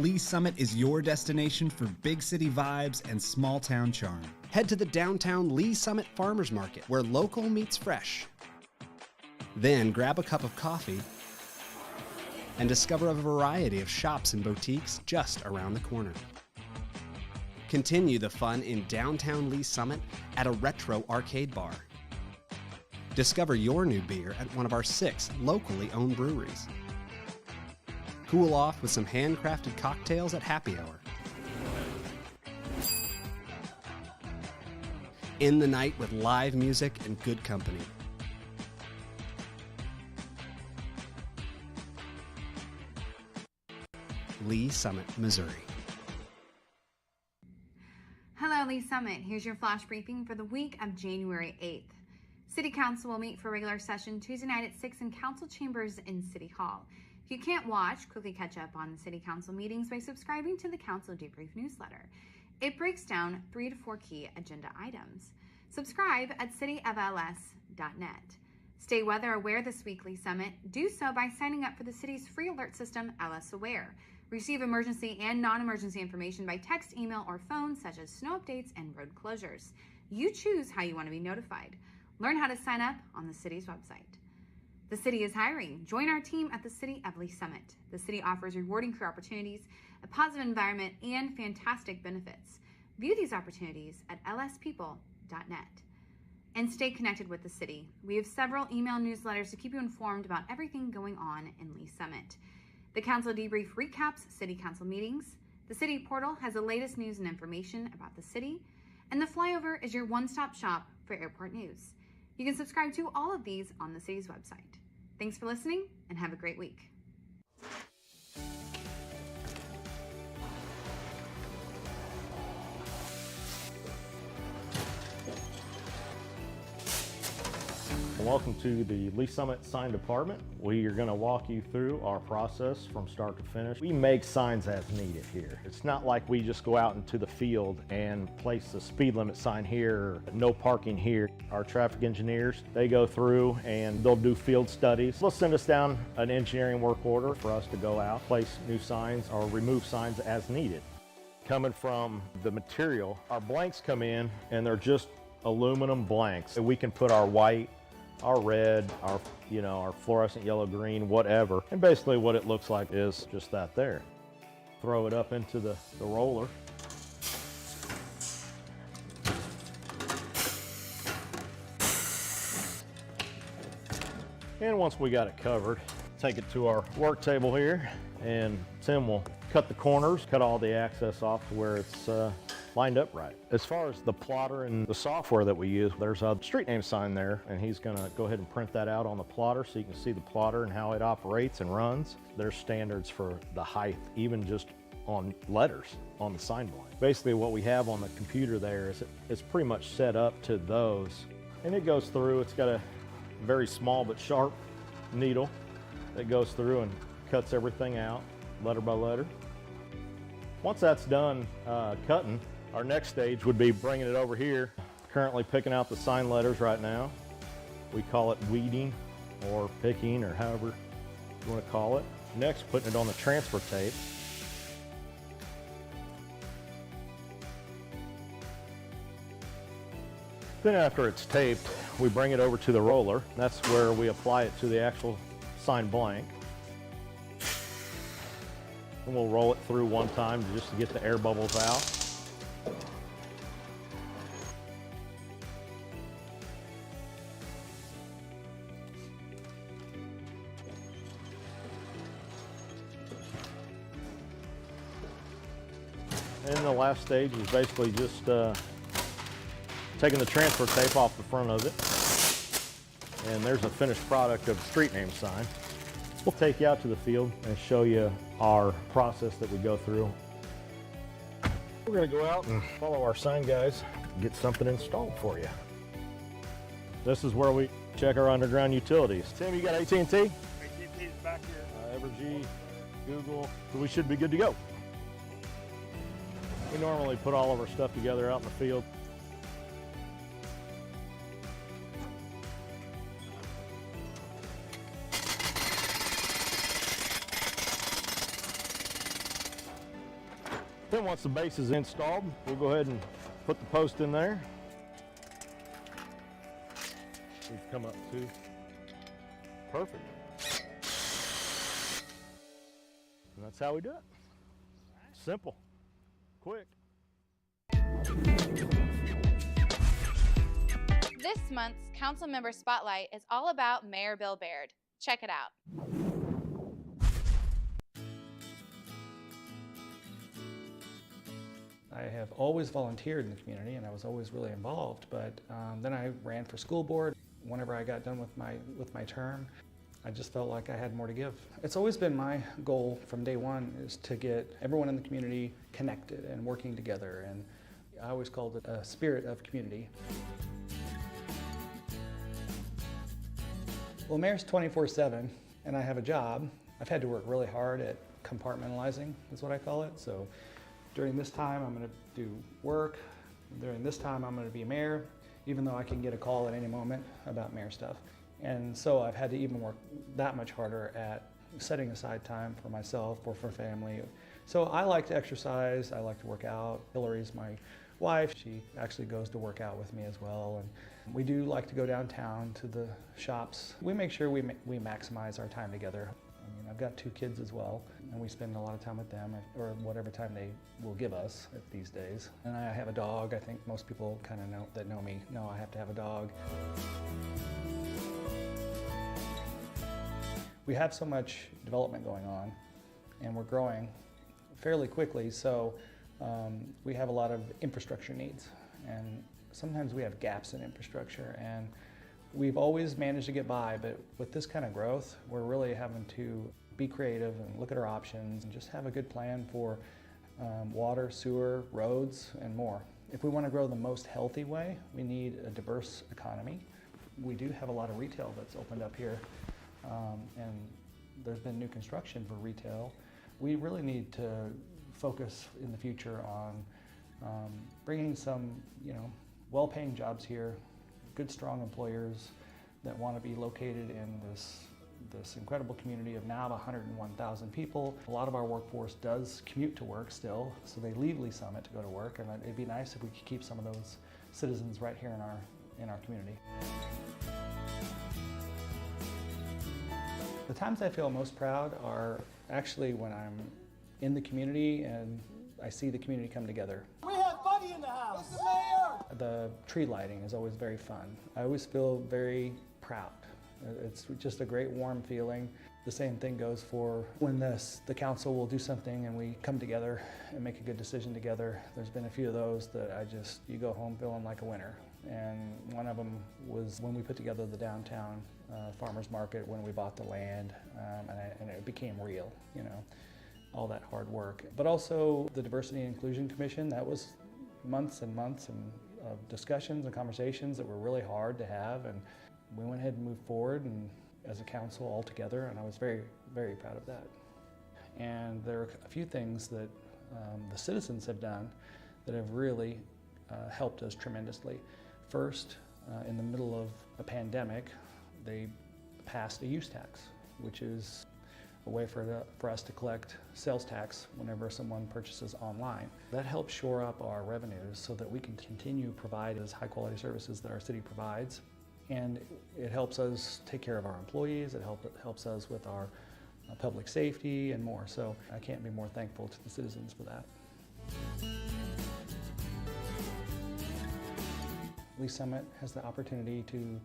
Lee Summit is your destination for big city vibes and small town charm. Head to the downtown Lee Summit Farmers Market, where local meets fresh. Then grab a cup of coffee and discover a variety of shops and boutiques just around the corner. Continue the fun in downtown Lee Summit at a retro arcade bar. Discover your new beer at one of our 6 locally owned breweries. Cool off with some handcrafted cocktails at happy hour. End the night with live music and good company. Lee Summit, Missouri. Hello, Lee Summit. Here's your flash briefing for the week of January 8th. City Council will meet for regular session Tuesday night at 6 in Council Chambers in City Hall. If you can't watch, quickly catch up on the City Council meetings by subscribing to the Council Debrief newsletter. It breaks down 3 to 4 key agenda items. Subscribe at cityofls.net. Stay weather aware this weekly summit. Do so by signing up for the city's free alert system, LS Aware. Receive emergency and non-emergency information by text, email, or phone, such as snow updates and road closures. You choose how you want to be notified. Learn how to sign up on the city's website. The city is hiring. Join our team at the City of Lee Summit. The city offers rewarding career opportunities, a positive environment, and fantastic benefits. View these opportunities at lspeople.net. And stay connected with the city. We have several email newsletters to keep you informed about everything going on in Lee Summit. The Council Debrief recaps City Council meetings. The City Portal has the latest news and information about the city. And the Flyover is your one-stop shop for airport news. You can subscribe to all of these on the city's website. Thanks for listening and have a great week. Welcome to the Lee Summit Sign Department. We are going to walk you through our process from start to finish. We make signs as needed here. It's not like we just go out into the field and place a speed limit sign here, no parking here. Our traffic engineers, they go through and they'll do field studies. They'll send us down an engineering work order for us to go out, place new signs or remove signs as needed. Coming from the material, our blanks come in and they're just aluminum blanks. We can put our white, our red, our fluorescent yellow, green, whatever. And basically what it looks like is just that there. Throw it up into the roller. And once we got it covered, take it to our work table here, and Tim will cut the corners, cut all the access off to where it's lined up right. As far as the plotter and the software that we use, there's a street name sign there, and he's gonna go ahead and print that out on the plotter so you can see the plotter and how it operates and runs. There's standards for the height, even just on letters on the sign blank. Basically what we have on the computer there is it's pretty much set up to those. And it goes through, it's got a very small but sharp needle that goes through and cuts everything out, letter by letter. Once that's done cutting, our next stage would be bringing it over here. Currently picking out the sign letters right now. We call it weeding or picking or however you want to call it. Next, putting it on the transfer tape. Then after it's taped, we bring it over to the roller. That's where we apply it to the actual sign blank. And we'll roll it through one time just to get the air bubbles out. And the last stage is basically just taking the transfer tape off the front of it. And there's a finished product of the street name sign. We'll take you out to the field and show you our process that we go through. We're gonna go out and follow our sign guys, get something installed for you. This is where we check our underground utilities. Tim, you got AT&T? AT&T's back here. Evergy, Google, so we should be good to go. We normally put all of our stuff together out in the field. Then once the base is installed, we'll go ahead and put the post in there. We come up to perfect. And that's how we do it. Simple, quick. This month's Council Member Spotlight is all about Mayor Bill Baird. Check it out. I have always volunteered in the community and I was always really involved, but then I ran for school board. Whenever I got done with my term, I just felt like I had more to give. It's always been my goal from day one is to get everyone in the community connected and working together, and I always called it a spirit of community. Well, mayor's 24/7 and I have a job. I've had to work really hard at compartmentalizing, is what I call it. So during this time, I'm going to do work. During this time, I'm going to be mayor, even though I can get a call at any moment about mayor stuff. And so I've had to even work that much harder at setting aside time for myself or for family. So I like to exercise, I like to work out. Hillary's my wife. She actually goes to work out with me as well. And we do like to go downtown to the shops. We make sure we maximize our time together. I mean, I've got 2 kids as well, and we spend a lot of time with them, or whatever time they will give us these days. And I have a dog. I think most people kind of know me know I have to have a dog. We have so much development going on, and we're growing fairly quickly, so we have a lot of infrastructure needs, and sometimes we have gaps in infrastructure, and we've always managed to get by, but with this kind of growth, we're really having to be creative and look at our options and just have a good plan for water, sewer, roads, and more. If we want to grow the most healthy way, we need a diverse economy. We do have a lot of retail that's opened up here, and there's been new construction for retail. We really need to focus in the future on bringing some, well-paying jobs here, good, strong employers that want to be located in this incredible community of now 101,000 people. A lot of our workforce does commute to work still, so they leave Lee Summit to go to work, and it'd be nice if we could keep some of those citizens right here in our community. The times I feel most proud are actually when I'm in the community and I see the community come together. We have Buddy in the house. Mr. Mayor! The tree lighting is always very fun. I always feel very proud. It's just a great warm feeling. The same thing goes for when the council will do something and we come together and make a good decision together. There's been a few of those that you go home feeling like a winner. And one of them was when we put together the downtown farmers market, when we bought the land, and it became real, all that hard work. But also the Diversity and Inclusion Commission, that was months and months of discussions and conversations that were really hard to have, and we went ahead and moved forward and as a council all together, and I was very, very proud of that. And there are a few things that the citizens have done that have really helped us tremendously. First, in the middle of a pandemic, they passed a use tax, which is a way for us to collect sales tax whenever someone purchases online. That helps shore up our revenues so that we can continue to provide as high quality services that our city provides. And it helps us take care of our employees, it helps us with our public safety and more. So I can't be more thankful to the citizens for that. Lee Summit has the opportunity to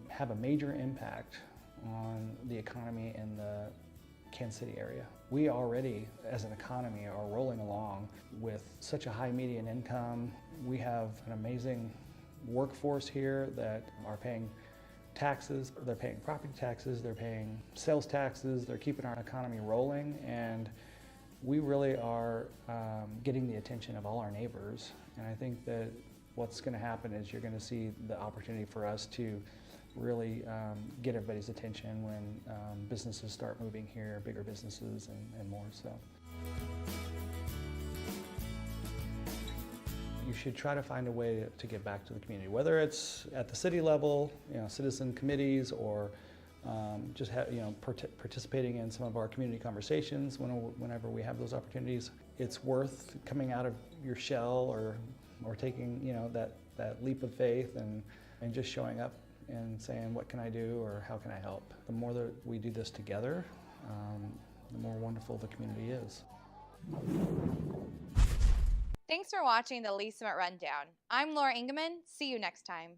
have a major impact on the economy in the Kansas City area. We already, as an economy, are rolling along with such a high median income. We have an amazing workforce here that are paying taxes, they're paying property taxes, they're paying sales taxes, they're keeping our economy rolling, and we really are getting the attention of all our neighbors. And I think that what's going to happen is you're going to see the opportunity for us to really get everybody's attention when businesses start moving here, bigger businesses and more so. You should try to find a way to give back to the community, whether it's at the city level, citizen committees, or just participating in some of our community conversations whenever we have those opportunities. it's worth coming out of your shell or taking, you know, that leap of faith and just showing up and saying, what can I do or how can I help? The more that we do this together, the more wonderful the community is. Thanks for watching the Lee Summit Rundown. I'm Laura Ingeman. See you next time.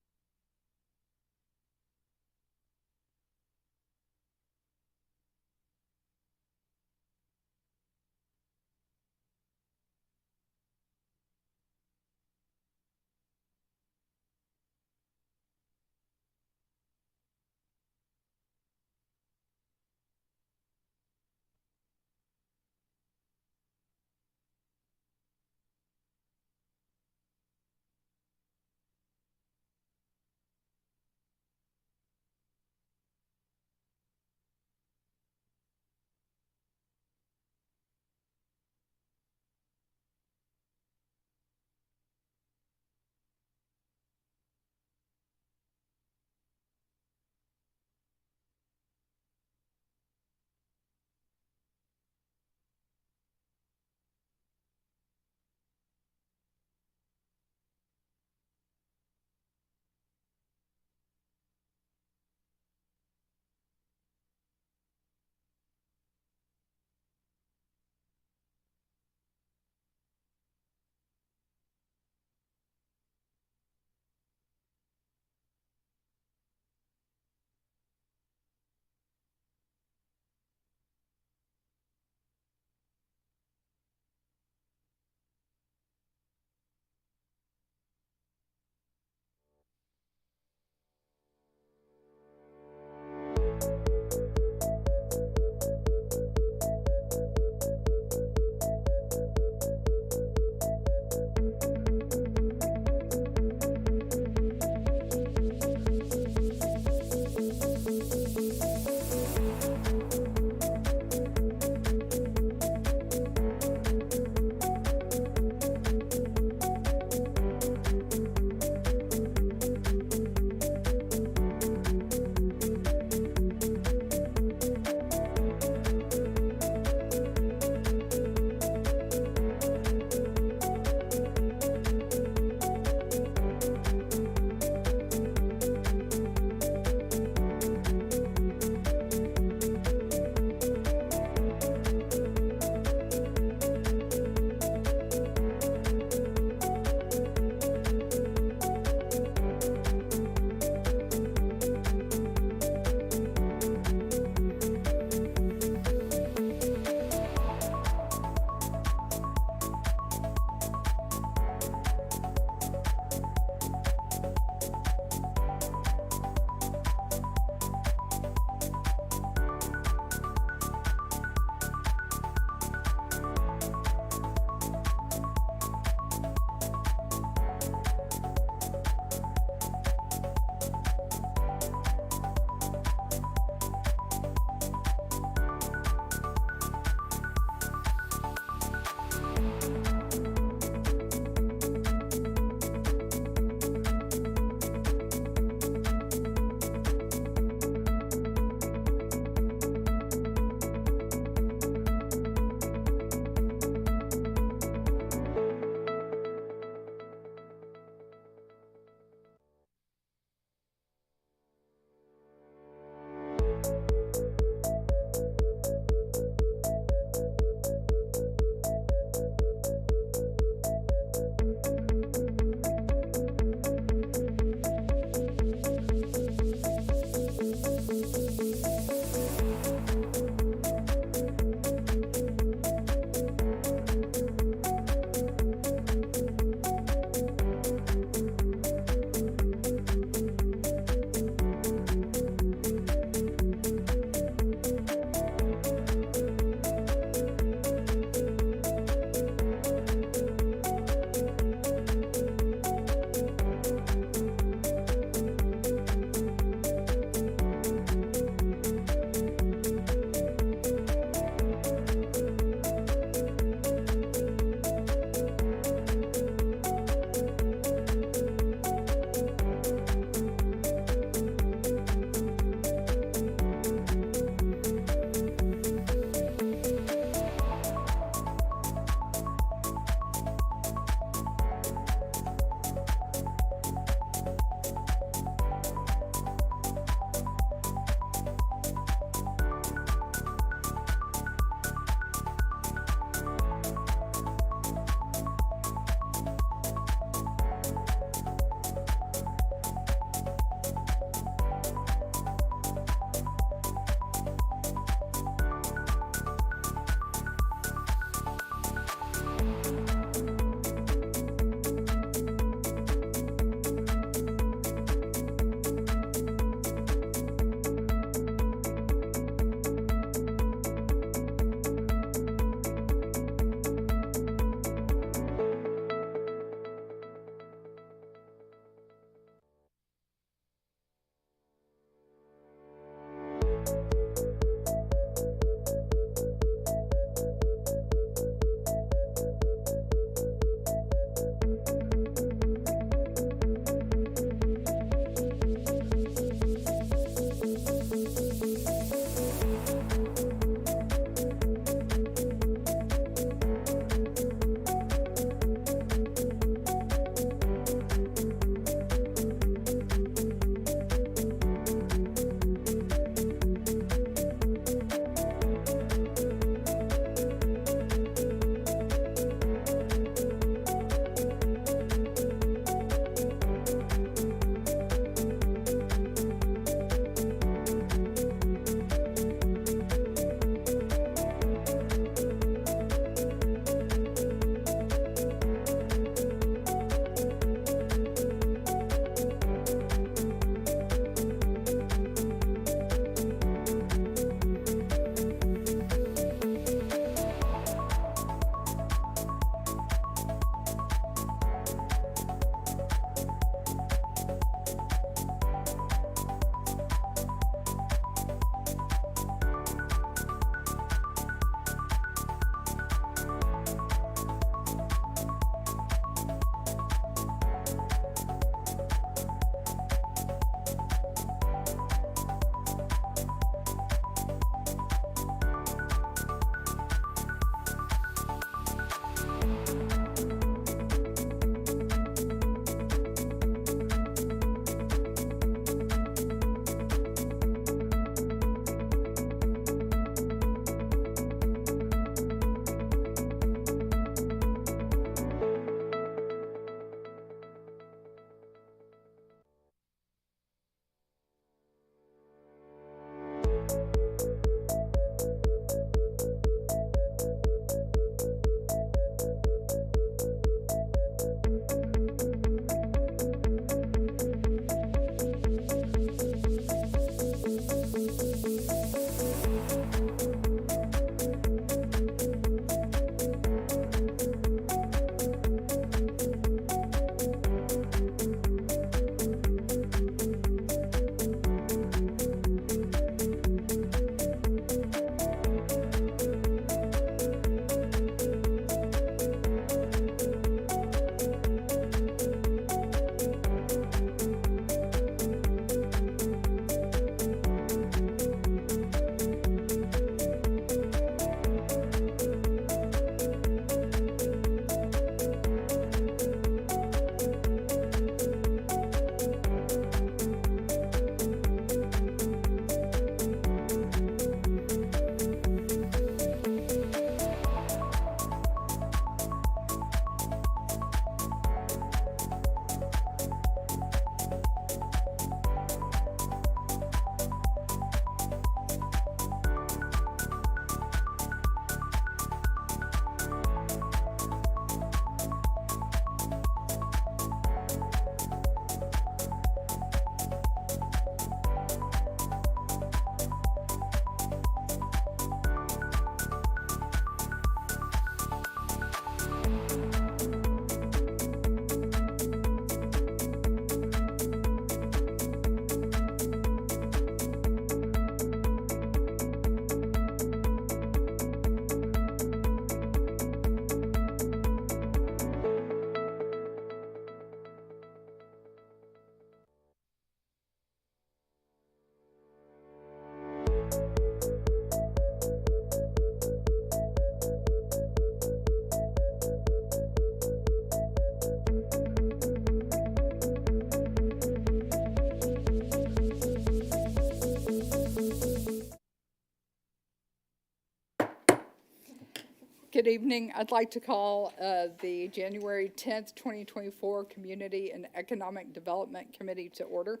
Good evening. I'd like to call the January 10th, 2024 Community and Economic Development Committee to order.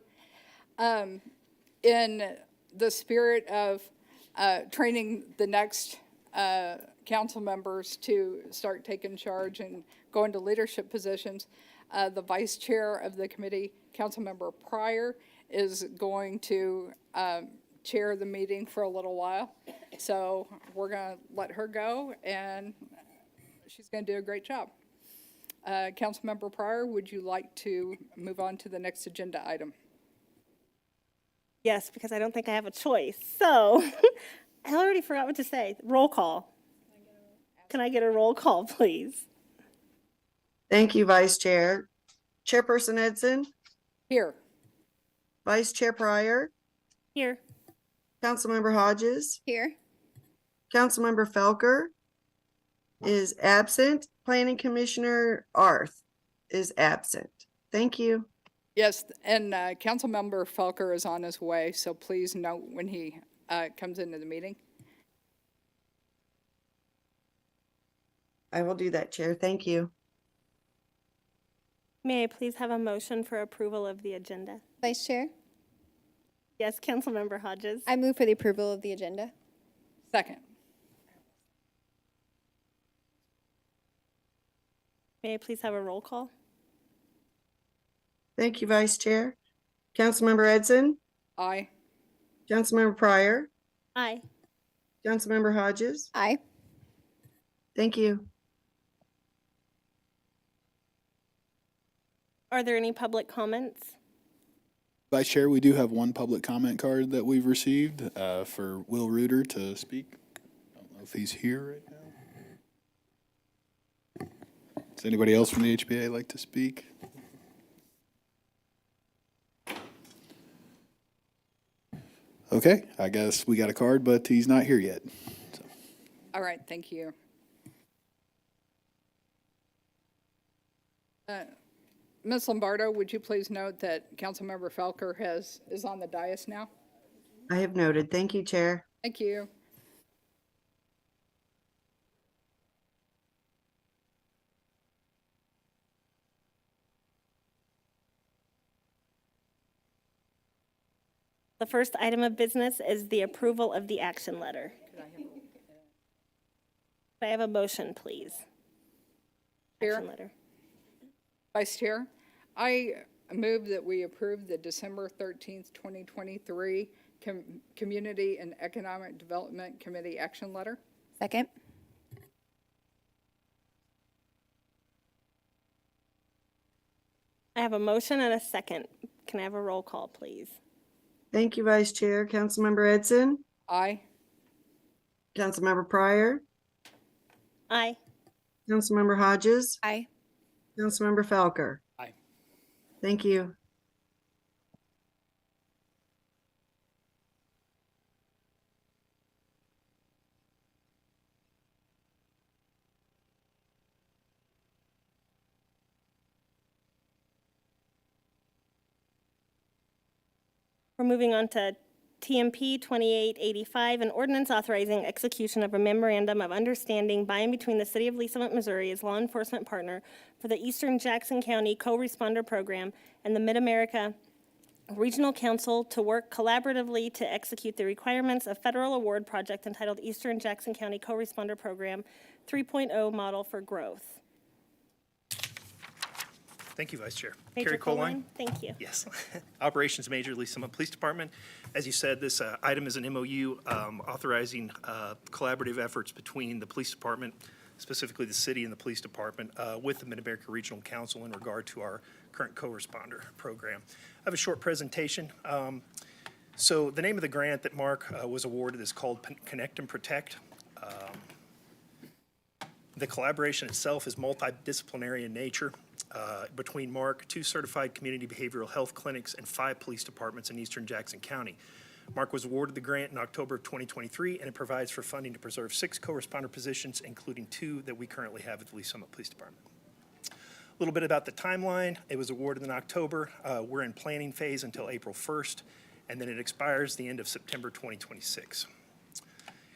In the spirit of training the next council members to start taking charge and go into leadership positions, the vice chair of the committee, Councilmember Pryor, is going to chair the meeting for a little while. So we're going to let her go, and she's going to do a great job. Councilmember Pryor, would you like to move on to the next agenda item? Yes, because I don't think I have a choice. So I already forgot what to say. Roll call. Can I get a roll call, please? Thank you, Vice Chair. Chairperson Edson, Here. Vice Chair Pryor, Here. Councilmember Hodges, Here. Councilmember Felker is absent. Planning Commissioner Arth is absent. Thank you. Yes, and Councilmember Felker is on his way, so please note when he comes into the meeting. I will do that, Chair. Thank you. May I please have a motion for approval of the agenda? Vice Chair, Yes, Councilmember Hodges. I move for the approval of the agenda. Second. May I please have a roll call? Thank you, Vice Chair. Councilmember Edson, Aye. Councilmember Pryor, Aye. Councilmember Hodges. Aye. Thank you. Are there any public comments? Vice Chair, we do have one public comment card that we've received for Will Reuter to speak. I don't know if he's here right now. Does anybody else from the HBA like to speak? Okay, I guess we got a card, but he's not here yet. So. All right, thank you. Ms. Lombardo, would you please note that Councilmember Felker is on the dais now? I have noted. Thank you, Chair. Thank you. The first item of business is the approval of the action letter. Could I have a motion, please? Chair. Action letter. Vice Chair, I move that we approve the December 13th, 2023 Community and Economic Development Committee action letter. Second. I have a motion and a second. Can I have a roll call, please? Thank you, Vice Chair. Councilmember Edson, Aye. Councilmember Pryor, Aye. Councilmember Hodges, Aye. Councilmember Felker. Aye. Thank you. We're moving on to TMP 2885, an ordinance authorizing execution of a memorandum of understanding by and between the City of Lee Summit, Missouri as law enforcement partner for the Eastern Jackson County Co-Responder Program and the Mid-America Regional Council to work collaboratively to execute the requirements of federal award project entitled Eastern Jackson County Co-Responder Program 3.0 Model for Growth. Thank you, Vice Chair. Major Carrie Colline. Thank you. Yes. Operations Major, Lee Summit Police Department. As you said, this item is an MOU authorizing collaborative efforts between the police department, specifically the city and the police department, with the Mid-America Regional Council in regard to our current co-responder program. I have a short presentation. So the name of the grant that Mark was awarded is called Connect and Protect. The collaboration itself is multidisciplinary in nature. Between Mark, 2 certified community behavioral health clinics, and 5 police departments in Eastern Jackson County. Mark was awarded the grant in October of 2023, and it provides for funding to preserve 6 co-responder positions, including 2 that we currently have at the Lee Summit Police Department. A little bit about the timeline. It was awarded in October. We're in planning phase until April 1st, and then it expires the end of September 2026.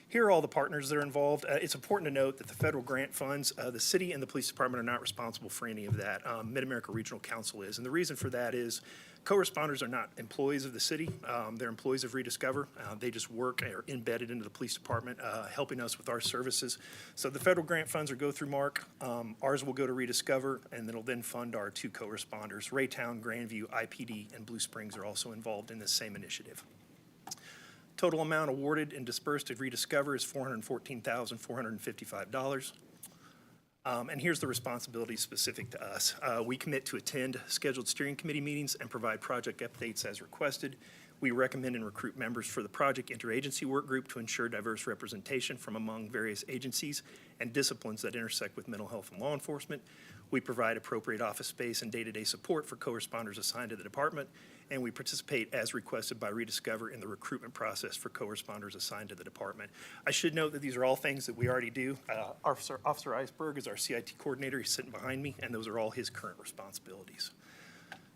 Here are all the partners that are involved. It's important to note that the federal grant funds, the city and the police department are not responsible for any of that. Mid-America Regional Council is. And the reason for that is co-responders are not employees of the city. They're employees of Rediscover. They just work or are embedded into the police department, helping us with our services. So the federal grant funds will go through Mark. Ours will go to Rediscover, and it'll then fund our 2 co-responders. Raytown, Grandview, IPD, and Blue Springs are also involved in this same initiative. Total amount awarded and dispersed at Rediscover is $414,455. And here's the responsibilities specific to us. We commit to attend scheduled steering committee meetings and provide project updates as requested. We recommend and recruit members for the project interagency work group to ensure diverse representation from among various agencies and disciplines that intersect with mental health and law enforcement. We provide appropriate office space and day-to-day support for co-responders assigned to the department, and we participate as requested by Rediscover in the recruitment process for co-responders assigned to the department. I should note that these are all things that we already do. Officer Iceberg is our CIT coordinator. He's sitting behind me, and those are all his current responsibilities.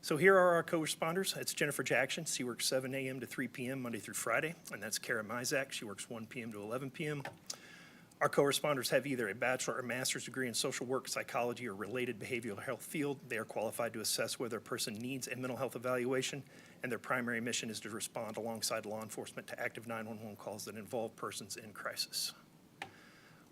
So here are our co-responders. It's Jennifer Jackson. She works 7 a.m. to 3 p.m. Monday through Friday, and that's Kara Mizak. She works 1 p.m. to 11 p.m. Our co-responders have either a bachelor or master's degree in social work, psychology, or related behavioral health field. They are qualified to assess whether a person needs a mental health evaluation, and their primary mission is to respond alongside law enforcement to active 911 calls that involve persons in crisis.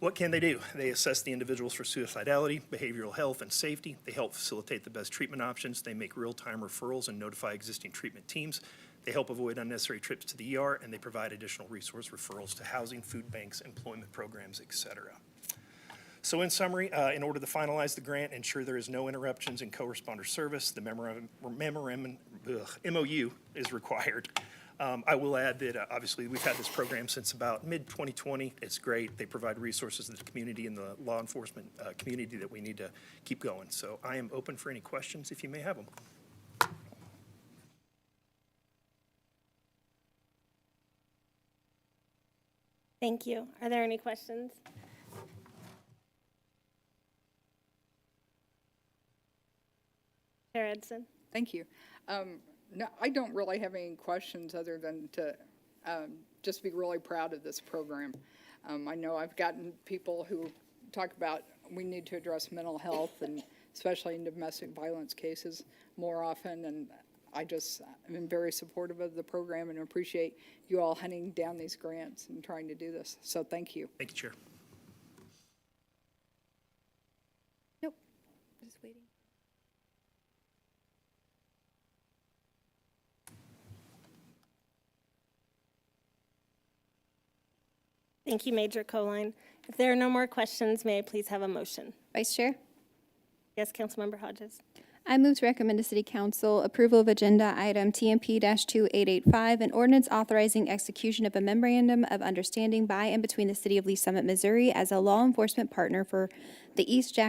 What can they do? They assess the individuals for suicidality, behavioral health, and safety. They help facilitate the best treatment options. They make real-time referrals and notify existing treatment teams. They help avoid unnecessary trips to the ER, and they provide additional resource referrals to housing, food banks, employment programs, etc. So in summary, in order to finalize the grant, ensure there is no interruptions in co-responder service, the MOU is required. I will add that obviously we've had this program since about mid-2020. It's great. They provide resources to the community and the law enforcement community that we need to keep going. So I am open for any questions if you may have them. Thank you. Are there any questions? Chair Edson? Thank you. No, I don't really have any questions other than to just be really proud of this program. I know I've gotten people who talk about we need to address mental health, and especially in domestic violence cases more often, and I'm very supportive of the program and appreciate you all hunting down these grants and trying to do this. So thank you. Thank you, Chair. Nope, just waiting. Thank you, Major Coline. If there are no more questions, may I please have a motion? Vice Chair, Yes, Councilmember Hodges. I move to recommend to City Council approval of Agenda Item TMP-2885, an ordinance authorizing execution of a memorandum of understanding by and between the City of Lee Summit, Missouri as a law enforcement partner for the Eastern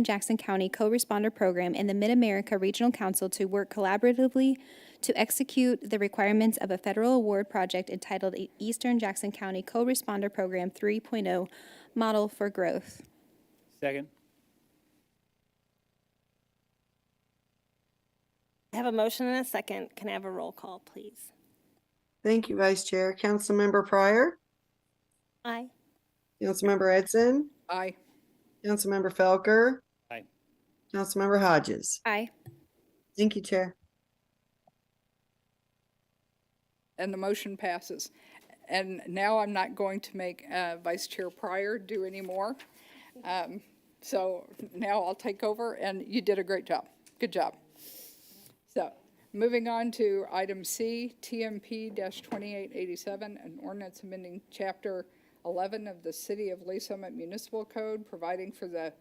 Jackson County Co-Responder Program and the Mid-America Regional Council to work collaboratively to execute the requirements of a federal award project entitled Eastern Jackson County Co-Responder Program 3.0 Model for Growth. Second. I have a motion and a second. Can I have a roll call, please? Thank you, Vice Chair. Councilmember Pryor, Aye. Councilmember Edson, Aye. Councilmember Felker, Aye. Councilmember Hodges. Aye. Thank you, Chair. And the motion passes. And now I'm not going to make Vice Chair Pryor do any more. So now I'll take over, and you did a great job. Good job. So moving on to item C, TMP-2887, an ordinance amending Chapter 11 of the City of Lee Summit Municipal Code, providing for the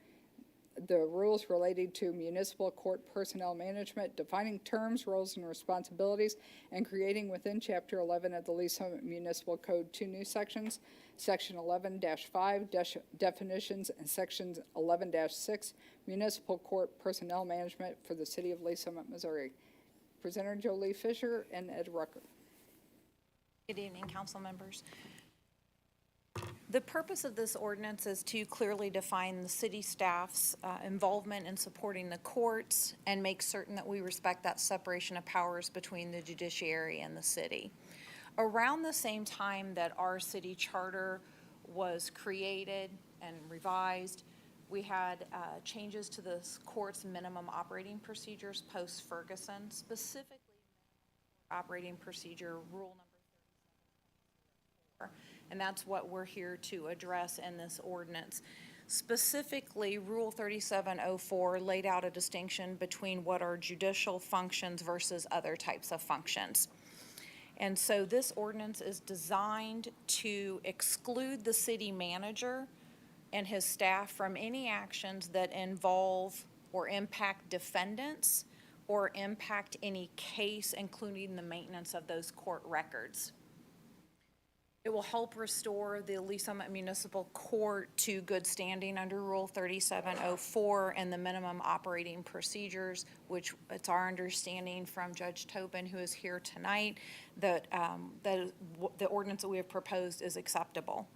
rules related to municipal court personnel management, defining terms, roles, and responsibilities, and creating within Chapter 11 of the Lee Summit Municipal Code 2 new sections, Section 11-5, definitions, and Sections 11-6, municipal court personnel management for the City of Lee Summit, Missouri. Presenter Jolie Fisher and Ed Rucker. Good evening, council members. The purpose of this ordinance is to clearly define the city staff's involvement in supporting the courts and make certain that we respect that separation of powers between the judiciary and the city. Around the same time that our city charter was created and revised, we had changes to the court's minimum operating procedures post-Ferguson, specifically operating procedure rule number 37, and that's what we're here to address in this ordinance. Specifically, Rule 3704 laid out a distinction between what are judicial functions versus other types of functions. And so this ordinance is designed to exclude the city manager and his staff from any actions that involve or impact defendants or impact any case, including the maintenance of those court records. It will help restore the Lee Summit Municipal Court to good standing under Rule 3704 and the minimum operating procedures, which it's our understanding from Judge Tobin, who is here tonight, that the ordinance that we have proposed is acceptable.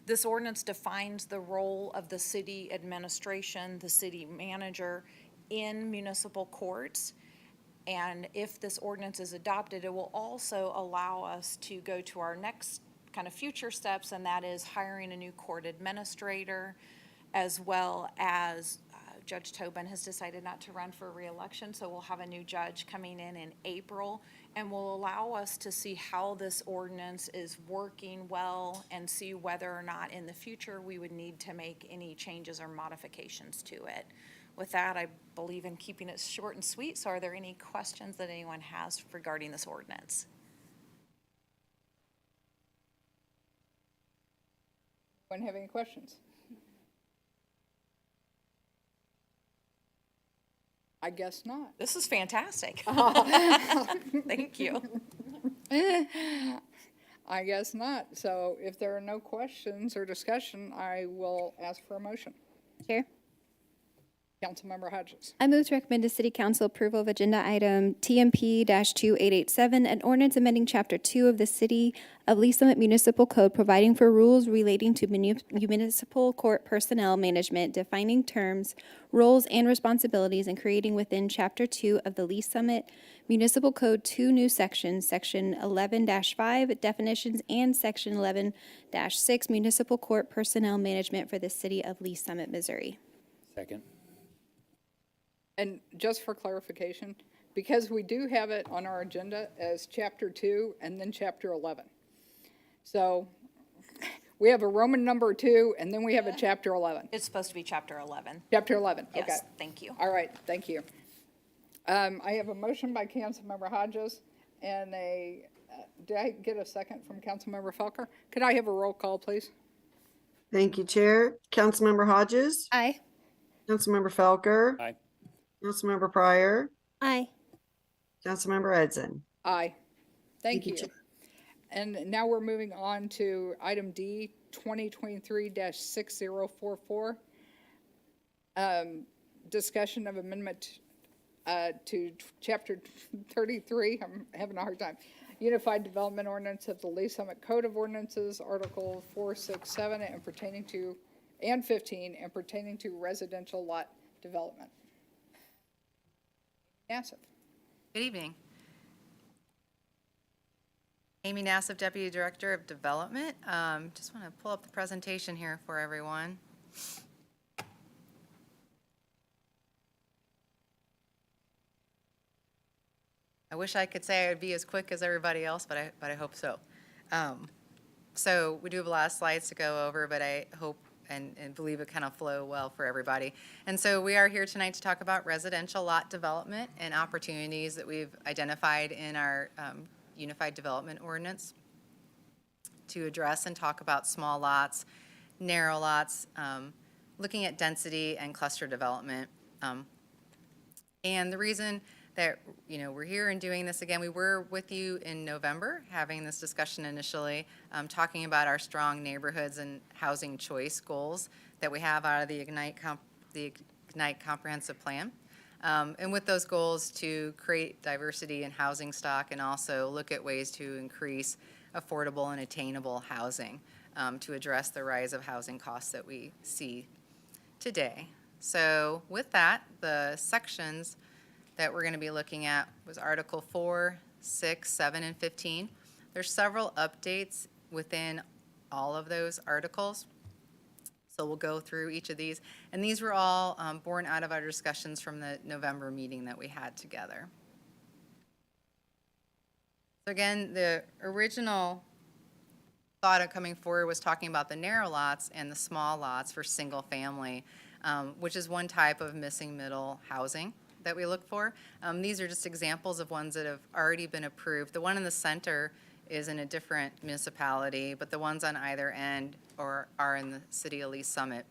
This ordinance defines the role of the city administration, the city manager in municipal courts. And if this ordinance is adopted, it will also allow us to go to our next kind of future steps, and that is hiring a new court administrator, as well as Judge Tobin has decided not to run for re-election, so we'll have a new judge coming in April, and will allow us to see how this ordinance is working well and see whether or not in the future we would need to make any changes or modifications to it. With that, I believe in keeping it short and sweet, so are there any questions that anyone has regarding this ordinance? Anyone have any questions? I guess not. This is fantastic. Thank you. I guess not. So if there are no questions or discussion, I will ask for a motion. Chair. Councilmember Hodges. I move to recommend to City Council approval of agenda item TMP-2887, an ordinance amending Chapter 2 of the City of Lee Summit Municipal Code, providing for rules relating to municipal court personnel management, defining terms, roles, and responsibilities, and creating within Chapter 2 of the Lee Summit Municipal Code 2 new sections, Section 11-5, definitions, and Section 11-6, municipal court personnel management for the City of Lee Summit, Missouri. Second. And just for clarification, because we do have it on our agenda as Chapter 2 and then Chapter 11. So we have a Roman number 2 and then we have a Chapter 11. It's supposed to be Chapter 11. Chapter 11, okay. Yes, thank you. All right, thank you. I have a motion by Councilmember Hodges and did I get a second from Councilmember Felker? Could I have a roll call, please? Thank you, Chair. Councilmember Hodges? Aye. Councilmember Felker? Aye. Councilmember Pryor? Aye. Councilmember Edson? Aye. Thank you. Chair. And now we're moving on to item D, 2023-6044. Discussion of amendment to Chapter 33, I'm having a hard time, Unified Development Ordinance of the Lee Summit Code of Ordinances, Article 467 and pertaining to, and 15, and pertaining to residential lot development. Nassif. Good evening. Amy Nassif, Deputy Director of Development. Just want to pull up the presentation here for everyone. I wish I could say I would be as quick as everybody else, but I hope so. So we do have a lot of slides to go over, but I hope and believe it kind of flow well for everybody. And so we are here tonight to talk about residential lot development and opportunities that we've identified in our Unified Development Ordinance to address and talk about small lots, narrow lots, looking at density and cluster development. And the reason that, you know, we're here and doing this again, we were with you in November having this discussion initially, talking about our strong neighborhoods and housing choice goals that we have out of the Ignite Comprehensive Plan. And with those goals to create diversity in housing stock and also look at ways to increase affordable and attainable housing to address the rise of housing costs that we see today. So with that, the sections that we're going to be looking at was Article 4, 6, 7, and 15. There's several updates within all of those articles. So we'll go through each of these. And these were all born out of our discussions from the November meeting that we had together. So again, the original thought of coming forward was talking about the narrow lots and the small lots for single family, which is one type of missing middle housing that we look for. These are just examples of ones that have already been approved. The one in the center is in a different municipality, but the ones on either end are in the city of Lee Summit.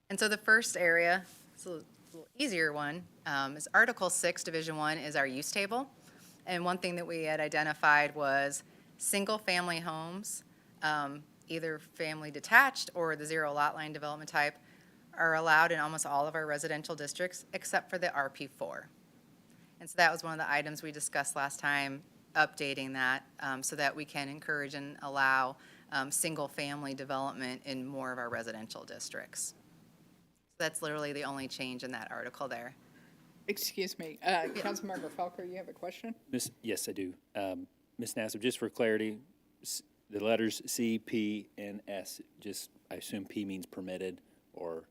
And so the first area, So a little easier one is Article 6, Division 1 is our use table. And one thing that we had identified was single-family homes, either family detached or the zero lot line development type, are allowed in almost all of our residential districts except for the RP4. And so that was one of the items we discussed last time, updating that so that we can encourage and allow single-family development in more of our residential districts. So that's literally the only change in that article there. Excuse me, Councilmember Falker, you have a question? Yes, I do. Ms. Nassib, just for clarity, the letters C, P, and S, just, I assume P means permitted, or?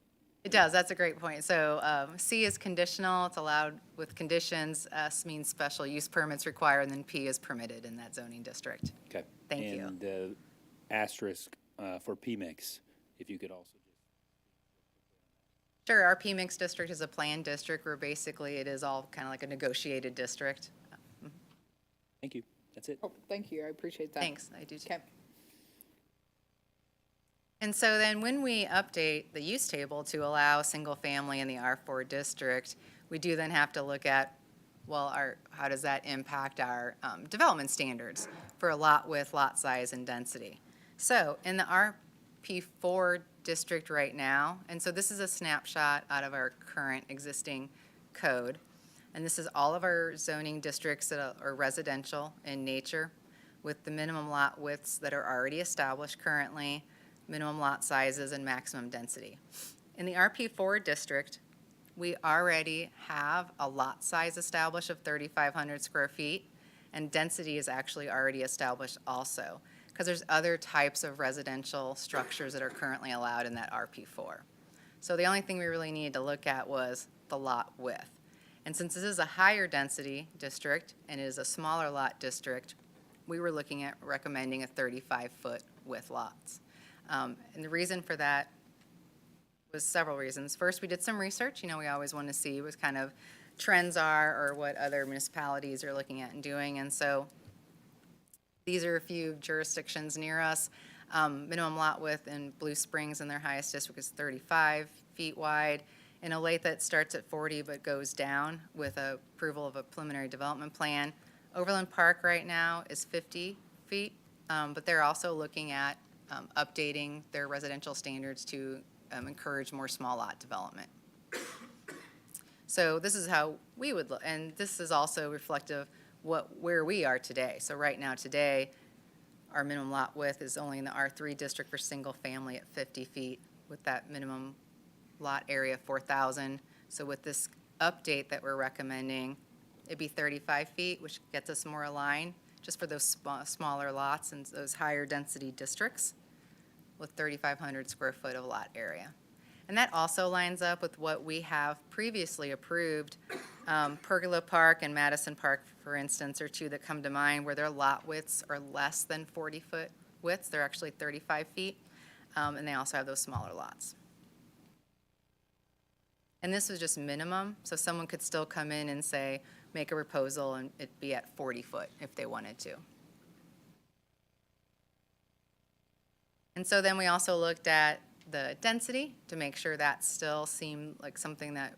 It does, that's a great point. So C is conditional, it's allowed with conditions, S means special use permits required, and then P is permitted in that zoning district. Okay. Thank you. And asterisk for P-mix, if you could also. Sure, our P-mix district is a planned district where basically it is all kind of like a negotiated district. Thank you, that's it. Oh, thank you, I appreciate that. Thanks, I do too. Okay. And so then when we update the use table to allow single family in the R4 district, we do then have to look at, well, how does that impact our development standards for a lot width, lot size, and density? So in the RP4 district right now, and so this is a snapshot out of our current existing code, and this is all of our zoning districts that are residential in nature with the minimum lot widths that are already established currently, minimum lot sizes, and maximum density. In the RP4 district, we already have a lot size established of 3,500 square feet, and density is actually already established also, because there's other types of residential structures that are currently allowed in that RP4. So the only thing we really needed to look at was the lot width. And since this is a higher density district and it is a smaller lot district, we were looking at recommending a 35-foot width lots. And the reason for that was several reasons. First, we did some research. We always want to see what kind of trends are or what other municipalities are looking at and doing. And so these are a few jurisdictions near us. Minimum lot width in Blue Springs in their highest district is 35 feet wide. In Olathe, it starts at 40 but goes down with approval of a preliminary development plan. Overland Park right now is 50 feet, but they're also looking at updating their residential standards to encourage more small lot development. So this is how we would look, and this is also reflective where we are today. So right now today, our minimum lot width is only in the R3 district for single family at 50 feet with that minimum lot area of 4,000. So with this update that we're recommending, it'd be 35 feet, which gets us more aligned just for those smaller lots and those higher density districts with 3,500 square foot of lot area. And that also lines up with what we have previously approved. Pergola Park and Madison Park, for instance, are two that come to mind where their lot widths are less than 40-foot widths. They're actually 35 feet, and they also have those smaller lots. And this was just minimum, so someone could still come in and say, make a proposal, and it'd be at 40 foot if they wanted to. And so then we also looked at the density to make sure that still seemed like something that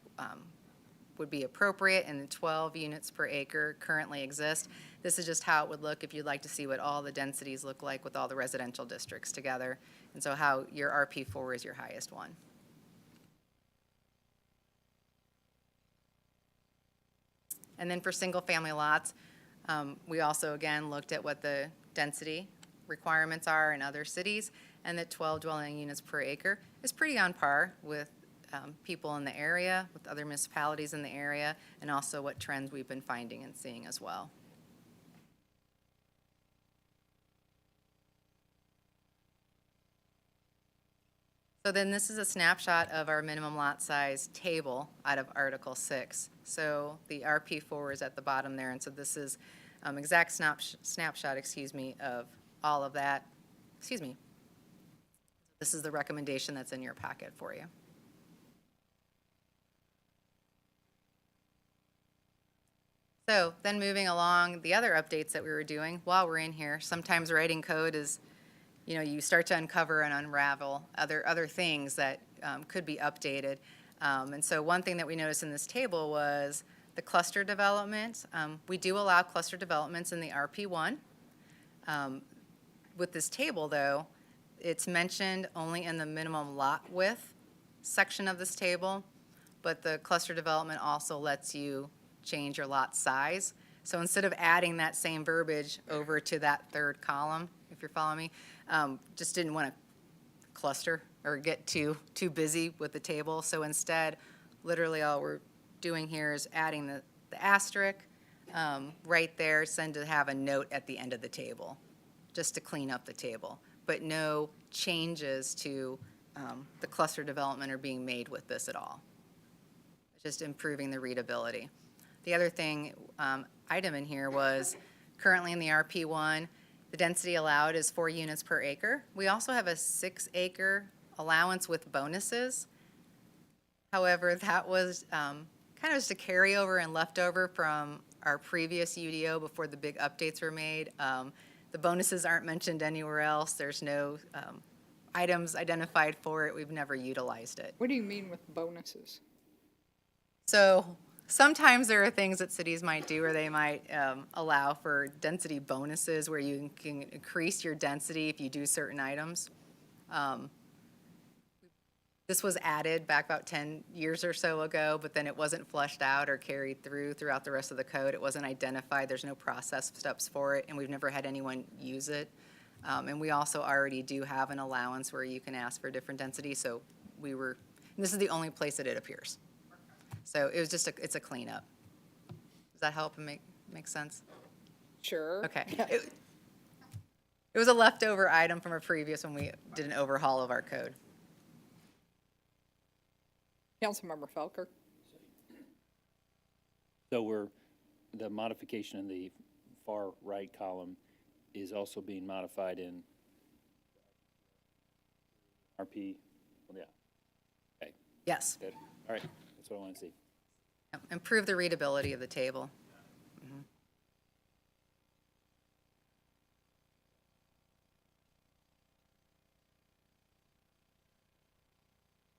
would be appropriate, and the 12 units per acre currently exist. This is just how it would look if you'd like to see what all the densities look like with all the residential districts together, and so how your RP4 is your highest one. And then for single family lots, we also again looked at what the density requirements are in other cities, and that 12 dwelling units per acre is pretty on par with people in the area, with other municipalities in the area, and also what trends we've been finding and seeing as well. So then this is a snapshot of our minimum lot size table out of Article 6. So the RP4 is at the bottom there, and so this is exact snapshot, of all of that. This is the recommendation that's in your packet for you. So then moving along, the other updates that we were doing while we're in here, sometimes writing code is, you start to uncover and unravel other things that could be updated. And so one thing that we noticed in this table was the cluster development. We do allow cluster developments in the RP1. With this table, though, it's mentioned only in the minimum lot width section of this table, but the cluster development also lets you change your lot size. So instead of adding that same verbiage over to that third column, if you're following me, just didn't want to cluster or get too busy with the table. So instead, literally all we're doing here is adding the asterisk right there, send to have a note at the end of the table, just to clean up the table. But no changes to the cluster development are being made with this at all. Just improving the readability. The other thing, item in here was currently in the RP1, the density allowed is 4 units per acre. We also have a 6-acre allowance with bonuses. However, that was kind of just a carryover and leftover from our previous UDO before the big updates were made. The bonuses aren't mentioned anywhere else. There's no items identified for it. We've never utilized it. What do you mean with bonuses? So sometimes there are things that cities might do where they might allow for density bonuses where you can increase your density if you do certain items. This was added back about 10 years or so ago, but then it wasn't fleshed out or carried throughout the rest of the code. It wasn't identified. There's no process steps for it, and we've never had anyone use it. And we also already do have an allowance where you can ask for different density, so and this is the only place that it appears. So it was just it's a cleanup. Does that help and make sense? Sure. Okay. It was a leftover item from a previous when we did an overhaul of our code. Councilmember Felker. So the modification in the far right column is also being modified in RP. Well, yeah. Okay. Yes. Good. All right. That's what I want to see. Improve the readability of the table. Mm-hmm.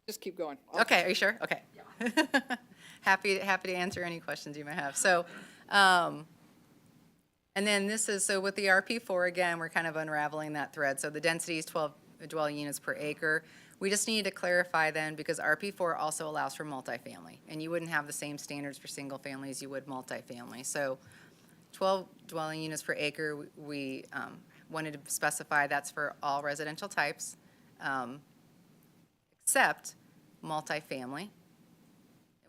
Just keep going. Okay, are you sure? Okay. Yeah. happy to answer any questions you may have. So, and then this is, so with the RP4, again, we're kind of unraveling that thread. So the density is 12 dwelling units per acre. We just need to clarify then, because RP4 also allows for multifamily, and you wouldn't have the same standards for single family as you would multifamily. So 12 dwelling units per acre, we wanted to specify that's for all residential types, except multifamily. And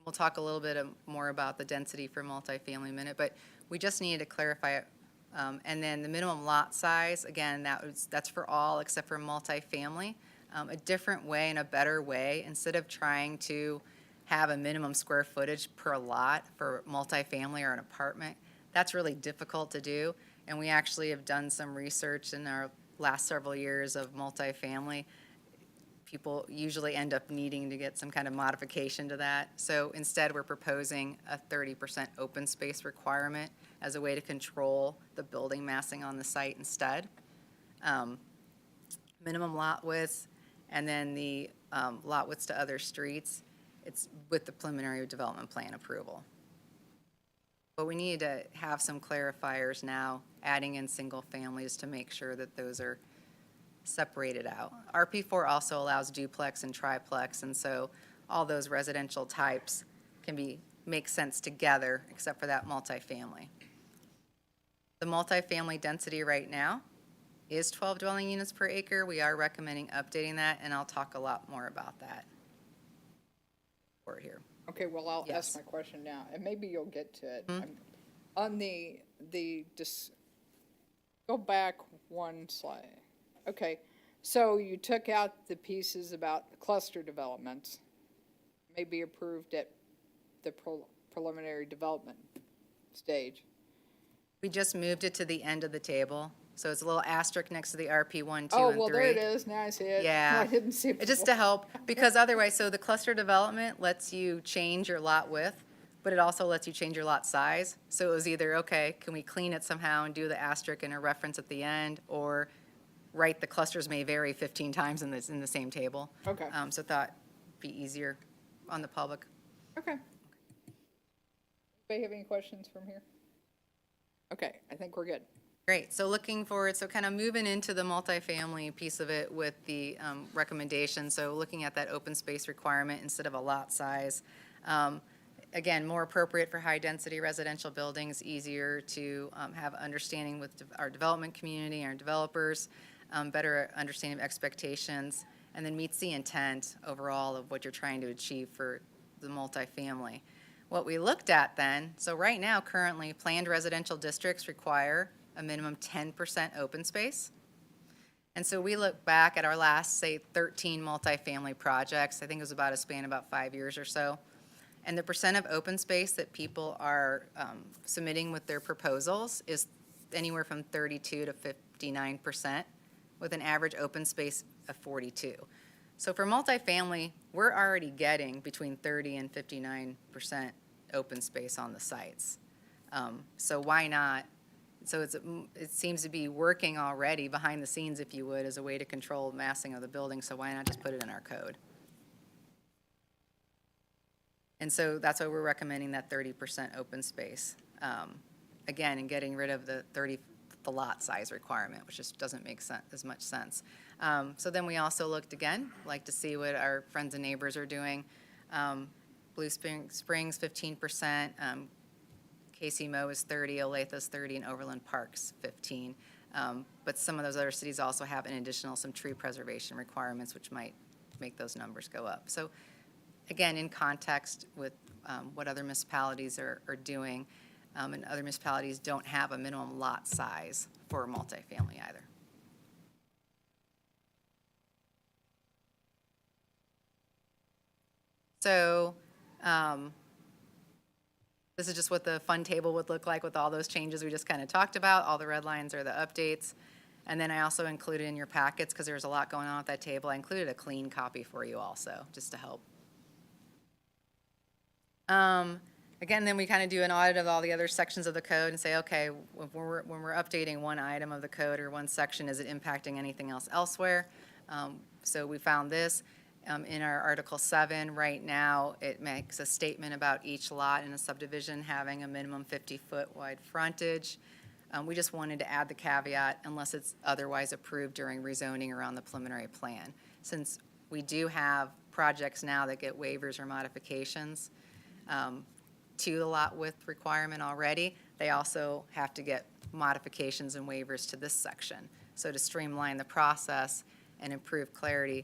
we'll talk a little bit more about the density for multifamily in a minute, but we just needed to clarify it. And then the minimum lot size, again, that's for all except for multifamily. A different way and a better way, instead of trying to have a minimum square footage per lot for multifamily or an apartment, that's really difficult to do. And we actually have done some research in our last several years of multifamily. People usually end up needing to get some kind of modification to that. So instead, we're proposing a 30% open space requirement as a way to control the building massing on the site instead. Minimum lot width, and then the lot widths to other streets, it's with the preliminary development plan approval. But we need to have some clarifiers now, adding in single families to make sure that those are separated out. RP4 also allows duplex and triplex, and so all those residential types can make sense together, except for that multifamily. The multifamily density right now is 12 dwelling units per acre. We are recommending updating that, and I'll talk a lot more about that here. Okay, well, I'll ask my question now, and maybe you'll get to it. Mm-hmm. On go back one slide. Okay, so you took out the pieces about cluster developments, maybe approved at the preliminary development stage. We just moved it to the end of the table. So it's a little asterisk next to the RP1, 2, and 3. Oh, well, there it is. Now I see it. Yeah. I didn't see it before. Just to help, because otherwise, so the cluster development lets you change your lot width, but it also lets you change your lot size. So it was either, okay, can we clean it somehow and do the asterisk and a reference at the end, or write the clusters may vary 15 times in the same table. Okay. So thought it'd be easier on the public. Okay. Anybody have any questions from here? Okay, I think we're good. Great, so looking forward, so kind of moving into the multifamily piece of it with the recommendations, so looking at that open space requirement instead of a lot size. Again, more appropriate for high-density residential buildings, easier to have understanding with our development community, our developers, better understanding of expectations, and then meets the intent overall of what you're trying to achieve for the multifamily. What we looked at then, so right now, currently, planned residential districts require a minimum 10% open space. And so we look back at our last, say, 13 multifamily projects. I think it was about a span about 5 years or so. And the percent of open space that people are submitting with their proposals is anywhere from 32 to 59%, with an average open space of 42. So for multifamily, we're already getting between 30 and 59% open space on the sites. So why not? So it seems to be working already behind the scenes, if you would, as a way to control massing of the building. So why not just put it in our code? And so that's why we're recommending that 30% open space. Again, and getting rid of the lot size requirement, which just doesn't make as much sense. So then we also looked again, like to see what our friends and neighbors are doing. Blue Springs, 15%, Casey Mo is 30, Olathe 30, and Overland Park's 15. But some of those other cities also have an additional some tree preservation requirements, which might make those numbers go up. So again, in context with what other municipalities are doing, and other municipalities don't have a minimum lot size for multifamily either. So this is just what the fund table would look like with all those changes we just kind of talked about. All the red lines are the updates. And then I also included in your packets, because there's a lot going on with that table, I included a clean copy for you also, just to help. Again, then we kind of do an audit of all the other sections of the code and say, okay, when we're updating one item of the code or one section, is it impacting anything else elsewhere? So we found this. In our Article 7 right now, it makes a statement about each lot in a subdivision having a minimum 50-foot wide frontage. We just wanted to add the caveat, unless it's otherwise approved during rezoning around the preliminary plan. Since we do have projects now that get waivers or modifications to the lot width requirement already, they also have to get modifications and waivers to this section. So to streamline the process and improve clarity,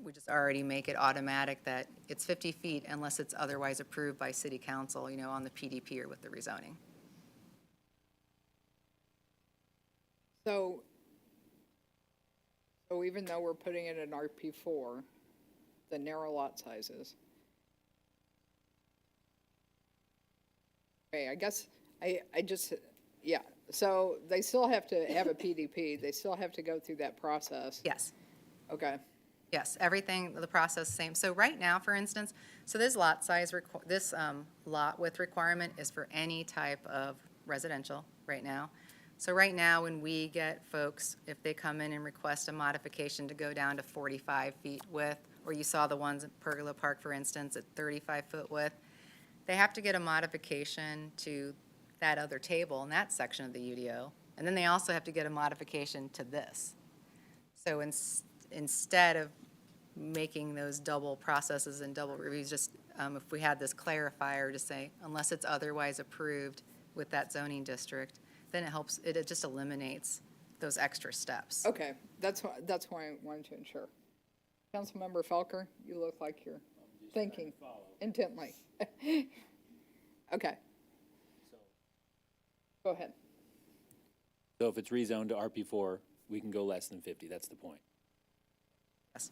we just already make it automatic that it's 50 feet unless it's otherwise approved by city council, you know, on the PDP or with the rezoning. So even though we're putting it in RP4, the narrow lot sizes. Okay, I guess I just, yeah. So they still have to have a PDP. They still have to go through that process. Yes. Okay. Yes, everything, the process, same. So right now, for instance, so this lot size, this lot width requirement is for any type of residential right now. So right now, when we get folks, if they come in and request a modification to go down to 45 feet width, or you saw the ones at Pergola Park, for instance, at 35-foot width, they have to get a modification to that other table in that section of the UDO, and then they also have to get a modification to this. So instead of making those double processes and double reviews, just if we had this clarifier to say, unless it's otherwise approved with that zoning district, then it helps, it just eliminates those extra steps. Okay, that's why I wanted to ensure. Councilmember Felker, you look like you're thinking intently. Okay. Go ahead. So if it's rezoned to RP4, we can go less than 50, that's the point. Yes.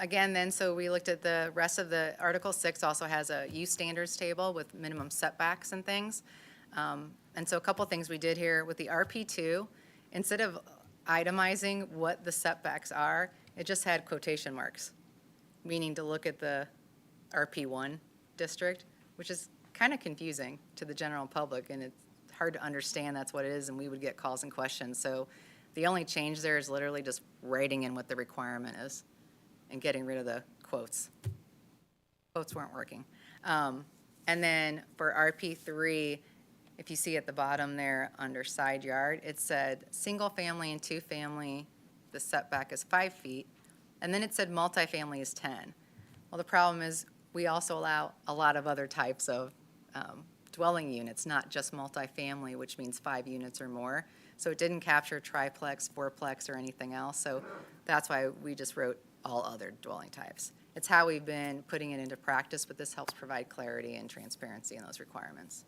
Again, then, so we looked at the rest of the, Article 6 also has a use standards table with minimum setbacks and things. And so a couple things we did here with the RP2, instead of itemizing what the setbacks are, it just had quotation marks, meaning to look at the RP1 district, which is kind of confusing to the general public, and it's hard to understand that's what it is, and we would get calls and questions. So The only change there is literally just writing in what the requirement is and getting rid of the quotes. Quotes weren't working. And then for RP3, if you see at the bottom there under side yard, it said single family and two family, the setback is 5 feet. And then it said multifamily is 10. Well, the problem is we also allow a lot of other types of dwelling units, not just multifamily, which means 5 units or more. So it didn't capture triplex, fourplex, or anything else. So that's why we just wrote all other dwelling types. It's how we've been putting it into practice, but this helps provide clarity and transparency in those requirements.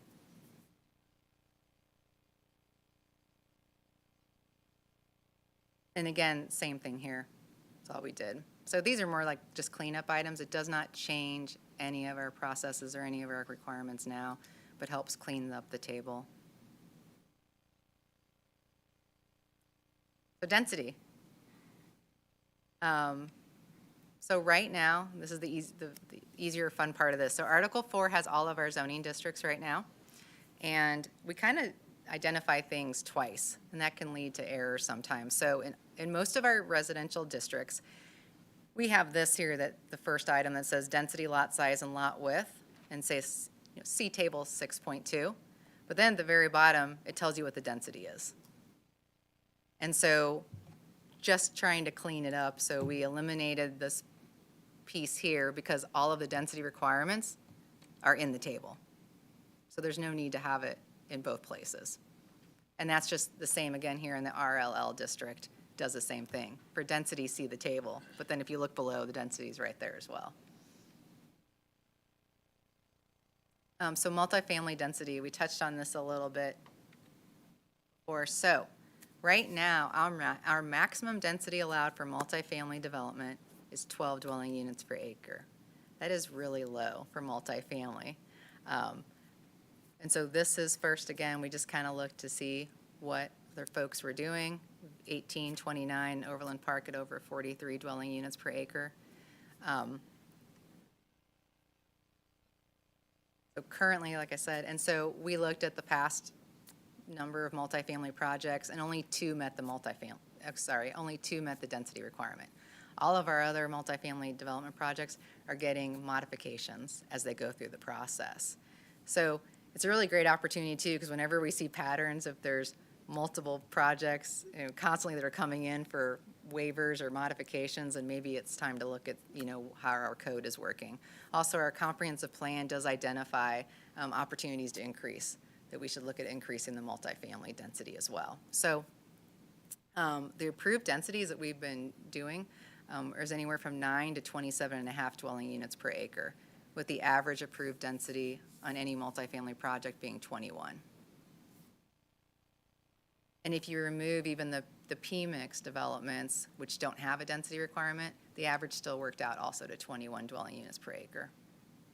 And again, same thing here. That's all we did. So these are more like just cleanup items. It does not change any of our processes or any of our requirements now, but helps clean up the table. So density. So right now, this is the easier fun part of this. So Article 4 has all of our zoning districts right now. And we kind of identify things twice, and that can lead to errors sometimes. So in most of our residential districts, we have this here, that the first item that says density, lot size, and lot width, and says, see table 6.2. But then at the very bottom, it tells you what the density is. And so just trying to clean it up, so we eliminated this piece here because all of the density requirements are in the table. So there's no need to have it in both places. And that's just the same again here in the RLL district, does the same thing. For density, see the table, but then if you look below, the density is right there as well. So multifamily density, we touched on this a little bit before. So right now, our maximum density allowed for multifamily development is 12 dwelling units per acre. That is really low for multifamily. And so this is first, again, we just kind of looked to see what other folks were doing. 1829 Overland Park at over 43 dwelling units per acre. So currently, like I said, and so we looked at the past number of multifamily projects, and only 2 met the only 2 met the density requirement. All of our other multifamily development projects are getting modifications as they go through the process. So it's a really great opportunity too, because whenever we see patterns, if there's multiple projects constantly that are coming in for waivers or modifications, and maybe it's time to look at how our code is working. Also, our comprehensive plan does identify opportunities to increase, that we should look at increasing the multifamily density as well. So the approved densities that we've been doing is anywhere from 9 to 27.5 dwelling units per acre, with the average approved density on any multifamily project being 21. And if you remove even the PMIX developments, which don't have a density requirement, the average still worked out also to 21 dwelling units per acre,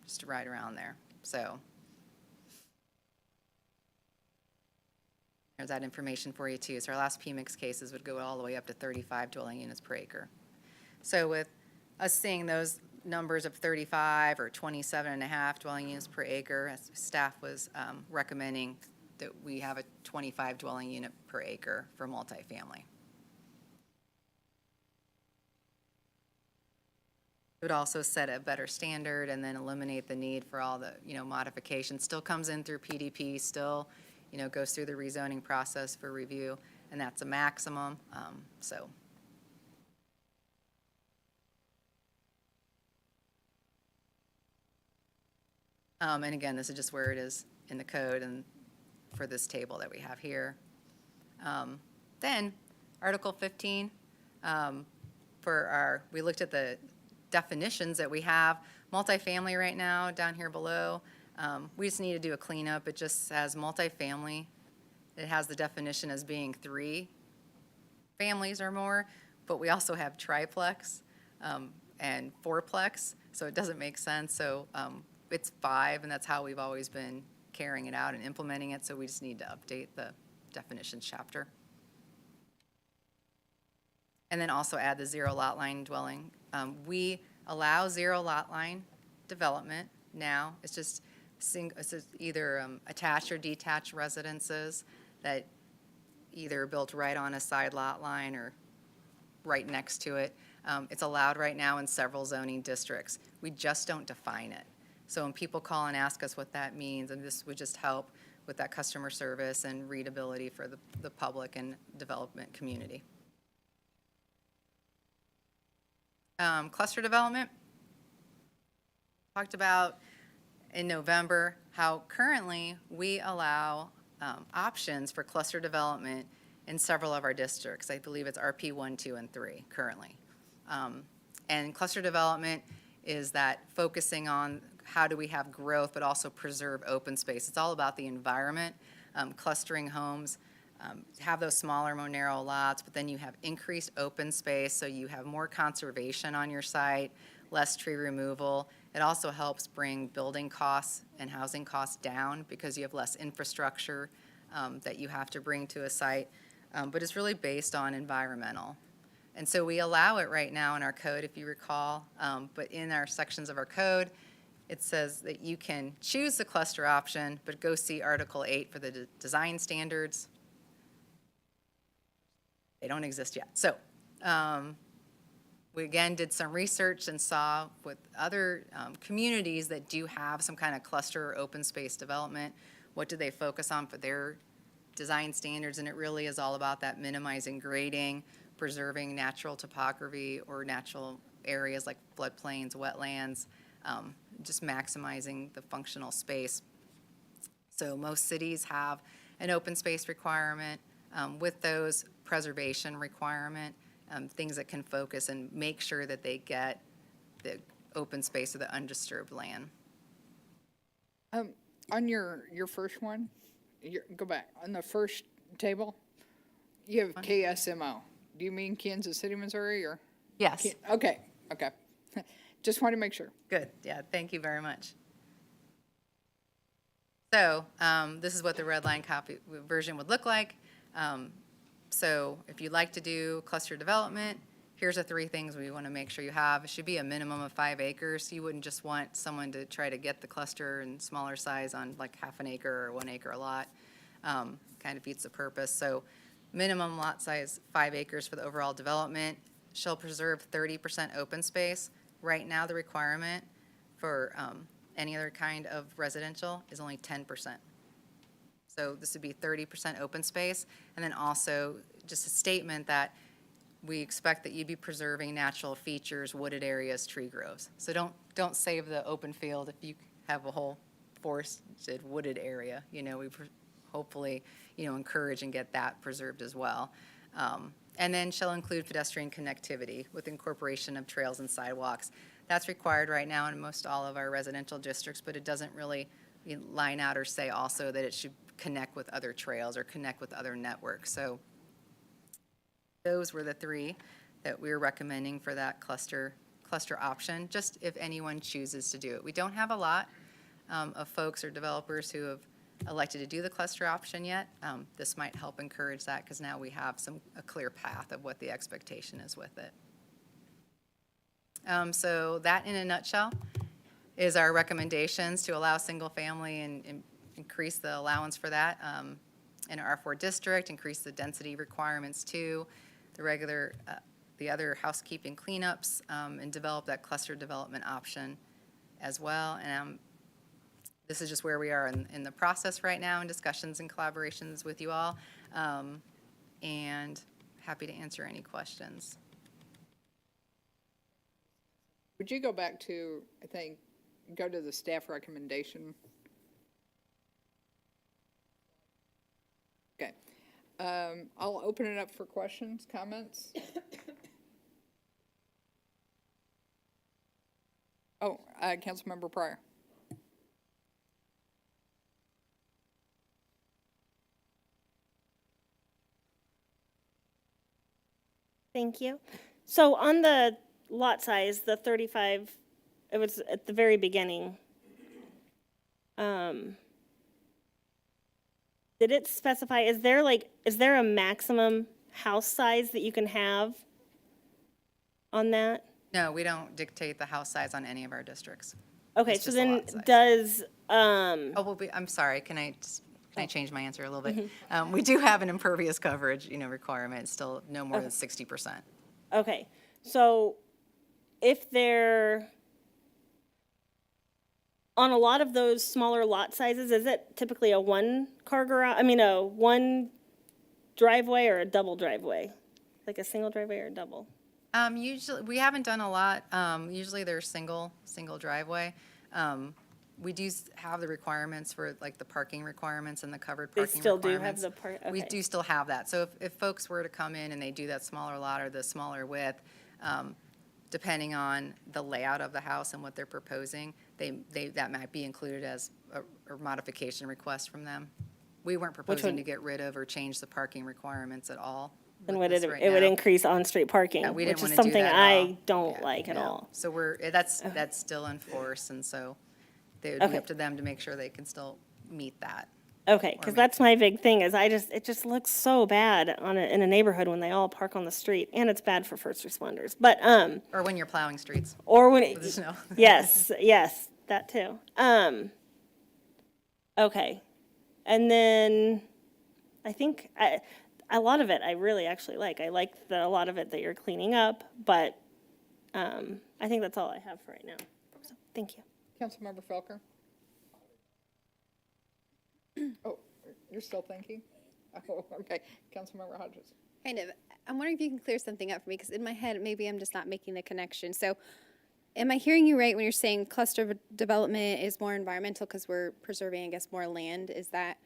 just right around there. So there's that information for you too. So our last PMIX cases would go all the way up to 35 dwelling units per acre. So with us seeing those numbers of 35 or 27.5 dwelling units per acre, as staff was recommending that we have a 25 dwelling unit per acre for multifamily. It would also set a better standard and then eliminate the need for all the modifications. Still comes in through PDP, still goes through the rezoning process for review, and that's a maximum. And again, this is just where it is in the code and for this table that we have here. Then Article 15, we looked at the definitions that we have. Multifamily right now down here below, we just need to do a cleanup. It just says multifamily. It has the definition as being 3 families or more, but we also have triplex and fourplex, so it doesn't make sense. So it's 5, and that's how we've always been carrying it out and implementing it, so we just need to update the definitions chapter. And then also add the 0 lot line dwelling. We allow 0 lot line development now. It's just either attached or detached residences that either built right on a side lot line or right next to it. It's allowed right now in several zoning districts. We just don't define it. So when people call and ask us what that means, and this would just help with that customer service and readability for the public and development community. Cluster development. Talked about in November how currently we allow options for cluster development in several of our districts. I believe it's RP 1, 2, and 3 currently. And cluster development is that focusing on how do we have growth but also preserve open space. It's all about the environment, clustering homes, have those smaller, more narrow lots, but then you have increased open space, so you have more conservation on your site, less tree removal. It also helps bring building costs and housing costs down because you have less infrastructure that you have to bring to a site, but it's really based on environmental. And so we allow it right now in our code, if you recall, but in our sections of our code, it says that you can choose the cluster option, but go see Article 8 for the design standards. They don't exist yet. So we again did some research and saw with other communities that do have some kind of cluster or open space development, what do they focus on for their design standards? And it really is all about that minimizing grading, preserving natural topography or natural areas like floodplains, wetlands, just maximizing the functional space. So most cities have an open space requirement with those preservation requirement, things that can focus and make sure that they get the open space or the undisturbed land. On your first one, go back, on the first table, you have KSMO. Do you mean Kansas City, Missouri, or? Yes. Okay. Just wanted to make sure. Good, yeah, thank you very much. So this is what the red line copy version would look like. So if you'd like to do cluster development, here's the 3 things we want to make sure you have. It should be a minimum of 5 acres. You wouldn't just want someone to try to get the cluster in smaller size on like half an acre or 1 acre a lot. Kind of defeats the purpose. So minimum lot size 5 acres for the overall development. Shall preserve 30% open space. Right now the requirement for any other kind of residential is only 10%. So this would be 30% open space, and then also just a statement that we expect that you'd be preserving natural features, wooded areas, tree groves. So don't save the open field if you have a whole forested wooded area. You know, we hopefully, encourage and get that preserved as well. And then shall include pedestrian connectivity with incorporation of trails and sidewalks. That's required right now in most all of our residential districts, but it doesn't really line out or say also that it should connect with other trails or connect with other networks. So those were the 3 that we were recommending for that cluster option, just if anyone chooses to do it. We don't have a lot of folks or developers who have elected to do the cluster option yet. This might help encourage that because now we have a clear path of what the expectation is with it. So that in a nutshell is our recommendations to allow single family and increase the allowance for that in our R4 district, increase the density requirements too, the other housekeeping cleanups, and develop that cluster development option as well. And this is just where we are in the process right now in discussions and collaborations with you all, and happy to answer any questions. Would you go back to, go to the staff recommendation? Okay. I'll open it up for questions, comments. Oh, Councilmember Pryor. Thank you. So on the lot size, the 35, it was at the very beginning. Did it specify, is there a maximum house size that you can have on that? No, we don't dictate the house size on any of our districts. Okay, It's so just the then lot size. does, I'm sorry, can I just Can I change my answer a little bit? We do have an impervious coverage, requirement, still no more than 60%. Okay, so if they're, on a lot of those smaller lot sizes, is it typically a one-car garage, a one driveway or a double driveway? Like a single driveway or a double? Usually, we haven't done a lot. Usually they're single driveway. We do have the requirements for like the parking requirements and the covered They parking still do requirements. have the park, okay. We do still have that. So if folks were to come in and they do that smaller lot or the smaller width, depending on the layout of the house and what they're proposing, that might be included as a modification request from them. We weren't proposing to get rid of or change the parking requirements at all. And with would this right it would now. increase on-street parking, Yeah, we didn't which is wanna do something that at I all. don't like at all. So that's still in force, and so it would be Okay. up to them to make sure they can still meet that. Okay, because that's my big thing, is it just looks so bad in a neighborhood when they all park on the street, and it's bad for first responders, but, Or when you're plowing streets. or when With the snow. yes, that too. Okay, and then I think a lot of it I really actually like. I like a lot of it that you're cleaning up, but I think that's all I have for right now. So, thank you. Councilmember Felker? Oh, you're still thinking? Oh, okay. Councilmember Hodges? Kind of. I'm wondering if you can clear something up for me, because in my head, maybe I'm just not making the connection. So am I hearing you right when you're saying cluster development is more environmental because we're preserving, I guess, more land? Is that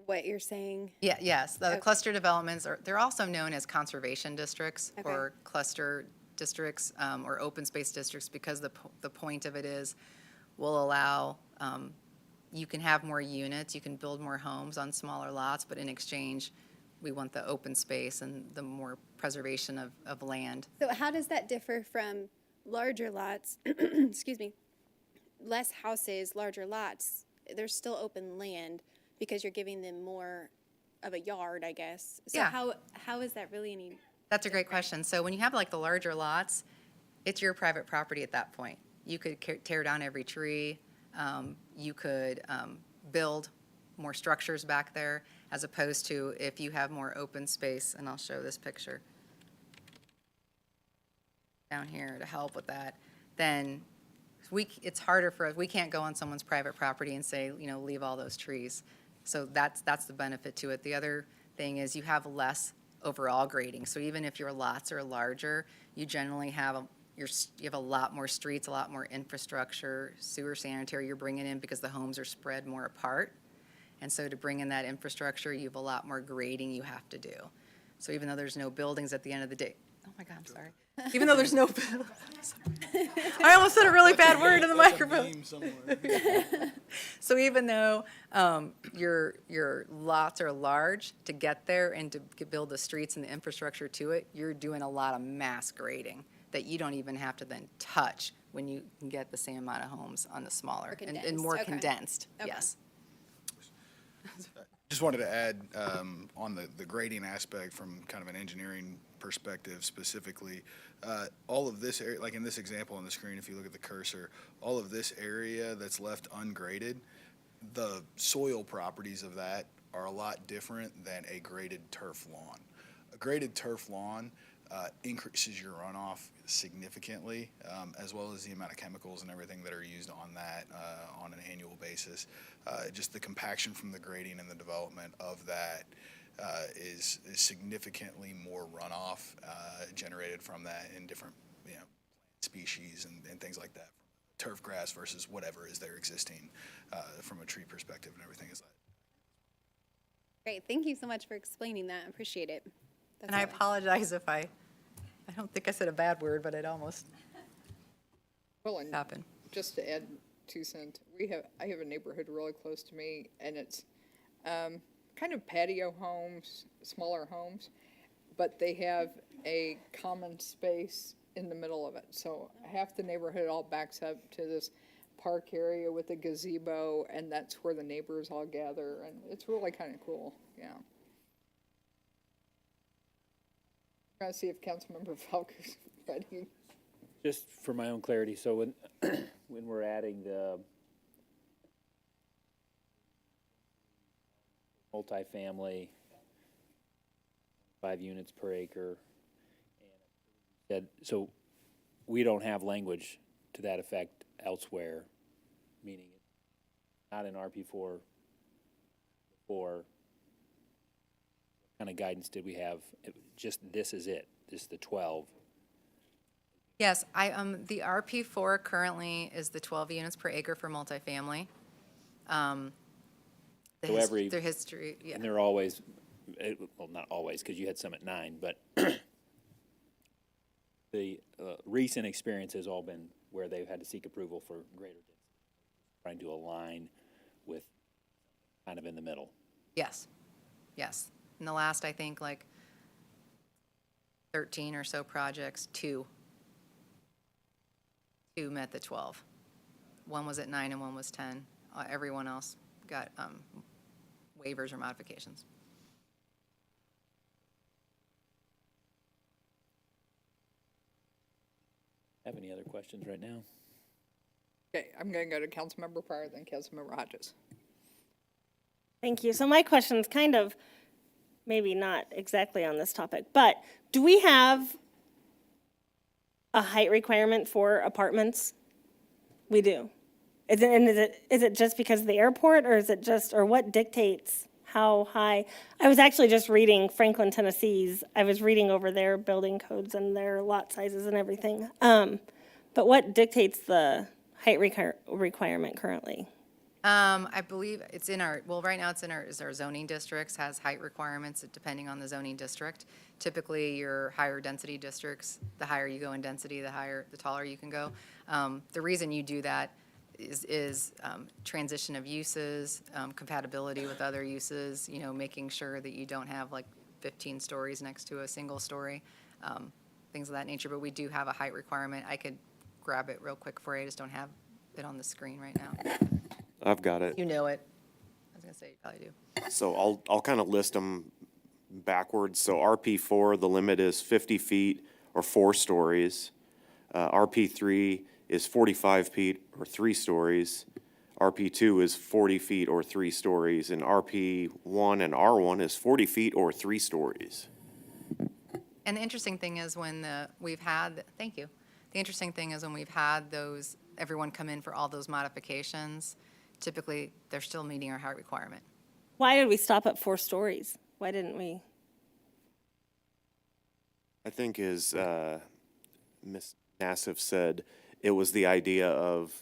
what you're saying? Yeah, yes. The cluster developments they're also known as conservation districts Okay. or cluster districts or open space districts, because the point of it is we'll allow you can have more units, you can build more homes on smaller lots, but in exchange, we want the open space and the more preservation of land. So how does that differ from larger lots, excuse me, less houses, larger lots? There's still open land because you're giving them more of a yard, I guess. So Yeah. how is that really any? That's a great question. So when you have like the larger lots, it's your private property at that point. You could tear down every tree. You could build more structures back there, as opposed to if you have more open space, and I'll show this picture down here to help with that, then it's harder for us. We can't go on someone's private property and say, leave all those trees. So that's the benefit to it. The other thing is you have less overall grading. So even if your lots are larger, you generally have you have a lot more streets, a lot more infrastructure, sewer, sanitary you're bringing in because the homes are spread more apart. And so to bring in that infrastructure, you have a lot more grading you have to do. So even though there's no buildings at the end of the day, oh my God, I'm sorry. Even though there's no buildings, I almost said a really bad word in the microphone. So even though your lots are large, to get there and to build the streets and the infrastructure to it, you're doing a lot of mass grading that you don't even have to then touch when you can get the same amount of homes on the smaller and more Okay. condensed. Okay. Yes. Just wanted to add on the grading aspect from kind of an engineering perspective specifically, all of this area, like in this example on the screen, if you look at the cursor, all of this area that's left ungraded, the soil properties of that are a lot different than a graded turf lawn. A graded turf lawn increases your runoff significantly, as well as the amount of chemicals and everything that are used on that on an annual basis. Just the compaction from the grading and the development of that is significantly more runoff generated from that in different species and things like that. Turf grass versus whatever is there existing from a tree perspective and everything is that. Great, thank you so much for explaining that. I appreciate it. And I apologize if I don't think I said a bad word, but it almost happened. Just to add 2 cents, I have a neighborhood really close to me, and it's kind of patio homes, smaller homes, but they have a common space in the middle of it. So half the neighborhood all backs up to this park area with a gazebo, and that's where the neighbors all gather, and it's really kind of cool, yeah. I'm trying to see if Councilmember Falker's ready. Just for my own clarity, so when when we're adding multifamily, 5 units per acre. And so we don't have language to that effect elsewhere, meaning it's not in RP4. Or what kind of guidance did we have? Just this is it, this is the 12. Yes, the RP4 currently is the 12 units per acre for multifamily. The history, yeah. And they're always, well, not always, because you had some at 9, but the recent experience has all been where they've had to seek approval for greater density, trying to align with kind of in the middle. Yes, yes. In the last, I think, like 13 or so projects, two met the 12. One was at 9 and one was 10. Everyone else got waivers or modifications. Have any other questions right now? Okay, I'm going to go to Councilmember Pryor, then Councilmember Hodges. Thank you. So my question's kind of maybe not exactly on this topic, but do we have a height requirement for apartments? We do. Is it just because of the airport, or is it just, or what dictates how high? I was actually just reading Franklin, Tennessee's. I was reading over their building codes and their lot sizes and everything. But what dictates the height requirement currently? I believe it's in our, well, right now it's in our zoning districts, has height requirements depending on the zoning district. Typically, your higher density districts, the higher you go in density, the taller you can go. The reason you do that is transition of uses, compatibility with other uses, you know, making sure that you don't have like 15 stories next to a single story, things of that nature. But we do have a height requirement. I could grab it real quick for you. I just don't have it on the screen right now. I've got it. You know it. I was going to say you probably do. So I'll kind of list them backwards. So RP4, the limit is 50 feet or 4 stories. RP3 is 45 feet or 3 stories. RP2 is 40 feet or 3 stories. And RP1 and R1 is 40 feet or 3 stories. And the interesting thing is when we've had, thank you. The interesting thing is when we've had those, everyone come in for all those modifications, typically they're still meeting our height requirement. Why did we stop at 4 stories? Why didn't we? I think as Ms. Nassif said, it was the idea of,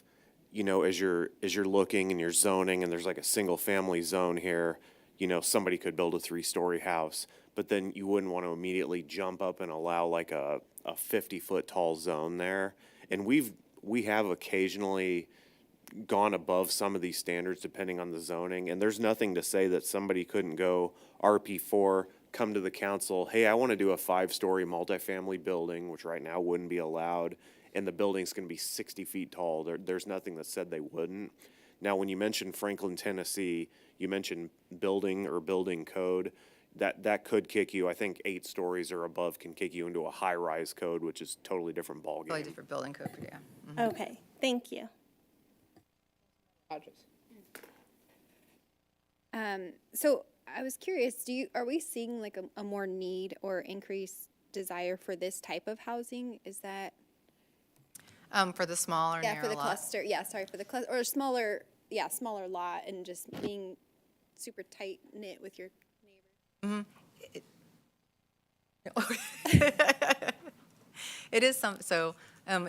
you know, as you're looking and you're zoning and there's like a single family zone here, you know, somebody could build a 3-story house, but then you wouldn't want to immediately jump up and allow like a 50-foot tall zone there. And we have occasionally gone above some of these standards depending on the zoning, and there's nothing to say that somebody couldn't go RP4, come to the council, hey, I want to do a 5-story multifamily building, which right now wouldn't be allowed, and the building's going to be 60 feet tall. There's nothing that said they wouldn't. Now, when you mentioned Franklin, Tennessee, you mentioned building or building code. That could kick you. I think 8 stories or above can kick you into a high-rise code, which is totally different ballgame. Totally different building code, yeah. Mm-hmm. Okay, thank you. So I was curious, are we seeing like a more need or increased desire for this type of housing? Is that? For the smaller, narrow for the lot. cluster. Yeah, sorry, for the cluster, or smaller lot, and just being super tight knit with your neighbor. It is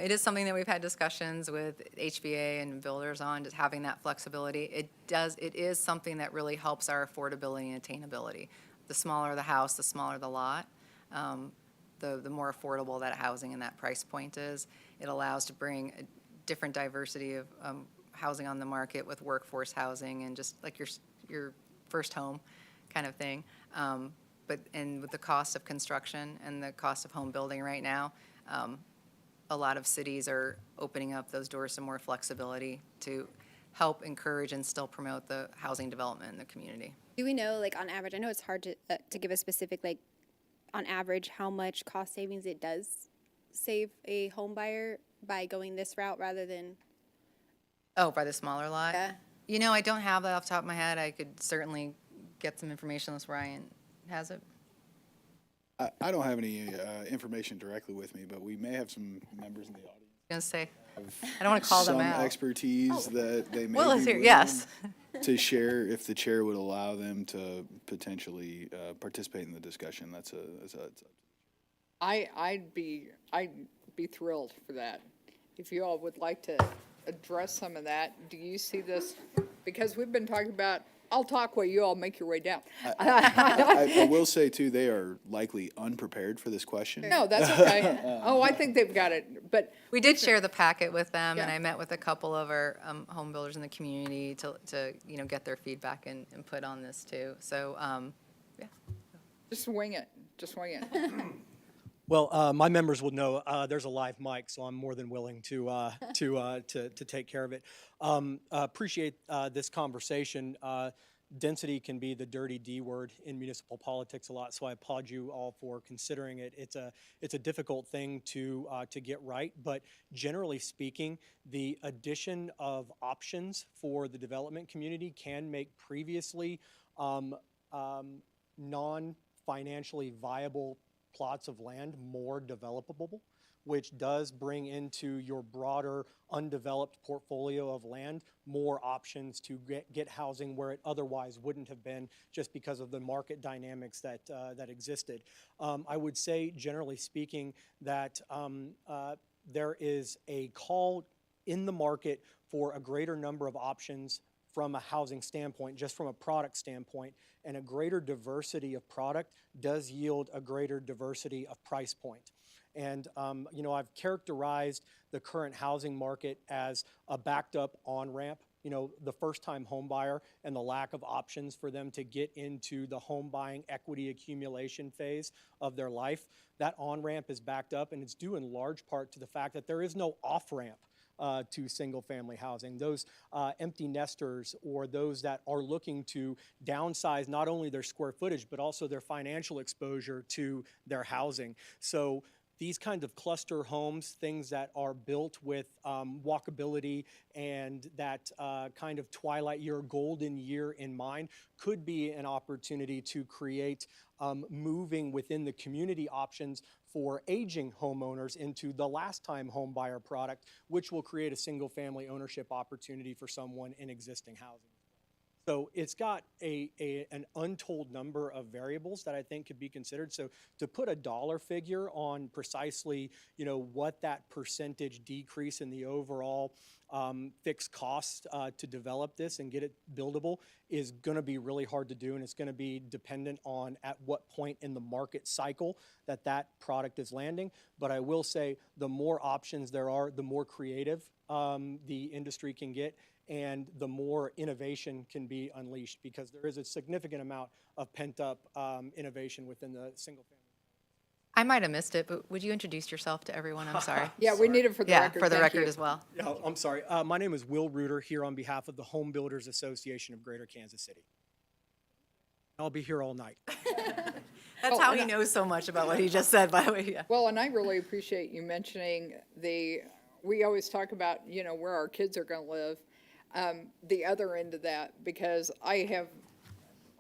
it is something that we've had discussions with HVA and builders on, just having that flexibility. It is something that really helps our affordability and attainability. The smaller the house, the smaller the lot, the more affordable that housing and that price point is. It allows to bring a different diversity of housing on the market with workforce housing and just like your first home kind of thing. And with the cost of construction and the cost of home building right now, a lot of cities are opening up those doors to more flexibility to help encourage and still promote the housing development in the community. Do we know, like on average, I know it's hard to give a specific, like on average, how much cost savings it does save a home buyer by going this route rather than? Oh, by the smaller lot? Yeah. You know, I don't have that off the top of my head. I could certainly get some information unless Ryan has it. I don't have any information directly with me, but we may have some members in the audience. I was gonna say, I don't want to call them out. Some expertise that they may Will be is here, willing yes. to share if the chair would allow them to potentially participate in the discussion. I'd be thrilled for that. If you all would like to address some of that, do you see this? Because we've been talking about, I'll talk while you all make your way down. I will say too, they are likely unprepared for this question. No, that's okay. Oh, I think they've got it, but. We did share the packet with them, and Yeah. I met with a couple of our home builders in the community to get their feedback and input on this too. So, yeah. Just wing it, Well, my members will know there's a live mic, so I'm more than willing to take care of it. Appreciate this conversation. Density can be the dirty D word in municipal politics a lot, so I applaud you all for considering it. It's a difficult thing to get right, but generally speaking, the addition of options for the development community can make previously non-financially viable plots of land more developable, which does bring into your broader undeveloped portfolio of land more options to get housing where it otherwise wouldn't have been, just because of the market dynamics that existed. I would say, generally speaking, that there is a call in the market for a greater number of options from a housing standpoint, just from a product standpoint, and a greater diversity of product does yield a greater diversity of price point. And I've characterized the current housing market as a backed up on-ramp. The first-time home buyer and the lack of options for them to get into the home buying equity accumulation phase of their life, that on-ramp is backed up, and it's due in large part to the fact that there is no off-ramp to single-family housing. Those empty nesters, or those that are looking to downsize not only their square footage, but also their financial exposure to their housing. So these kinds of cluster homes, things that are built with walkability and that kind of twilight year, golden year in mind, could be an opportunity to create moving within the community options for aging homeowners into the last time home buyer product, which will create a single family ownership opportunity for someone in existing housing. So it's got an untold number of variables that I think could be considered. So to put a dollar figure on precisely, what that percentage decrease in the overall fixed costs to develop this and get it buildable is going to be really hard to do, and it's going to be dependent on at what point in the market cycle that product is landing. But I will say, the more options there are, the more creative the industry can get, and the more innovation can be unleashed, because there is a significant amount of pent-up innovation within the single-family. I might have missed it, but would you introduce yourself to everyone? I'm sorry. Yeah, we need it for the record. Yeah, for the Thank record you. as well. Yeah, I'm sorry. My name is Will Reuter, here on behalf of the Home Builders Association of Greater Kansas City. I'll be here all night. That's how he knows so much about what he just said, by the way. Yeah. Well, and I really appreciate you mentioning we always talk about, where our kids are going to live. The other end of that, because I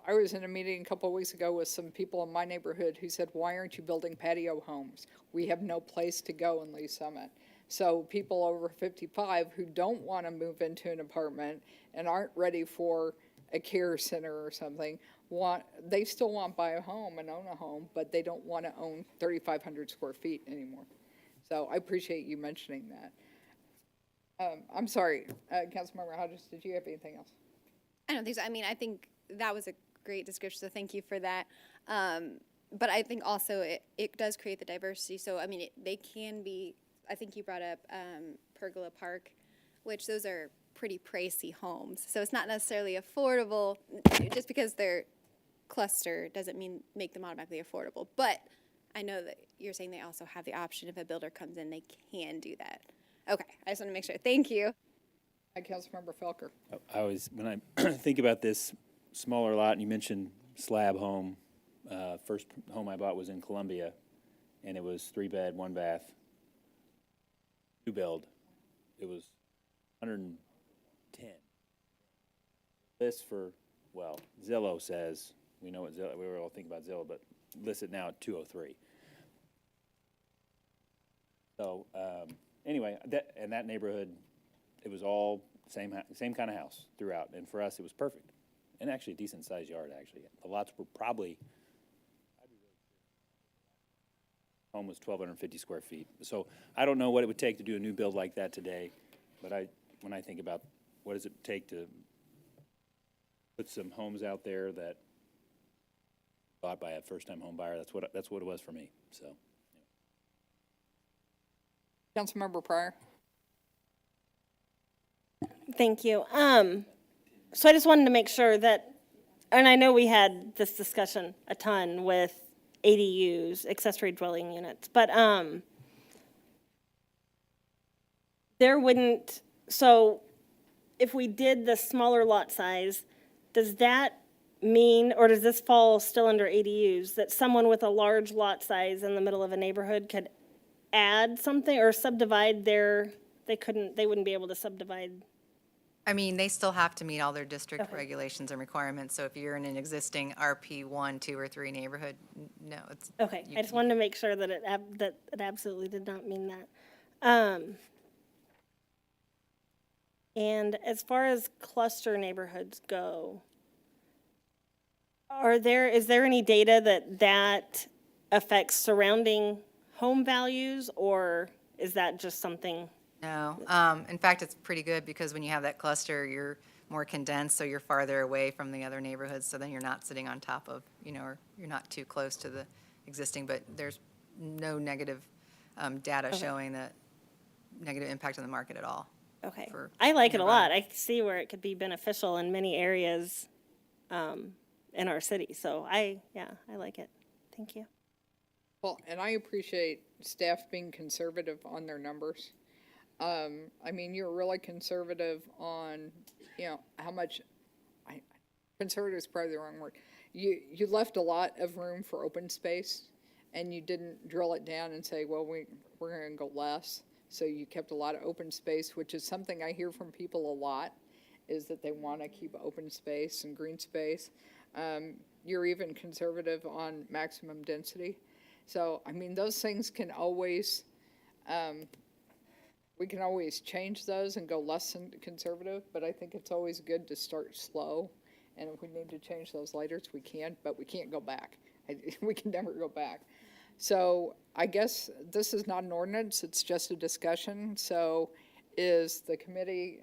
was in a meeting a couple of weeks ago with some people in my neighborhood who said, why aren't you building patio homes? We have no place to go in Lee Summit. So people over 55 who don't want to move into an apartment and aren't ready for a care center or something, they still want to buy a home and own a home, but they don't want to own 3,500 square feet anymore. So I appreciate you mentioning that. I'm sorry, Councilmember Hodges, did you have anything else? I don't think so. I mean, I think that was a great description, so thank you for that. But I think also it does create the diversity. So, I mean, they can be, I think you brought up Pergola Park, which those are pretty pricey homes. So it's not necessarily affordable. Just because they're cluster doesn't make them automatically affordable. But I know that you're saying they also have the option, if a builder comes in, they can do that. Okay, I just want to make sure. Thank you. Hi, Councilmember Felker. When I think about this smaller lot, and you mentioned slab home, first home I bought was in Columbia, and it was 3-bed, 1-bath, 2-build. It was 110. This for well, Zillow says, we know what Zillow, we were all thinking about Zillow, but listed now at 203. So, anyway, that neighborhood, it was all same kind of house throughout, and for us, it was perfect. And actually a decent sized yard, actually. The lots were probably, home was 1,250 square feet. So I don't know what it would take to do a new build like that today, but when I think about what does it take to put some homes out there that bought by a first-time home buyer, that's what it was for me, so. Councilmember Pryor. Thank you. So I just wanted to make sure that, and I know we had this discussion a ton with ADUs, accessory dwelling units, but there wouldn't, so if we did the smaller lot size, does that mean, or does this fall still under ADUs, that someone with a large lot size in the middle of a neighborhood could add something or subdivide they wouldn't be able to subdivide? I mean, they still have to meet all their district regulations and requirements. So if you're in an existing RP 1, 2, or 3 neighborhood, no, it's. Okay, I just wanted to make sure that that it absolutely did not mean that. And as far as cluster neighborhoods go, is there any data that affects surrounding home values, or is that just something? No, in fact, it's pretty good because when you have that cluster, you're more condensed, so you're farther away from the other neighborhoods, so then you're not sitting on top of, or you're not too close to the existing, but there's no negative data showing that negative impact on the market at all. Okay, I like it a lot. I see where it could be beneficial in many areas in our city, so I like it. Thank you. Well, and I appreciate staff being conservative on their numbers. I mean, you're really conservative on, how much, conservative is probably the wrong word. You left a lot of room for open space, and you didn't drill it down and say, well, we're going to go less. So you kept a lot of open space, which is something I hear from people a lot, is that they want to keep open space and green space. You're even conservative on maximum density. So, I mean, those things can always, we can always change those and go less conservative, but I think it's always good to start slow. And if we need to change those later, we can, but we can't go back. We can never go back. So I guess this is not an ordinance, it's just a discussion. So is the committee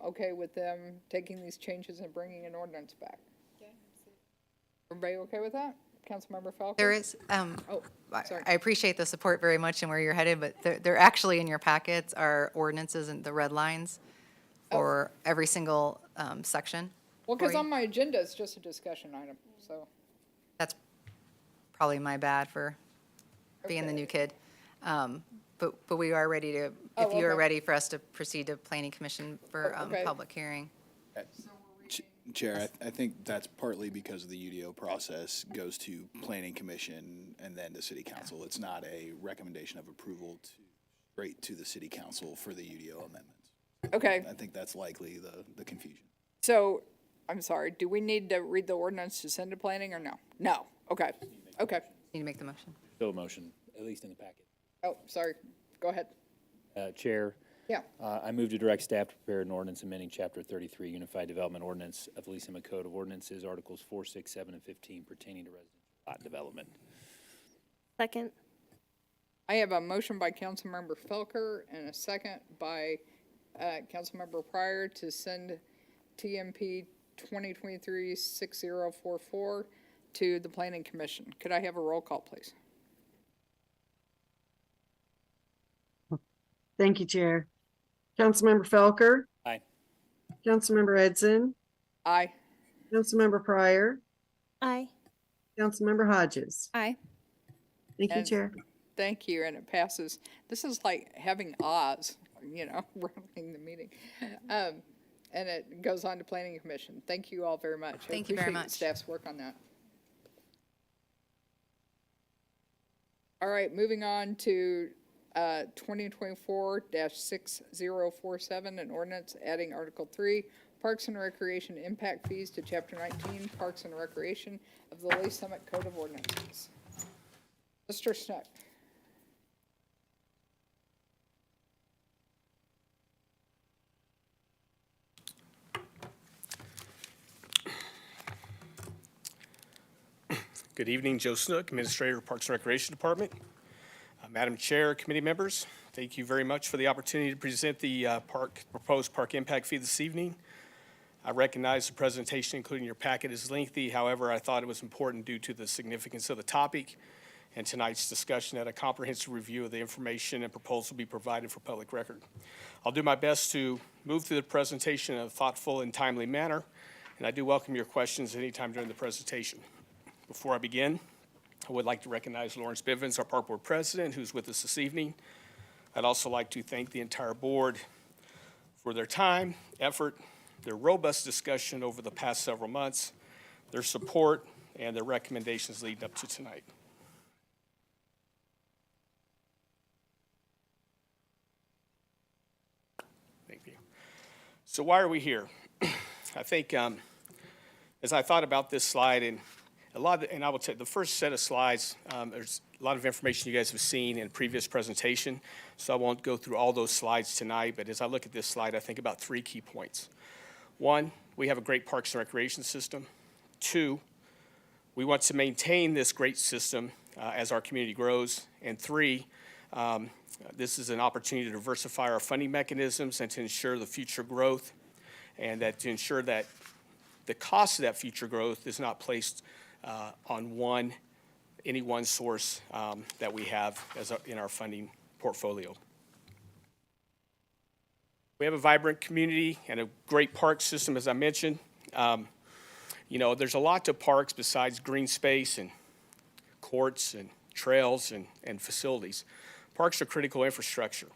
okay with them taking these changes and bringing an ordinance back? Yeah. Everybody okay with that? Councilmember Falco? There is, sorry. I appreciate the support very much and where you're headed, but they're actually in your packets are ordinances and the red lines for every single section. Well, because on my agenda, it's just a discussion item, so. That's probably my bad for being the new kid. But we are ready to, if you are ready for us to proceed to Planning Commission for public hearing. Chair, I think that's partly because of the UDO process goes to Planning Commission and then to City Council. It's not a recommendation of approval straight to the City Council for the UDO amendments. Okay. I think that's likely the confusion. So, I'm sorry, do we need to read the ordinance to send to planning or no? No, okay, okay. Need to make the motion. Still a motion, at least in the packet. Oh, sorry, go ahead. Chair. Yeah. I move to direct staff to prepare an ordinance amending Chapter 33 Unified Development Ordinance of Lee Summit Code of Ordinances, Articles 4, 6, 7, and 15 pertaining to residential lot development. Second. I have a motion by Councilmember Felker and a second by Councilmember Pryor to send TMP 2023-6044 to the Planning Commission. Could I have a roll call, please? Thank you, Chair. Councilmember Felker. Aye. Councilmember Edson. Aye. Councilmember Pryor. Aye. Councilmember Hodges. Aye. Thank you, Chair. Thank you, and it passes. This is like having Oz, running the meeting. And it goes on to Planning Commission. Thank you all very much. Thank you very much. Staff's work on that. All right, moving on to 2024-6047, an ordinance adding Article 3, Parks and Recreation impact fees to Chapter 19, Parks and Recreation of the Lee Summit Code of Ordinances. Mr. Snook. Good evening, Joe Snook, Administrator of Parks and Recreation Department. Madam Chair, committee members, thank you very much for the opportunity to present the proposed park impact fee this evening. I recognize the presentation, including your packet, is lengthy. However, I thought it was important due to the significance of the topic and tonight's discussion that a comprehensive review of the information and proposal be provided for public record. I'll do my best to move through the presentation in a thoughtful and timely manner, and I do welcome your questions anytime during the presentation. Before I begin, I would like to recognize Lawrence Bivens, our Park Board President, who's with us this evening. I'd also like to thank the entire board for their time, effort, their robust discussion over the past several months, their support, and their recommendations leading up to tonight. Thank you. So why are we here? I think as I thought about this slide, and I will tell you, the first set of slides, there's a lot of information you guys have seen in previous presentation, so I won't go through all those slides tonight, but as I look at this slide, I think about 3 key points. 1, we have a great parks and recreation system. 2, we want to maintain this great system as our community grows. And 3, this is an opportunity to diversify our funding mechanisms and to ensure the future growth, and that to ensure that the cost of that future growth is not placed on any one source that we have in our funding portfolio. We have a vibrant community and a great park system, as I mentioned. You know, there's a lot to parks besides green space and courts and trails and facilities. Parks are critical infrastructure.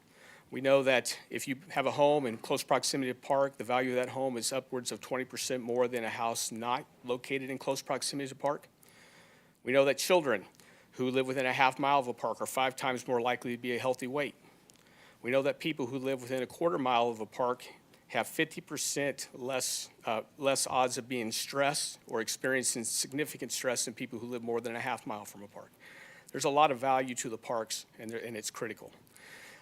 We know that if you have a home in close proximity to a park, the value of that home is upwards of 20% more than a house not located in close proximity to a park. We know that children who live within a half mile of a park are 5 times more likely to be a healthy weight. We know that people who live within a quarter mile of a park have 50% less odds of being stressed or experiencing significant stress than people who live more than a half mile from a park. There's a lot of value to the parks, and it's critical.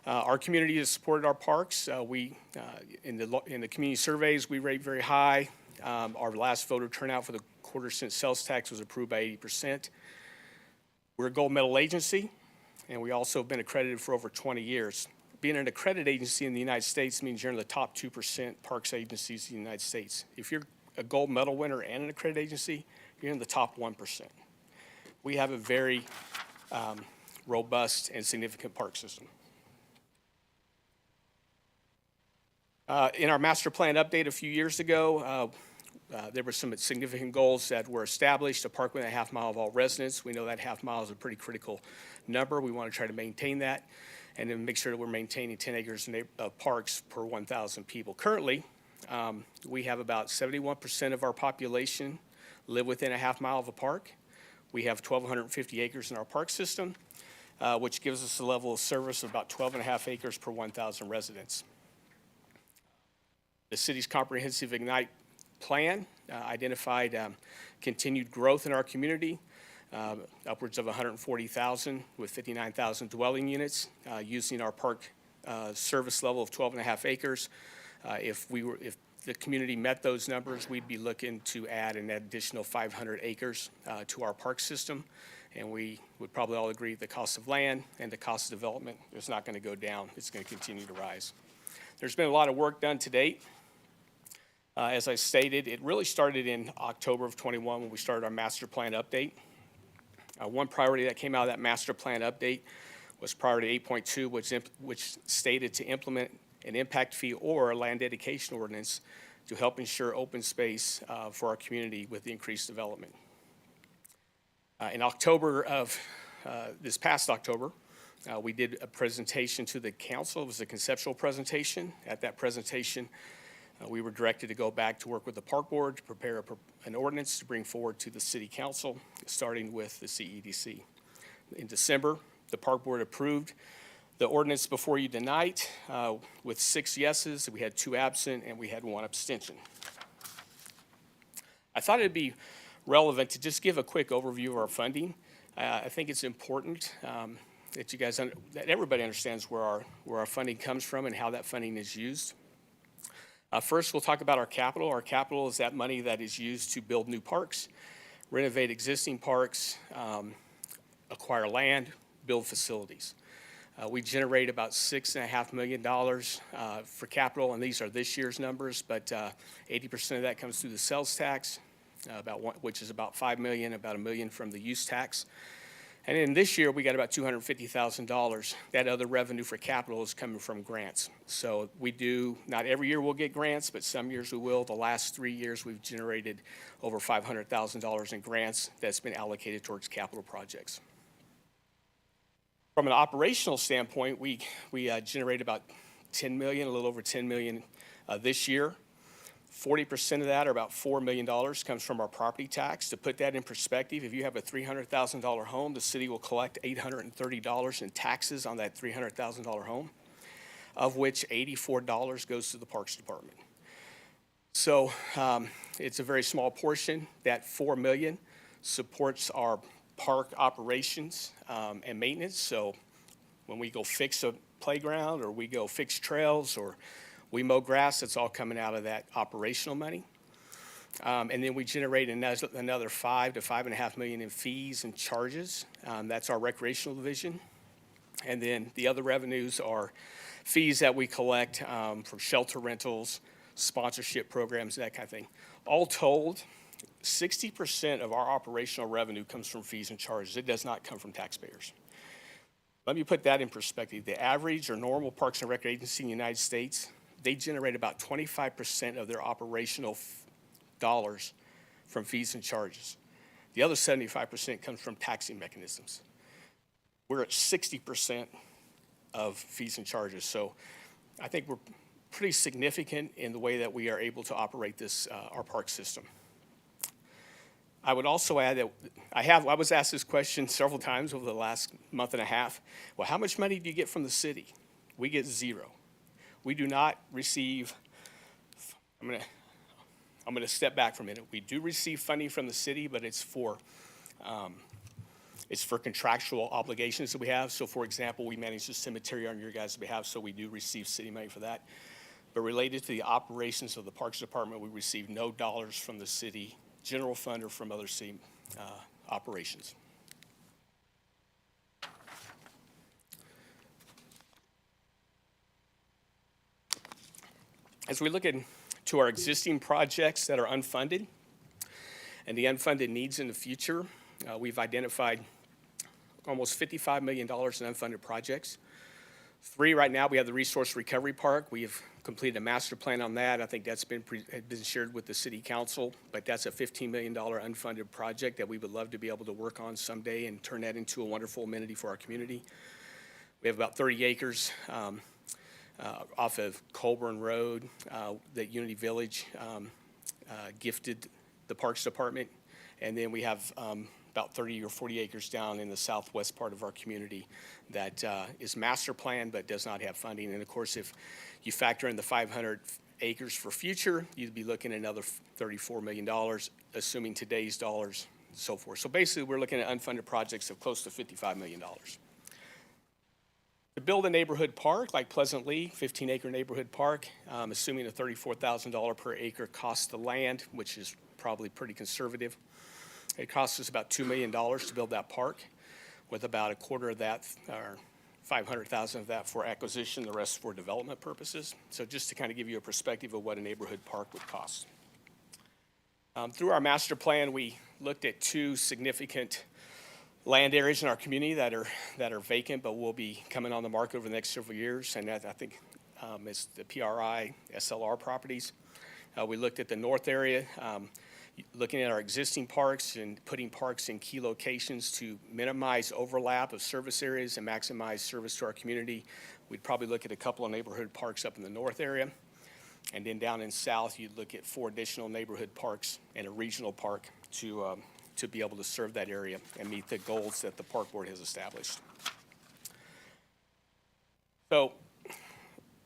Our community has supported our parks. In the community surveys, we rate very high. Our last voter turnout for the quarter-cent sales tax was approved by 80%. We're a gold medal agency, and we also have been accredited for over 20 years. Being an accredited agency in the United States means you're in the top 2% parks agencies in the United States. If you're a gold medal winner and an accredited agency, you're in the top 1%. We have a very robust and significant park system. In our master plan update a few years ago, there were some significant goals that were established. A park within a half mile of all residents. We know that half mile is a pretty critical number. We want to try to maintain that and then make sure that we're maintaining 10 acres of parks per 1,000 people. Currently, we have about 71% of our population live within a half mile of a park. We have 1,250 acres in our park system, which gives us a level of service of about 12.5 acres per 1,000 residents. The city's comprehensive Ignite plan identified continued growth in our community, upwards of 140,000 with 59,000 dwelling units using our park service level of 12.5 acres. If the community met those numbers, we'd be looking to add an additional 500 acres to our park system. And we would probably all agree the cost of land and the cost of development is not going to go down. It's going to continue to rise. There's been a lot of work done to date. As I stated, it really started in October of 21 when we started our master plan update. One priority that came out of that master plan update was priority 8.2, which stated to implement an impact fee or a land dedication ordinance to help ensure open space for our community with the increased development. In October of this past October, we did a presentation to the council. It was a conceptual presentation. At that presentation, we were directed to go back to work with the park board to prepare an ordinance to bring forward to the city council, starting with the CEDC. In December, the park board approved The ordinance before you tonight, with 6 yeses, we had 2 absent, and we had 1 abstention. I thought it'd be relevant to just give a quick overview of our funding. I think it's important that you guys, that everybody understands where our funding comes from and how that funding is used. First, we'll talk about our capital. Our capital is that money that is used to build new parks, renovate existing parks, acquire land, build facilities. We generate about $6.5 million for capital, and these are this year's numbers, but 80% of that comes through the sales tax, which is about $5 million, about $1 million from the use tax. And then this year, we got about $250,000. That other revenue for capital is coming from grants. So we do, not every year we'll get grants, but some years we will. The last 3 years, we've generated over $500,000 in grants that's been allocated towards capital projects. From an operational standpoint, we generate about $10 million, a little over $10 million this year. 40% of that, or about $4 million, comes from our property tax. To put that in perspective, if you have a $300,000 home, the city will collect $830 in taxes on that $300,000 home, of which $84 goes to the Parks Department. So it's a very small portion. That $4 million supports our park operations and maintenance. So when we go fix a playground, or we go fix trails, or we mow grass, it's all coming out of that operational money. And then we generate another $5 to $5.5 million in fees and charges. That's our recreational division. And then the other revenues are fees that we collect from shelter rentals, sponsorship programs, that kind of thing. All told, 60% of our operational revenue comes from fees and charges. It does not come from taxpayers. Let me put that in perspective. The average or normal Parks and Rec agency in the United States, they generate about 25% of their operational dollars from fees and charges. The other 75% comes from taxing mechanisms. We're at 60% of fees and charges. So I think we're pretty significant in the way that we are able to operate this, our park system. I would also add that I was asked this question several times over the last month and a half. Well, how much money do you get from the city? We get zero. We do not receive, I'm gonna step back for a minute. We do receive funding from the city, but it's for contractual obligations that we have. So for example, we manage the cemetery on your guys' behalf, so we do receive city money for that. But related to the operations of the Parks Department, we receive no dollars from the city general fund or from other city operations. As we look into our existing projects that are unfunded and the unfunded needs in the future, we've identified almost $55 million in unfunded projects. 3 right now, we have the Resource Recovery Park. We have completed a master plan on that. I think that's been shared with the City Council, but that's a $15 million unfunded project that we would love to be able to work on someday and turn that into a wonderful amenity for our community. We have about 30 acres off of Colburn Road that Unity Village gifted the Parks Department. And then we have about 30 or 40 acres down in the southwest part of our community that is master planned but does not have funding. And of course, if you factor in the 500 acres for future, you'd be looking at another $34 million, assuming today's dollars and so forth. So basically, we're looking at unfunded projects of close to $55 million. To build a neighborhood park like Pleasant Lee, 15-acre neighborhood park, assuming a $34,000 per acre cost of land, which is probably pretty conservative, it costs us about $2 million to build that park, with about a quarter of that, or $500,000 of that for acquisition, the rest for development purposes. So just to kind of give you a perspective of what a neighborhood park would cost. Through our master plan, we looked at 2 significant land areas in our community that are vacant but will be coming on the market over the next several years, and that I think is the PRI SLR properties. We looked at the north area, looking at our existing parks and putting parks in key locations to minimize overlap of service areas and maximize service to our community. We'd probably look at a couple of neighborhood parks up in the north area, and then down in south, you'd look at 4 additional neighborhood parks and a regional park to be able to serve that area and meet the goals that the park board has established. So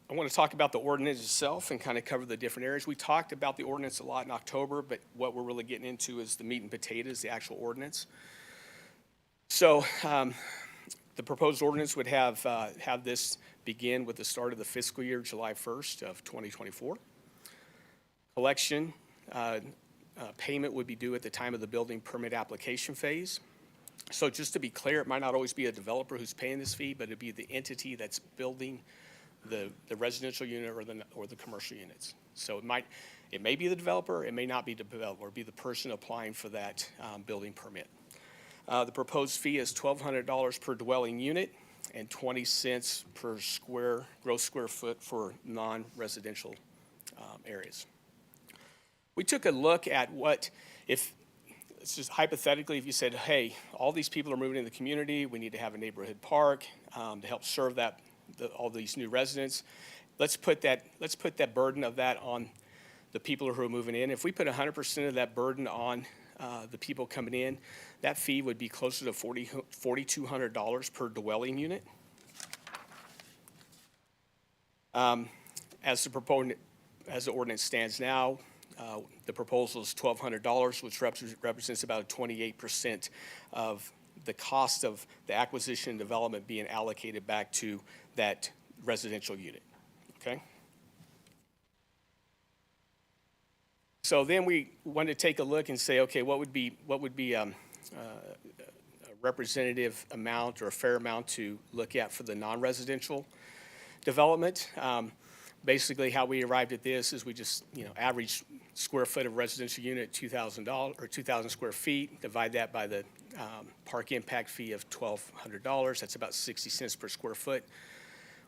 I want to talk about the ordinance itself and kind of cover the different areas. We talked about the ordinance a lot in October, but what we're really getting into is the meat and potatoes, the actual ordinance. So the proposed ordinance would have this begin with the start of the fiscal year, July 1st of 2024. Collection payment would be due at the time of the building permit application phase. So just to be clear, it might not always be a developer who's paying this fee, but it'd be the entity that's building the residential unit or the commercial units. So it may be the developer, it may not be the developer, it'd be the person applying for that building permit. The proposed fee is $1,200 per dwelling unit and 20 cents per gross square foot for non-residential areas. We took a look at it's just hypothetically, if you said, hey, all these people are moving in the community, we need to have a neighborhood park to help serve all these new residents. Let's put that burden of that on the people who are moving in. If we put 100% of that burden on the people coming in, that fee would be closer to $4,200 per dwelling unit. As the ordinance stands now, the proposal is $1,200, which represents about 28% of the cost of the acquisition and development being allocated back to that residential unit. Okay. So then we wanted to take a look and say, okay, what would be a representative amount or a fair amount to look at for the non-residential development? Basically, how we arrived at this is we just, average square foot of residential unit, $2,000 or 2,000 square feet. Divide that by the park impact fee of $1,200. That's about 60 cents per square foot.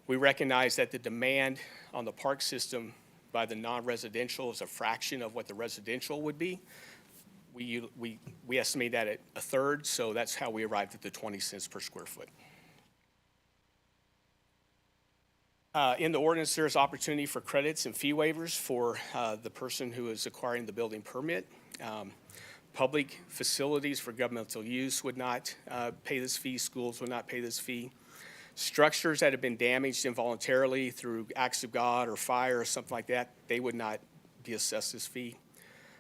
We recognize that the demand on the park system by the non-residential is a fraction of what the residential would be. We estimate that at a third, so that's how we arrived at the 20 cents per square foot. In the ordinance, there's opportunity for credits and fee waivers for the person who is acquiring the building permit. Public facilities for governmental use would not pay this fee. Schools would not pay this fee. Structures that have been damaged involuntarily through acts of God or fire or something like that, they would not be assessed this fee.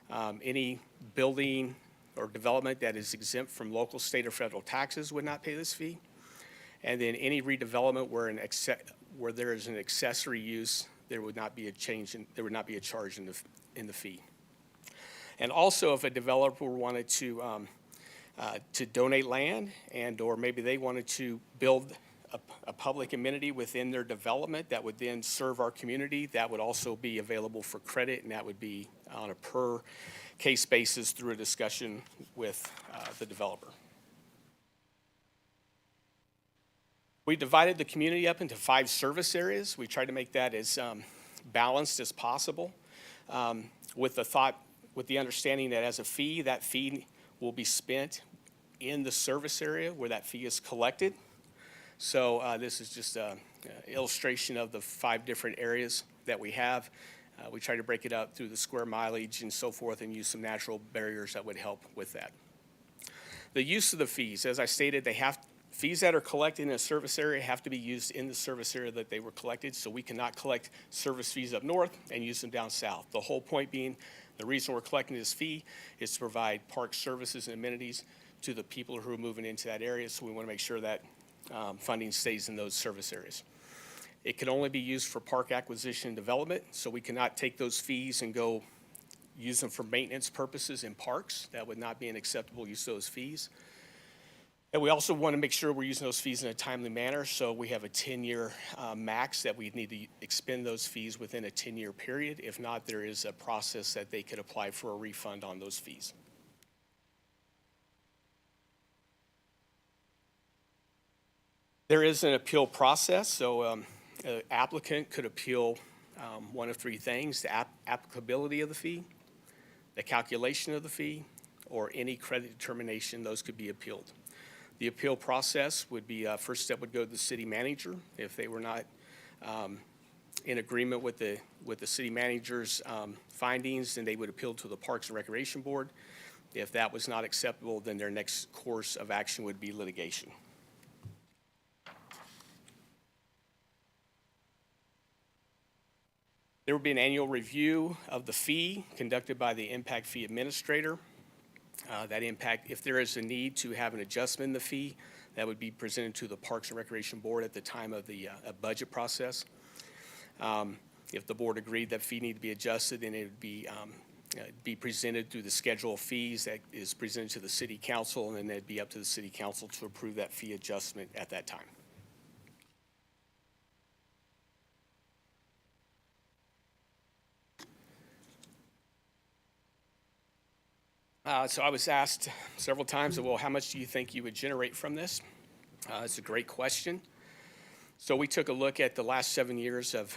Any building or development that is exempt from local, state, or federal taxes would not pay this fee. And then any redevelopment where there is an accessory use, there would not be a charge in the fee. And also, if a developer wanted to donate land or maybe they wanted to build a public amenity within their development that would then serve our community, that would also be available for credit, and that would be on a per case basis through a discussion with the developer. We divided the community up into 5 service areas. We tried to make that as balanced as possible with the understanding that as a fee, that fee will be spent in the service area where that fee is collected. So this is just an illustration of the 5 different areas that we have. We try to break it up through the square mileage and so forth and use some natural barriers that would help with that. The use of the fees, as I stated, fees that are collected in a service area have to be used in the service area that they were collected, so we cannot collect service fees up north and use them down south. The whole point being, the reason we're collecting this fee is to provide park services and amenities to the people who are moving into that area, so we want to make sure that funding stays in those service areas. It can only be used for park acquisition and development, so we cannot take those fees and go use them for maintenance purposes in parks. That would not be an acceptable use of those fees. And we also want to make sure we're using those fees in a timely manner, so we have a 10-year max that we need to expend those fees within a 10-year period. If not, there is a process that they could apply for a refund on those fees. There is an appeal process, so an applicant could appeal one of 3 things: the applicability of the fee, the calculation of the fee, or any credit determination. Those could be appealed. The appeal process would be, first step would go to the city manager. If they were not in agreement with the city manager's findings, then they would appeal to the Parks and Recreation Board. If that was not acceptable, then their next course of action would be litigation. There will be an annual review of the fee conducted by the impact fee administrator. That impact, if there is a need to have an adjustment in the fee, that would be presented to the Parks and Recreation Board at the time of the budget process. If the board agreed that fee needed to be adjusted, then it would be presented through the schedule of fees that is presented to the city council, and then it'd be up to the city council to approve that fee adjustment at that time. So I was asked several times, well, how much do you think you would generate from this? It's a great question. So we took a look at the last 7 years of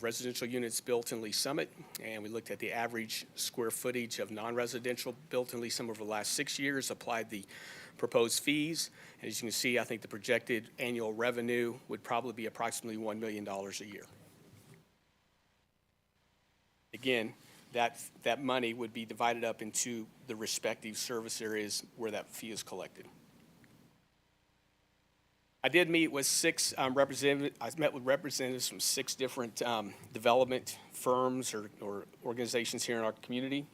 residential units built in Lee Summit, and we looked at the average square footage of non-residential built in Lee Summit over the last 6 years, applied the proposed fees. And as you can see, I think the projected annual revenue would probably be approximately $1 million a year. Again, that money would be divided up into the respective service areas where that fee is collected. I did meet with six representatives. I met with representatives from 6 different development firms or organizations here in our community.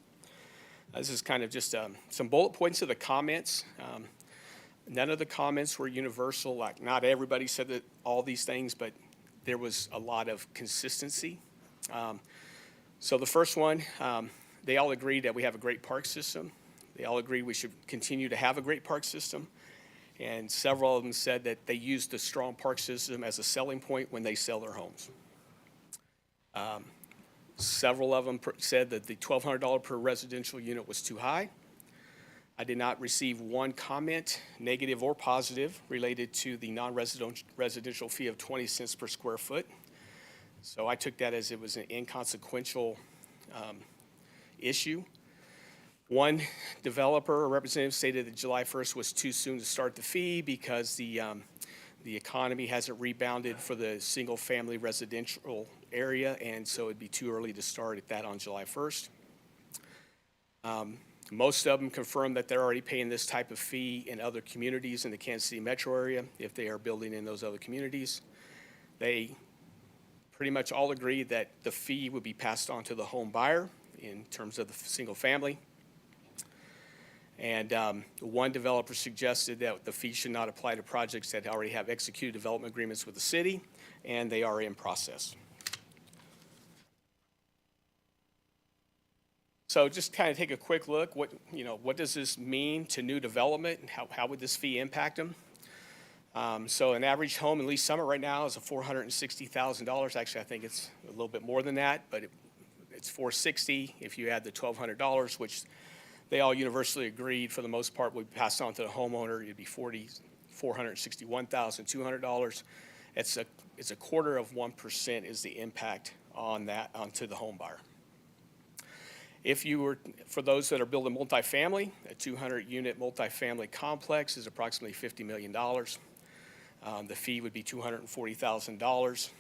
This is kind of just some bullet points of the comments. None of the comments were universal. Like, not everybody said that all these things, but there was a lot of consistency. So the first one, they all agreed that we have a great park system. They all agreed we should continue to have a great park system. And several of them said that they use the strong park system as a selling point when they sell their homes. Several of them said that the $1,200 per residential unit was too high. I did not receive one comment, negative or positive, related to the non-residential fee of 20 cents per square foot. So I took that as it was an inconsequential issue. One developer or representative stated that July 1st was too soon to start the fee because the economy hasn't rebounded for the single-family residential area, and so it'd be too early to start at that on July 1st. Most of them confirmed that they're already paying this type of fee in other communities in the Kansas City metro area if they are building in those other communities. They pretty much all agreed that the fee would be passed on to the home buyer in terms of the single family. And one developer suggested that the fee should not apply to projects that already have executed development agreements with the city, and they are in process. So just kind of take a quick look. What does this mean to new development, and how would this fee impact them? So an average home in Lee Summit right now is $460,000. Actually, I think it's a little bit more than that, but it's $460,000 if you add the $1,200, which they all universally agreed for the most part would be passed on to the homeowner. It'd be $461,200. It's a 0.25% is the impact on that onto the home buyer. If you were, for those that are building multifamily, a 200-unit multifamily complex is approximately $50 million. The fee would be $240,000.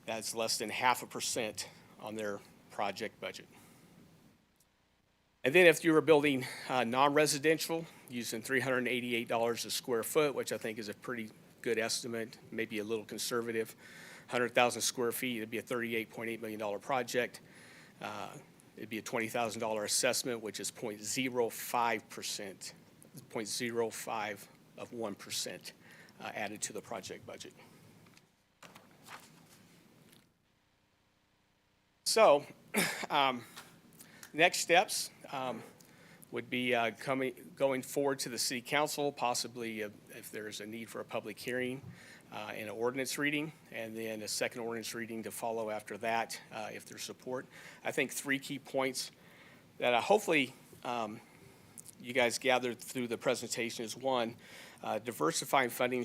That's less than 0.5% on their project budget. And then if you were building non-residential, using $388 a square foot, which I think is a pretty good estimate, maybe a little conservative, 100,000 square feet, it'd be a $38.8 million project. It'd be a $20,000 assessment, which is 0.05%, 0.05 of 1% added to the project budget. So, next steps would be going forward to the City Council, possibly if there's a need for a public hearing and an ordinance reading, and then a second ordinance reading to follow after that if there's support. I think 3 key points that hopefully you guys gathered through the presentation is, one, diversifying funding.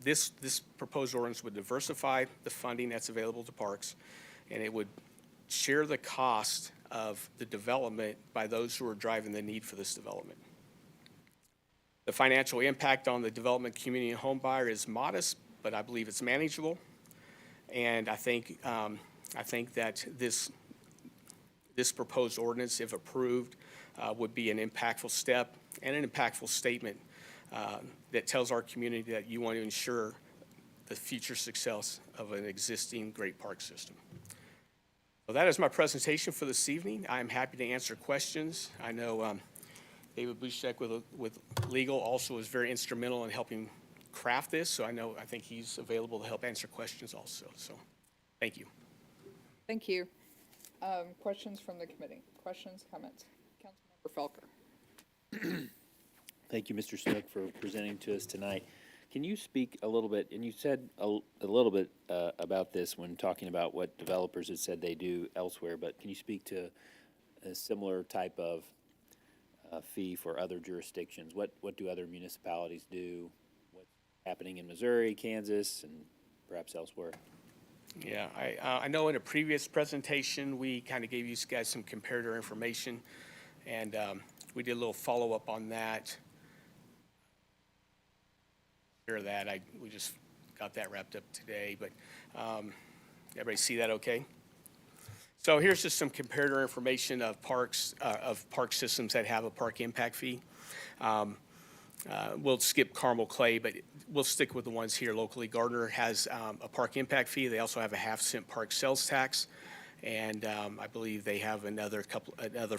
This proposed ordinance would diversify the funding that's available to parks, and it would share the cost of the development by those who are driving the need for this development. The financial impact on the development community and home buyer is modest, but I believe it's manageable. And I think that this proposed ordinance, if approved, would be an impactful step and an impactful statement that tells our community that you want to ensure the future success of an existing great park system. Well, that is my presentation for this evening. I'm happy to answer questions. I know David Bushek with legal also was very instrumental in helping craft this, so I think he's available to help answer questions also. So, thank you. Thank you. Questions from the committee? Questions, comments? Councilmember Felker. Thank you, Mr. Snook, for presenting to us tonight. Can you speak a little bit, and you said a little bit about this when talking about what developers have said they do elsewhere, but can you speak to a similar type of fee for other jurisdictions? What do other municipalities do? What's happening in Missouri, Kansas, and perhaps elsewhere? Yeah, I know in a previous presentation, we kind of gave you guys some comparator information, and we did a little follow-up on that. We just got that wrapped up today, but everybody see that okay? So here's just some comparator information of park systems that have a park impact fee. We'll skip Carmel Clay, but we'll stick with the ones here locally. Gardner has a park impact fee. They also have a 1/2-cent park sales tax, and I believe they have another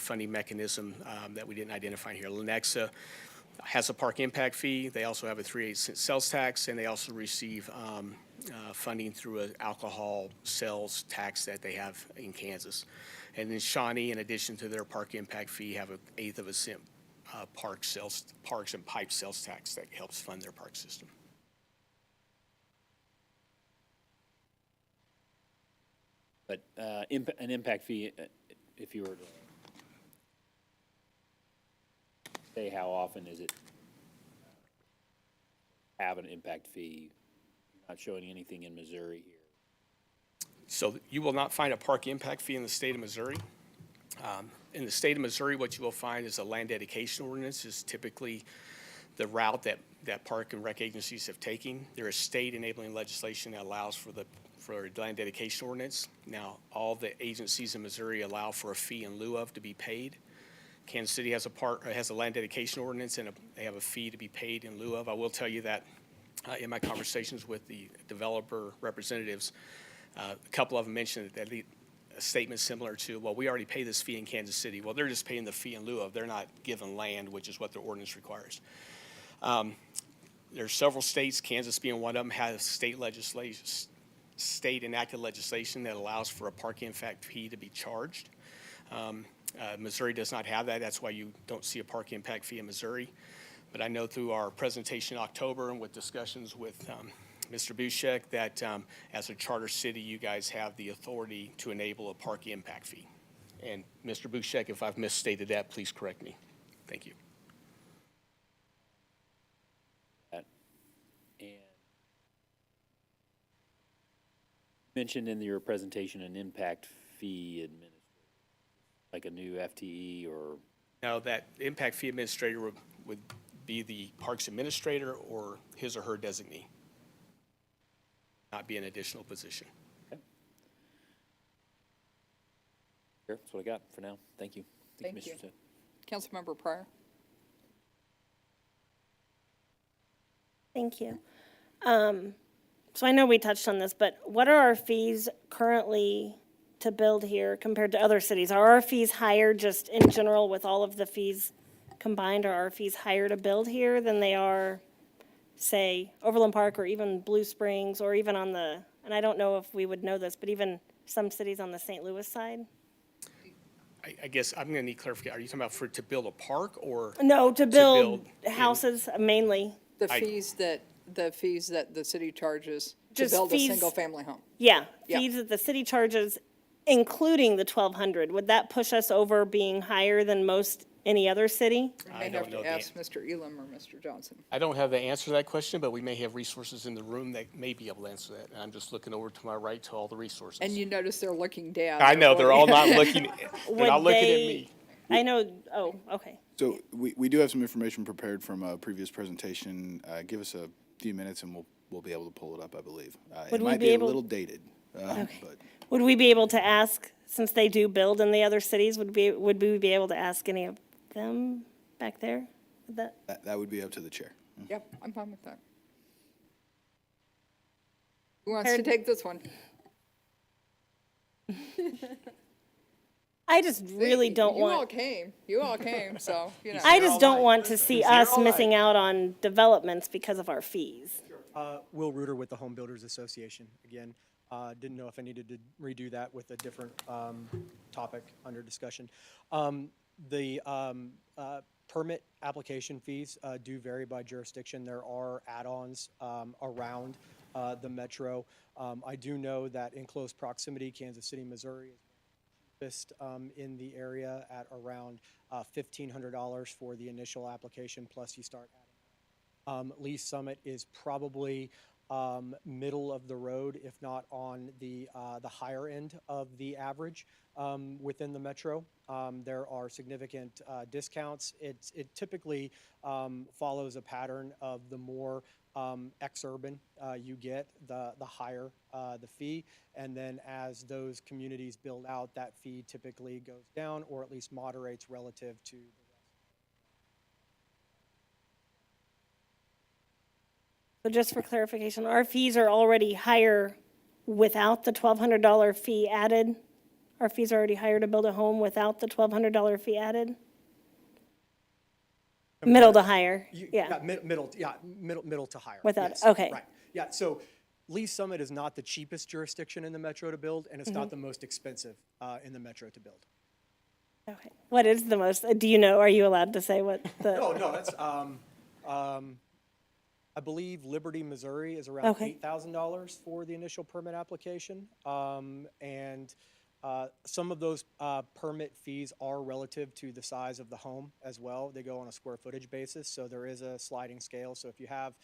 funding mechanism that we didn't identify here. Lenexa has a park impact fee. They also have a 3/8-cent sales tax, and they also receive funding through an alcohol sales tax that they have in Kansas. And then Shawnee, in addition to their park impact fee, have an 1/8 of a cent parks and pipe sales tax that helps fund their park system. But an impact fee, if you were to say how often is it have an impact fee? You're not showing anything in Missouri here. So you will not find a park impact fee in the state of Missouri. In the state of Missouri, what you will find is a land dedication ordinance is typically the route that park and rec agencies have taken. There is state enabling legislation that allows for land dedication ordinance. Now, all the agencies in Missouri allow for a fee in lieu of to be paid. Kansas City has a land dedication ordinance, and they have a fee to be paid in lieu of. I will tell you that in my conversations with the developer representatives, a couple of them mentioned that a statement similar to, well, we already pay this fee in Kansas City. Well, they're just paying the fee in lieu of. They're not given land, which is what their ordinance requires. There are several states, Kansas being one of them, has state enacted legislation that allows for a park impact fee to be charged. Missouri does not have that. That's why you don't see a park impact fee in Missouri. But I know through our presentation in October and with discussions with Mr. Bushek that as a charter city, you guys have the authority to enable a park impact fee. And Mr. Bushek, if I've misstated that, please correct me. Thank you. And mentioned in your presentation an impact fee administrator, like a new FTE or? No, that impact fee administrator would be the parks administrator or his or her designee. Not be an additional position. Okay. Sure, that's what I got for now. Thank you. Thank you. Mr. Smith. Councilmember Pryor. Thank you. So I know we touched on this, but what are our fees currently to build here compared to other cities? Are our fees higher just in general with all of the fees combined? Are our fees higher to build here than they are, say, Overland Park or even Blue Springs or even on the, and I don't know if we would know this, but even some cities on the St. Louis side? I guess I'm going to need clarification. Are you talking about to build a park or? No, to build houses mainly. The fees that the city charges to Just build fees- a single-family home. Yeah, Yeah. fees that the city charges, including the 1,200. Would that push us over being higher than most any other city? We I may don't have know to the ask Mr. Elam or Mr. Johnson. I don't have the answer to that question, but we may have resources in the room that may be able to answer that. And I'm just looking over to my right to all the resources. And you notice they're looking down. I know, they're all not looking, Would they're not looking at they- me. I know, oh, okay. So we do have some information prepared from a previous presentation. Give us a few minutes and we'll be able to pull it up, I believe. Would It we might be be a able- little dated, Okay. but Would we be able to ask, since they do build in the other cities, would we be able to ask any of them back there? Would that- that would be up to the chair. Yep, I'm fine with that. Who wants to take this one? I just really don't You all want, came. You all came, so, you know. I just don't want to see us missing out on developments because of our fees. Will Reuter with the Home Builders Association. Again, didn't know if I needed to redo that with a different topic under discussion. The permit application fees do vary by jurisdiction. There are add-ons around the metro. I do know that in close proximity, Kansas City, Missouri is cheapest in the area at around $1,500 for the initial application, plus you start adding. Lee Summit is probably middle of the road, if not on the higher end of the average within the metro. There are significant discounts. It typically follows a pattern of the more ex-urban you get, the higher the fee. And then as those communities build out, that fee typically goes down or at least moderates relative to the rest. So just for clarification, our fees are already higher without the $1,200 fee added? Our fees are already higher to build a home without the $1,200 fee added? Middle to higher, yeah. Middle to higher. Without, yes, okay. Right, yeah, so Lee Summit is not the cheapest jurisdiction in the metro to build, and it's not the most expensive in the metro to build. Okay. What is the most, do you know, are you allowed to say what the? No, that's, I believe Liberty, Missouri is around $8,000 for the initial permit application. And some of those permit fees are relative to the size of the home as well. They go on a square footage basis, so there is a sliding scale. So if you have,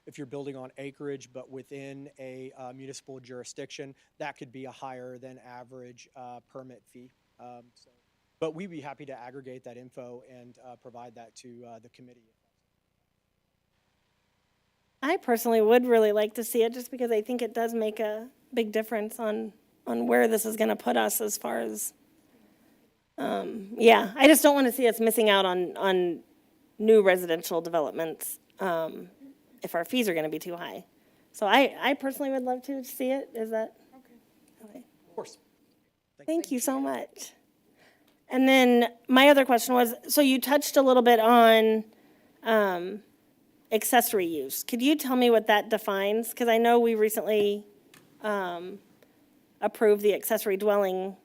if you're building on acreage but within a municipal jurisdiction, that could be a higher than average permit fee. But we'd be happy to aggregate that info and provide that to the committee. I personally would really like to see it just because I think it does make a big difference on where this is going to put us as far as, yeah, I just don't want to see us missing out on new residential developments if our fees are going to be too high. So I personally would love to see it. Is that? Okay. Of course. Thank you so much. And then my other question was, so you touched a little bit on accessory use. Could you tell me what that defines? Because I know we recently approved the accessory dwelling.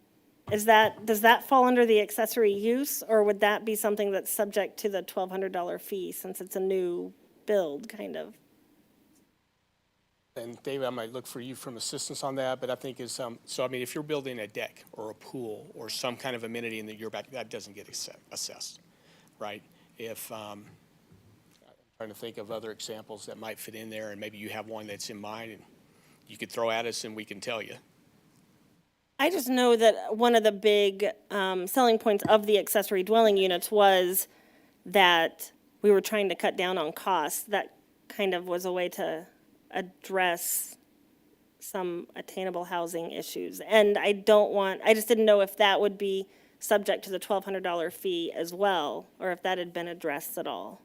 Does that fall under the accessory use, or would that be something that's subject to the $1,200 fee since it's a new build, kind of? And David, I might look for you from assistance on that, but I think is, so I mean, if you're building a deck or a pool or some kind of amenity in your back, that doesn't get assessed, right? If, I'm trying to think of other examples that might fit in there, and maybe you have one that's in mind, and you could throw at us and we can tell you. I just know that one of the big selling points of the accessory dwelling units was that we were trying to cut down on costs. That kind of was a way to address some attainable housing issues. And I just didn't know if that would be subject to the $1,200 fee as well, or if that had been addressed at all.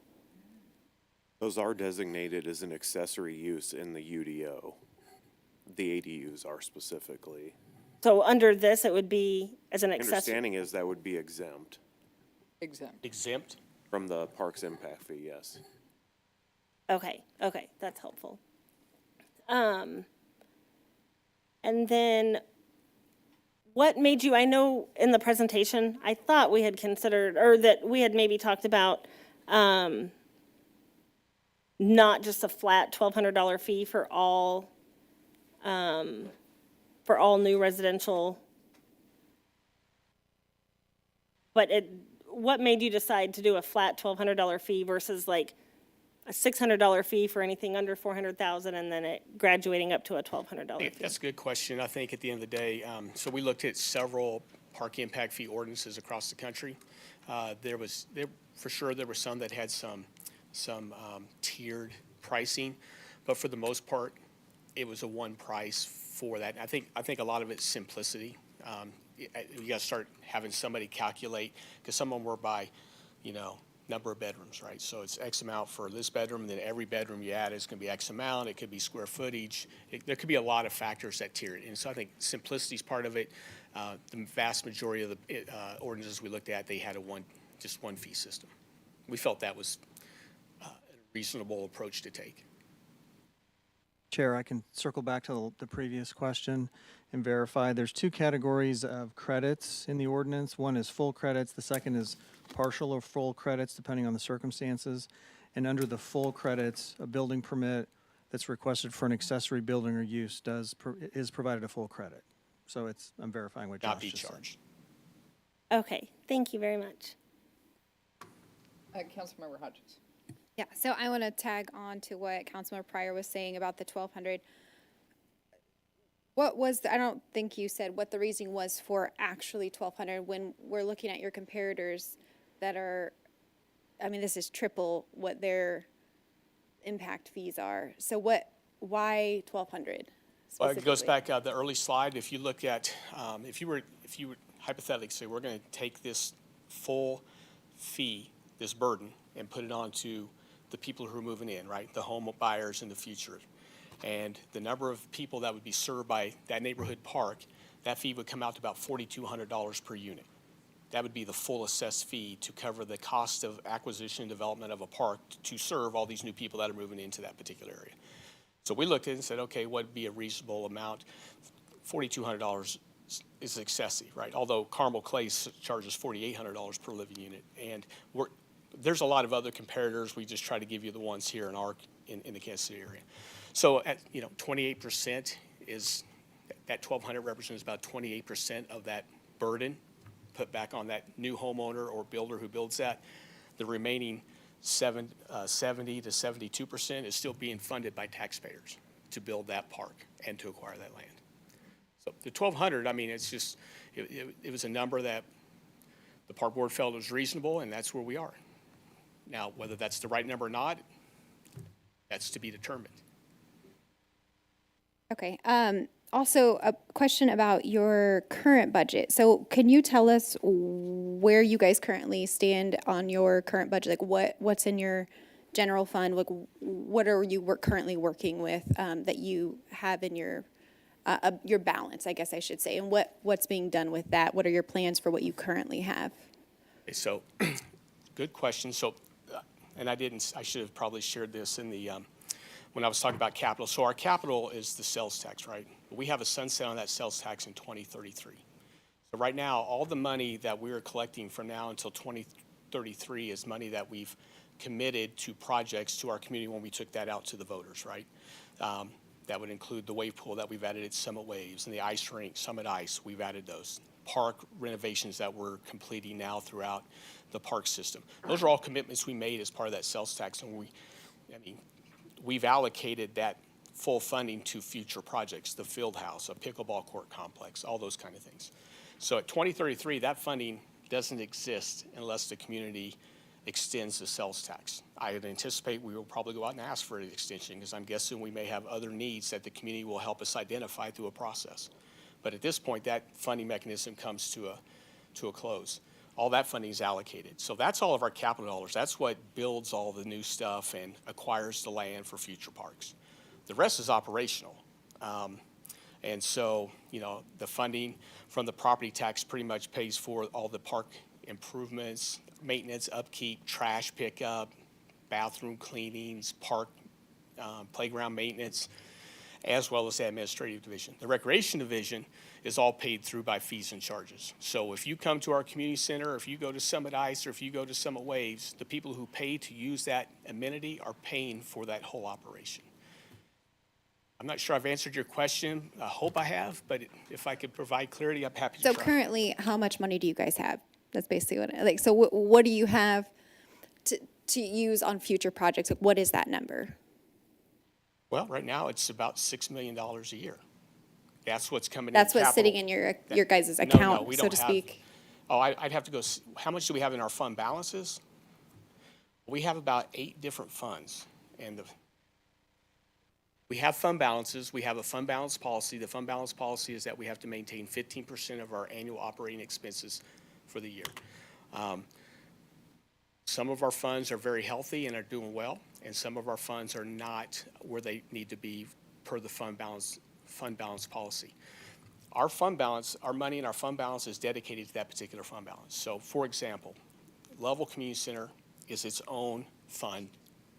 Those are designated as an accessory use in the UDO. The ADUs are specifically. So under this, it would be as an accessory? Understanding is that would be exempt. Exempt. Exempt? From the parks impact fee, yes. Okay, that's helpful. And then what made you, I know in the presentation, I thought we had considered, or that we had maybe talked about not just a flat $1,200 fee for all new residential. But what made you decide to do a flat $1,200 fee versus like a $600 fee for anything under $400,000 and then it graduating up to a $1,200 fee? That's a good question. I think at the end of the day, so we looked at several park impact fee ordinances across the country. For sure there were some that had some tiered pricing, but for the most part, it was a one price for that. I think a lot of it's simplicity. You got to start having somebody calculate, because some of them were by, number of bedrooms, right? So it's X amount for this bedroom, and then every bedroom you add is going to be X amount. It could be square footage. There could be a lot of factors that tier it. And so I think simplicity is part of it. The vast majority of the ordinances we looked at, they had just one fee system. We felt that was a reasonable approach to take. Chair, I can circle back to the previous question and verify. There's two categories of credits in the ordinance. One is full credits. The second is partial or full credits, depending on the circumstances. And under the full credits, a building permit that's requested for an accessory building or use is provided a full credit. So I'm verifying what Josh Not be just charged. said. Okay, thank you very much. Councilmember Hodges. Yeah, so I want to tag on to what Councilmember Pryor was saying about the 1,200. I don't think you said what the reasoning was for actually 1,200 when we're looking at your comparators that are, I mean, this is triple what their impact fees are. So why 1,200? Well, it goes back the early slide. If you look at, if you were hypothetically say we're going to take this full fee, this burden, and put it onto the people who are moving in, right? The home buyers in the future. And the number of people that would be served by that neighborhood park, that fee would come out to about $4,200 per unit. That would be the full assessed fee to cover the cost of acquisition and development of a park to serve all these new people that are moving into that particular area. So we looked at it and said, okay, what would be a reasonable amount? $4,200 is excessive, right? Although Carmel Clay charges $4,800 per living unit. And there's a lot of other comparators. We just try to give you the ones here in the Kansas City area. So at 28% is that 1,200 represents about 28% of that burden put back on that new homeowner or builder who builds that. The remaining 70 to 72% is still being funded by taxpayers to build that park and to acquire that land. So the 1,200, I mean, it's just it was a number that the park board felt was reasonable, and that's where we are. Now, whether that's the right number or not, that's to be determined. Okay. Also, a question about your current budget. So can you tell us where you guys currently stand on your current budget? Like what's in your general fund? Like what are you currently working with that you have in your balance, I guess I should say, and what's being done with that? What are your plans for what you currently have? Okay, so good question. So, and I should have probably shared this in the, when I was talking about capital. So our capital is the sales tax, right? We have a sunset on that sales tax in 2033. So right now, all the money that we're collecting from now until 2033 is money that we've committed to projects to our community when we took that out to the voters, right? That would include the wave pool that we've added at Summit Waves and the ice rink, Summit Ice, we've added those. Park renovations that we're completing now throughout the park system. Those are all commitments we made as part of that sales tax, and we've allocated that full funding to future projects, the field house, a pickleball court complex, all those kind of things. So at 2033, that funding doesn't exist unless the community extends the sales tax. I would anticipate we will probably go out and ask for an extension because I'm guessing we may have other needs that the community will help us identify through a process. But at this point, that funding mechanism comes to a close. All that funding is allocated. So that's all of our capital dollars. That's what builds all the new stuff and acquires the land for future parks. The rest is operational. And so, the funding from the property tax pretty much pays for all the park improvements, maintenance, upkeep, trash pickup, bathroom cleanings, park playground maintenance, as well as the administrative division. The recreation division is all paid through by fees and charges. So if you come to our community center, or if you go to Summit Ice, or if you go to Summit Waves, the people who pay to use that amenity are paying for that whole operation. I'm not sure I've answered your question. I hope I have, but if I could provide clarity, I'm happy to try. So currently, how much money do you guys have? That's basically what, so what do you have to use on future projects? Like, what is that number? Well, right now, it's about $6 million a year. That's what's coming in. That's what's sitting in your guys' account, we so don't to have, speak. Oh, I'd have to go, how much do we have in our fund balances? We have about 8 different funds. And we have fund balances. We have a fund balance policy. The fund balance policy is that we have to maintain 15% of our annual operating expenses for the year. Some of our funds are very healthy and are doing well, and some of our funds are not where they need to be per the fund balance policy. Our fund balance, our money in our fund balance is dedicated to that particular fund balance. So, for example, Level Community Center is its own fund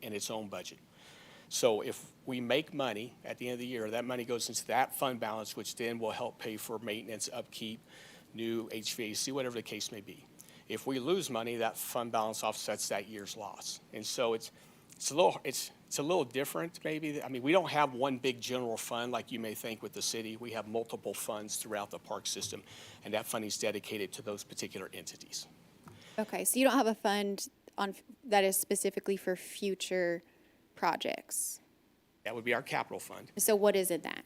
and its own budget. So if we make money at the end of the year, that money goes into that fund balance, which then will help pay for maintenance, upkeep, new HVAC, whatever the case may be. If we lose money, that fund balance offsets that year's loss. And so it's a little different, maybe. I mean, we don't have one big general fund like you may think with the city. We have multiple funds throughout the park system, and that funding is dedicated to those particular entities. Okay, so you don't have a fund that is specifically for future projects? That would be our capital fund. So what is in that?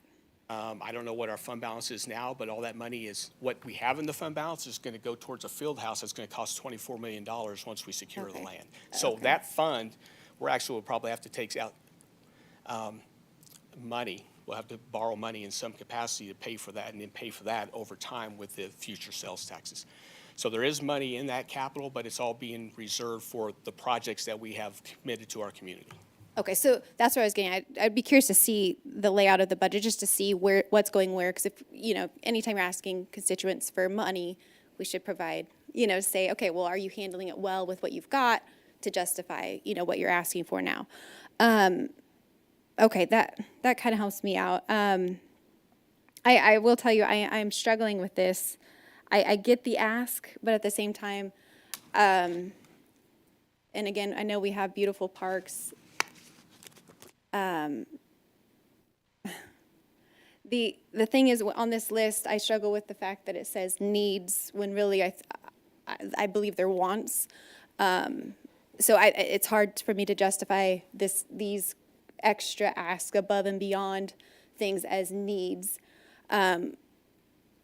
I don't know what our fund balance is now, but all that money is, what we have in the fund balance is going to go towards a field house that's going to cost $24 million once we secure the land. So that fund, we're actually will probably have to take out money. We'll have to borrow money in some capacity to pay for that, and then pay for that over time with the future sales taxes. So there is money in that capital, but it's all being reserved for the projects that we have committed to our community. Okay, so that's what I was getting at. I'd be curious to see the layout of the budget, just to see what's going where, because if, anytime you're asking constituents for money, we should provide, say, okay, well, are you handling it well with what you've got to justify, what you're asking for now? Okay, that kind of helps me out. I will tell you, I'm struggling with this. I get the ask, but at the same time, and again, I know we have beautiful parks. The thing is, on this list, I struggle with the fact that it says needs when really I believe they're wants. So it's hard for me to justify these extra asks above and beyond things as needs. And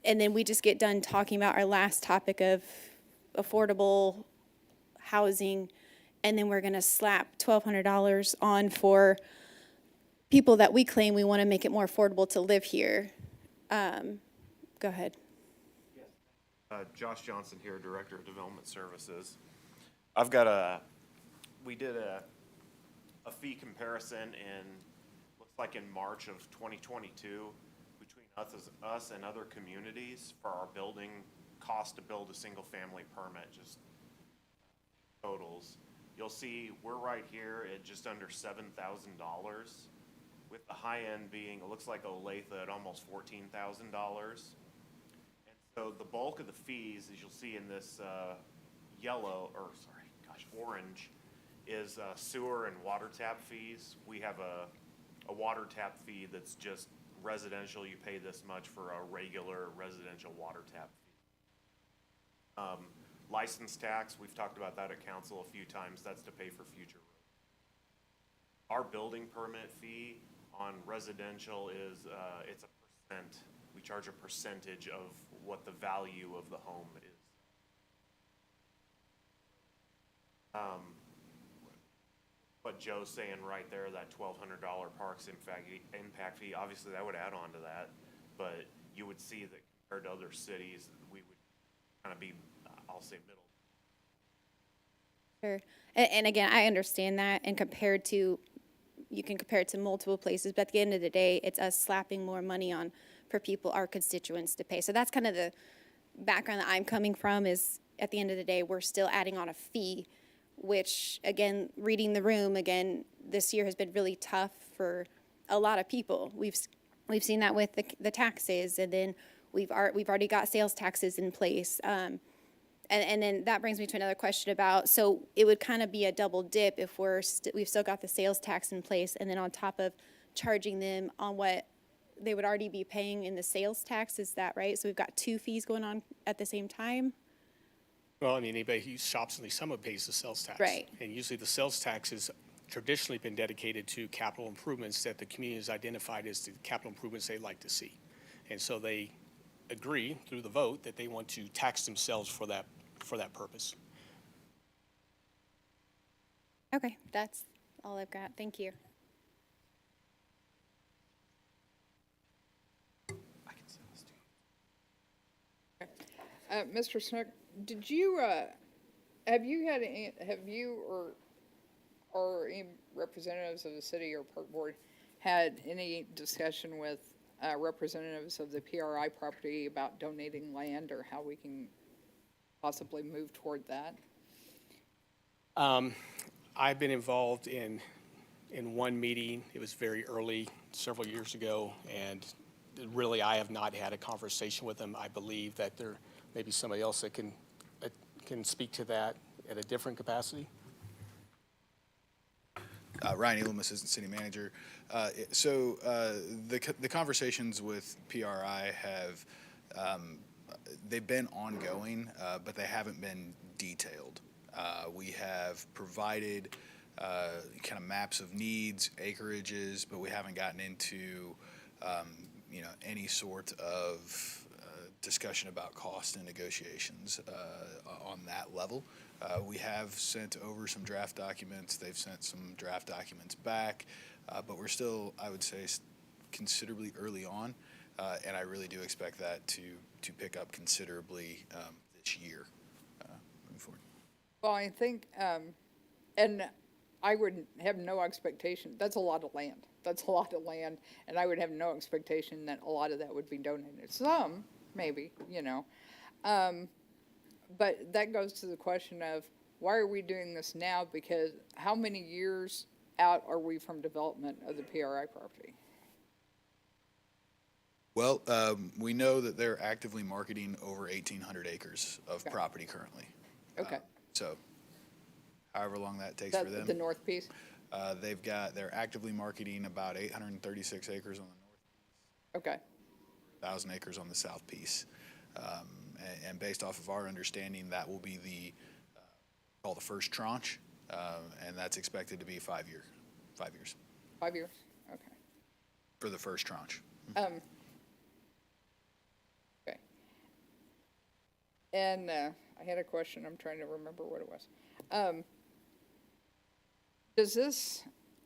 then we just get done talking about our last topic of affordable housing, and then we're going to slap $1,200 on for people that we claim we want to make it more affordable to live here. Go ahead. Josh Johnson here, Director of Development Services. We did a fee comparison looks like in March of 2022 between us and other communities for our building cost to build a single family permit, just totals. You'll see we're right here at just under $7,000. With the high end being, it looks like Olathe at almost $14,000. And so the bulk of the fees, as you'll see in this orange, is sewer and water tap fees. We have a water tap fee that's just residential. You pay this much for a regular residential water tap fee. License tax, we've talked about that at council a few times. That's to pay for future. Our building permit fee on residential is, it's a percent. We charge a percentage of what the value of the home is. What Joe's saying right there, that $1,200 parks impact fee, obviously that would add on to that, but you would see that compared to other cities, we would kind of be, I'll say, middle. Sure. And again, I understand that, and you can compare it to multiple places, but at the end of the day, it's us slapping more money on for people, our constituents, to pay. So that's kind of the background that I'm coming from, is at the end of the day, we're still adding on a fee, which, again, reading the room, again, this year has been really tough for a lot of people. We've seen that with the taxes, and then we've already got sales taxes in place. And then that brings me to another question about, so it would kind of be a double dip if we've still got the sales tax in place, and then on top of charging them on what they would already be paying in the sales tax. Is that right? So we've got two fees going on at the same time? Well, I mean, anybody who shops in the Summit pays the sales tax. Right. And usually the sales tax has traditionally been dedicated to capital improvements that the community has identified as the capital improvements they'd like to see. And so they agree through the vote that they want to tax themselves for that purpose. Okay, that's all I've got. Thank you. Mr. Snook, did you Have you had any, have you or any representatives of the city or park board had any discussion with representatives of the PRI property about donating land or how we can possibly move toward that? I've been involved in one meeting. It was very early, several years ago, and really I have not had a conversation with them. I believe that there may be somebody else that can speak to that at a different capacity. Ryan Elam, Assistant City Manager. The conversations with PRI have, they've been ongoing, but they haven't been detailed. We have provided kind of maps of needs, acreages, but we haven't gotten into any sort of discussion about cost and negotiations on that level. We have sent over some draft documents. They've sent some draft documents back, but we're still, I would say, considerably early on, and I really do expect that to pick up considerably this year moving forward. Well, I think, and I would have no expectation, that's a lot of land. That's a lot of land, and I would have no expectation that a lot of that would be donated. Some, maybe, but that goes to the question of why are we doing this now? Because how many years out are we from development of the PRI property? Well, we know that they're actively marketing over 1,800 acres of property currently. Okay. So however long that takes for them. The north piece? They're actively marketing about 836 acres on the north. Okay. 1,000 acres on the south piece. And based off of our understanding, that will be called the first tranche, and that's expected to be 5 years. 5 years. 5 years, okay. For the first tranche. Okay. And I had a question, I'm trying to remember what it was. Does this,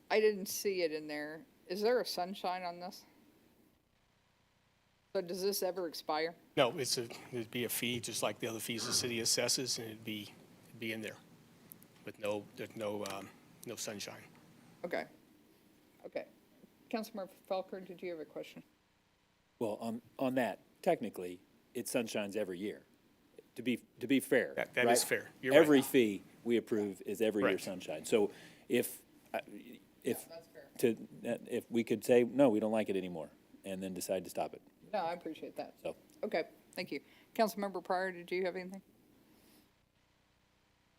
I didn't see it in there, is there a sunshine on this? So does this ever expire? No, it'd be a fee, just like the other fees the city assesses, and it'd be in there, with there's no sunshine. Okay. Okay. Councilmember Felker, did you have a question? Well, on that, technically, it sunshines every year. To be fair, that right? is fair. You're every right. fee we approve is every year sunshine. So if we could say no, we don't like it anymore, and then decide to stop it. No, I appreciate that. So okay, thank you. Councilmember Pryor, did you have anything?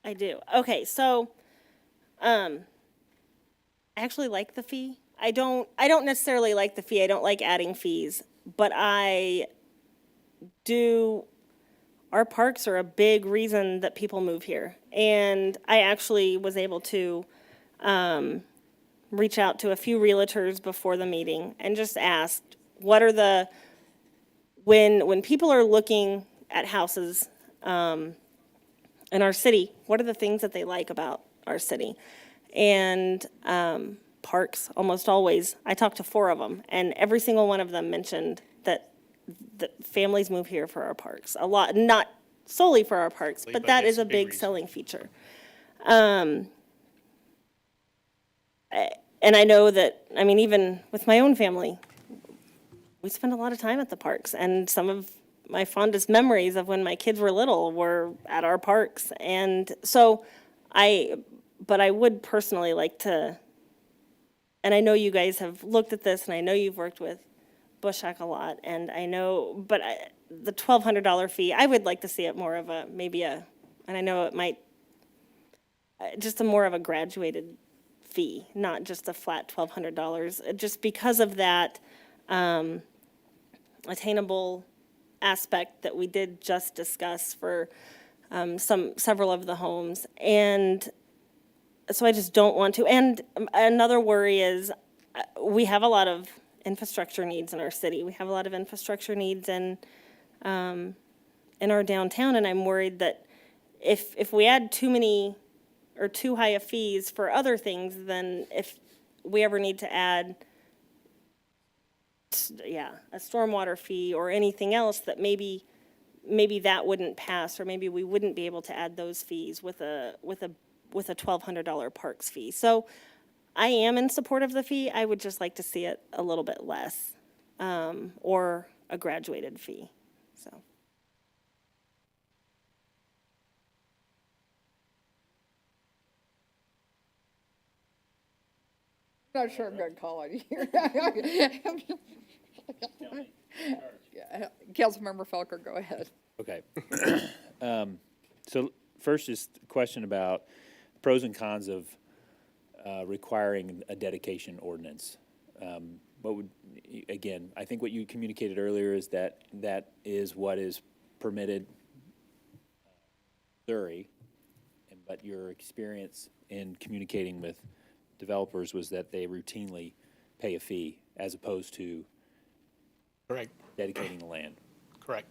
I do. Okay, so I actually like the fee. I don't necessarily like the fee. I don't like adding fees, but I do. Our parks are a big reason that people move here. And I actually was able to reach out to a few realtors before the meeting and just asked, what are when people are looking at houses in our city, what are the things that they like about our city? And parks, almost always. I talked to 4 of them, and every single one of them mentioned that families move here for our parks. A lot, not solely for our parks, but that is a big selling feature. And I know that, I mean, even with my own family, we spend a lot of time at the parks, and some of my fondest memories of when my kids were little were at our parks. And so but I would personally like to, and I know you guys have looked at this, and I know you've worked with Bushhack a lot, and I know, but the $1,200 fee, I would like to see it more of and I know it might, just more of a graduated fee, not just a flat $1,200, just because of that attainable aspect that we did just discuss for several of the homes. And so I just don't want to. And another worry is we have a lot of infrastructure needs in our city. We have a lot of infrastructure needs in our downtown, and I'm worried that if we add too many or too high of fees for other things, then if we ever need to add a stormwater fee or anything else, that maybe maybe that wouldn't pass, or maybe we wouldn't be able to add those fees with a $1,200 parks fee. So I am in support of the fee. I would just like to see it a little bit less, or a graduated fee, so. I'm not sure I'm going to call on you here. Yeah, Councilmember Felker, go ahead. Okay. So first is the question about pros and cons of requiring a dedication ordinance. What would, again, I think what you communicated earlier is that that is what is permitted in Missouri, but your experience in communicating with developers was that they routinely pay a fee as opposed to Correct. dedicating the land. Correct.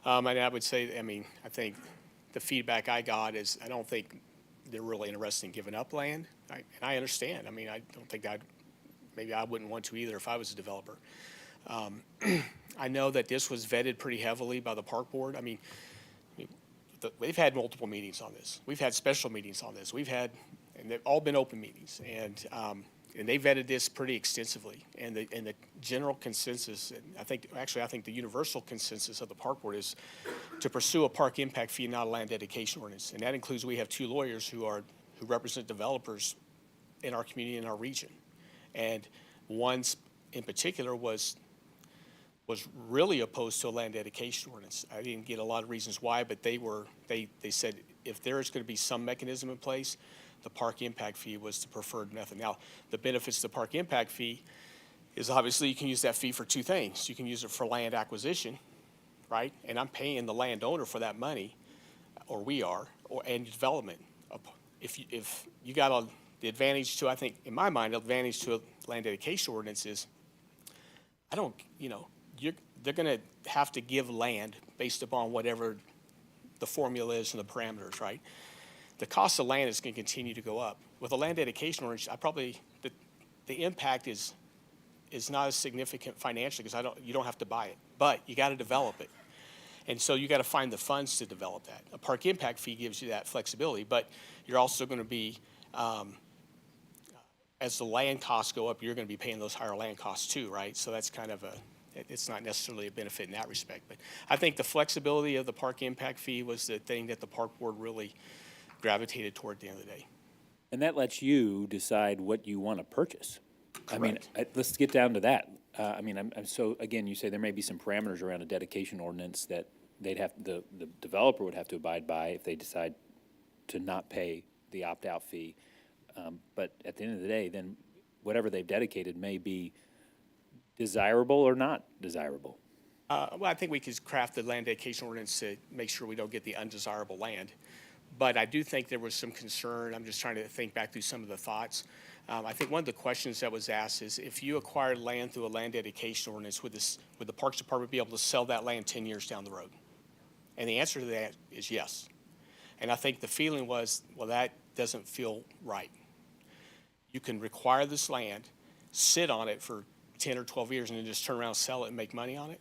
And I would say, I mean, I think the feedback I got is I don't think they're really interested in giving up land. And I understand. I mean, I don't think maybe I wouldn't want to either if I was a developer. I know that this was vetted pretty heavily by the park board. I mean, they've had multiple meetings on this. We've had special meetings on this. And they've all been open meetings. And they vetted this pretty extensively. And the general consensus, and I think the universal consensus of the park board is to pursue a park impact fee, not a land dedication ordinance. And that includes, we have two lawyers who represent developers in our community, in our region. And one in particular was really opposed to a land dedication ordinance. I didn't get a lot of reasons why, but they said if there is going to be some mechanism in place, the park impact fee was the preferred method. Now, the benefits of the park impact fee is obviously you can use that fee for two things. You can use it for land acquisition, right? And I'm paying the landowner for that money, or we are, and development. If you got the advantage to, I think, in my mind, the advantage to a land dedication ordinance is, they're going to have to give land based upon whatever the formula is and the parameters, right? The cost of land is going to continue to go up. With a land dedication ordinance, the impact is not as significant financially because you don't have to buy it, but you got to develop it. And so you got to find the funds to develop that. A park impact fee gives you that flexibility, but you're also going to be, as the land costs go up, you're going to be paying those higher land costs too, right? So that's kind of it's not necessarily a benefit in that respect. But I think the flexibility of the park impact fee was the thing that the park board really gravitated toward at the end of the day. And that lets you decide what you want to purchase. Correct. I mean, let's get down to that. So again, you say there may be some parameters around a dedication ordinance that the developer would have to abide by if they decide to not pay the opt-out fee. But at the end of the day, then whatever they've dedicated may be desirable or not desirable. Well, I think we could craft the land dedication ordinance to make sure we don't get the undesirable land. But I do think there was some concern. I'm just trying to think back through some of the thoughts. I think one of the questions that was asked is if you acquired land through a land dedication ordinance, would the Parks Department be able to sell that land 10 years down the road? And the answer to that is yes. And I think the feeling was, well, that doesn't feel right. You can require this land, sit on it for 10 or 12 years, and then just turn around, sell it, and make money on it.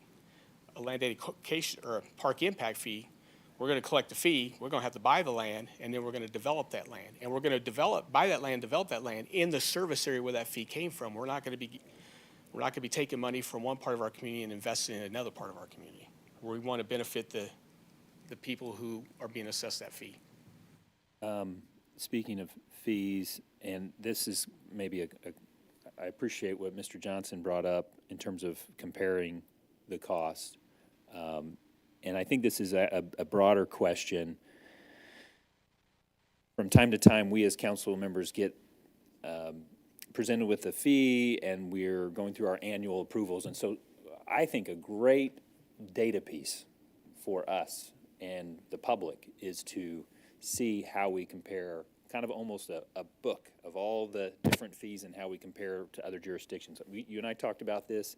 A land dedication or a park impact fee, we're going to collect a fee, we're going to have to buy the land, and then we're going to develop that land. And we're going to buy that land, develop that land in the service area where that fee came from. We're not going to be taking money from one part of our community and investing in another part of our community. We want to benefit the people who are being assessed that fee. Speaking of fees, and this is maybe I appreciate what Mr. Johnson brought up in terms of comparing the cost. And I think this is a broader question. From time to time, we as council members get presented with a fee, and we're going through our annual approvals. And so I think a great data piece for us and the public is to see how we compare, kind of almost a book of all the different fees and how we compare to other jurisdictions. You and I talked about this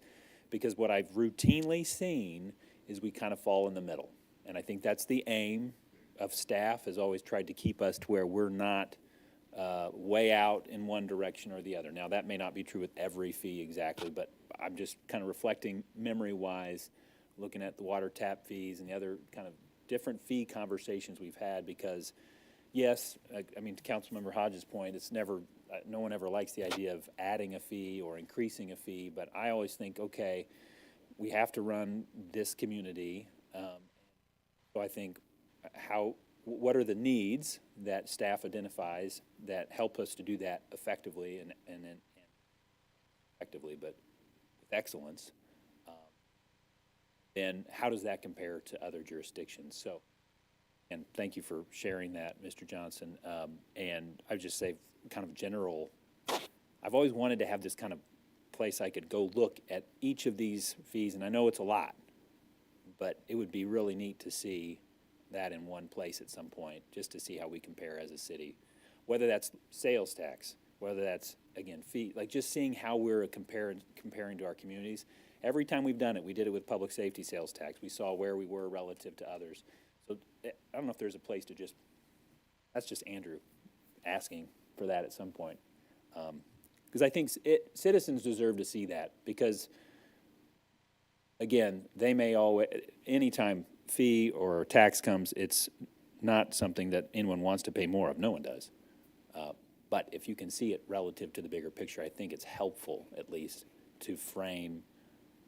because what I've routinely seen is we kind of fall in the middle. And I think that's the aim of staff, has always tried to keep us to where we're not way out in one direction or the other. Now, that may not be true with every fee exactly, but I'm just kind of reflecting memory-wise looking at the water tap fees and the other kind of different fee conversations we've had, because yes, I mean, to Councilmember Hodges' point, it's never, no one ever likes the idea of adding a fee or increasing a fee, but I always think, okay, we have to run this community. So I think what are the needs that staff identifies that help us to do that effectively and effectively, but with excellence? Then how does that compare to other jurisdictions? So, and thank you for sharing that, Mr. Johnson. And I would just say kind of general, I've always wanted to have this kind of place I could go look at each of these fees, and I know it's a lot, but it would be really neat to see that in one place at some point, just to see how we compare as a city, whether that's sales tax, whether that's, again, fee, like just seeing how we're comparing to our communities. Every time we've done it, we did it with public safety sales tax. We saw where we were relative to others. So I don't know if there's a place to just, that's just Andrew asking for that at some point. Because I think citizens deserve to see that, because, again, they may always, anytime fee or tax comes, it's not something that anyone wants to pay more of. No one does. But if you can see it relative to the bigger picture, I think it's helpful, at least, to frame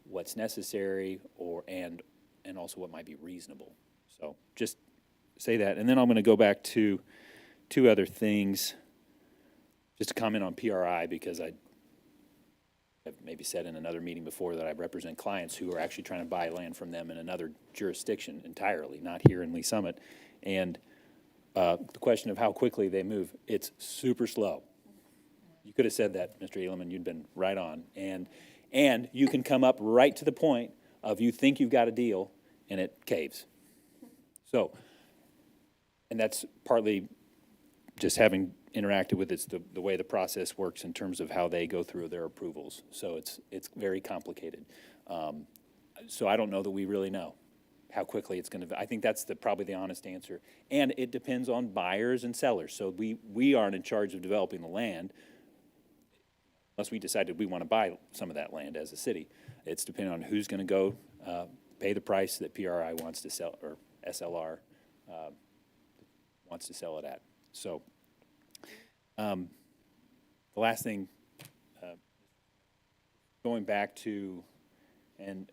what's necessary and also what might be reasonable. So just say that. And then I'm going to go back to two other things, just to comment on PRI, because I have maybe said in another meeting before that I represent clients who are actually trying to buy land from them in another jurisdiction entirely, not here in Lee Summit. And the question of how quickly they move, it's super slow. You could have said that, Mr. Elam, you'd been right on. And you can come up right to the point of you think you've got a deal and it caves. So, and that's partly just having interacted with the way the process works in terms of how they go through their approvals. So it's very complicated. So I don't know that we really know how quickly it's going to. I think that's probably the honest answer. And it depends on buyers and sellers. So we aren't in charge of developing the land, unless we decided we want to buy some of that land as a city. It's depending on who's going to go pay the price that PRI wants to sell, or SLR wants to sell it at. So the last thing, going back to, and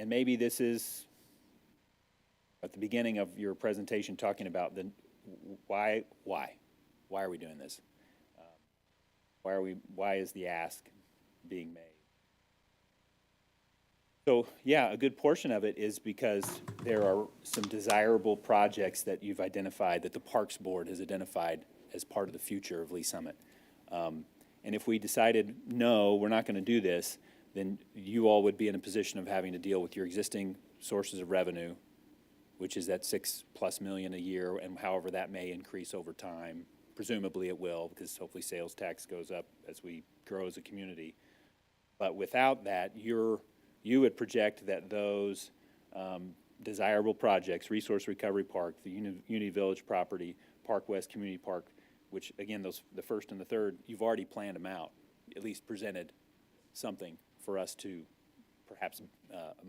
maybe this is at the beginning of your presentation talking about the why are we doing this? Why is the ask being made? So yeah, a good portion of it is because there are some desirable projects that you've identified, that the Parks Board has identified as part of the future of Lee Summit. And if we decided, no, we're not going to do this, then you all would be in a position of having to deal with your existing sources of revenue, which is that $6+ million a year, and however that may increase over time. Presumably it will, because hopefully sales tax goes up as we grow as a community. But without that, you would project that those desirable projects, Resource Recovery Park, the Unity Village property, Park West Community Park, which again, the first and the third, you've already planned them out, at least presented something for us to perhaps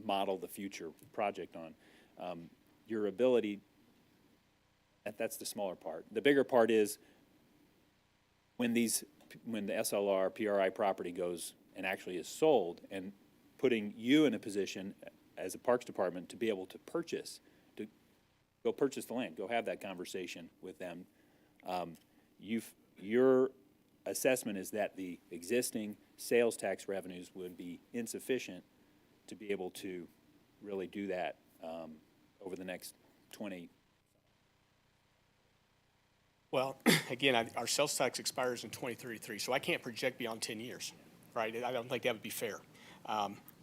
model the future project on. Your ability, that's the smaller part. The bigger part is when the SLR PRI property goes and actually is sold, and putting you in a position as a Parks Department to be able to go purchase the land, go have that conversation with them. Your assessment is that the existing sales tax revenues would be insufficient to be able to really do that over the next 20. Well, again, our sales tax expires in 2033, so I can't project beyond 10 years, right? I don't think that would be fair.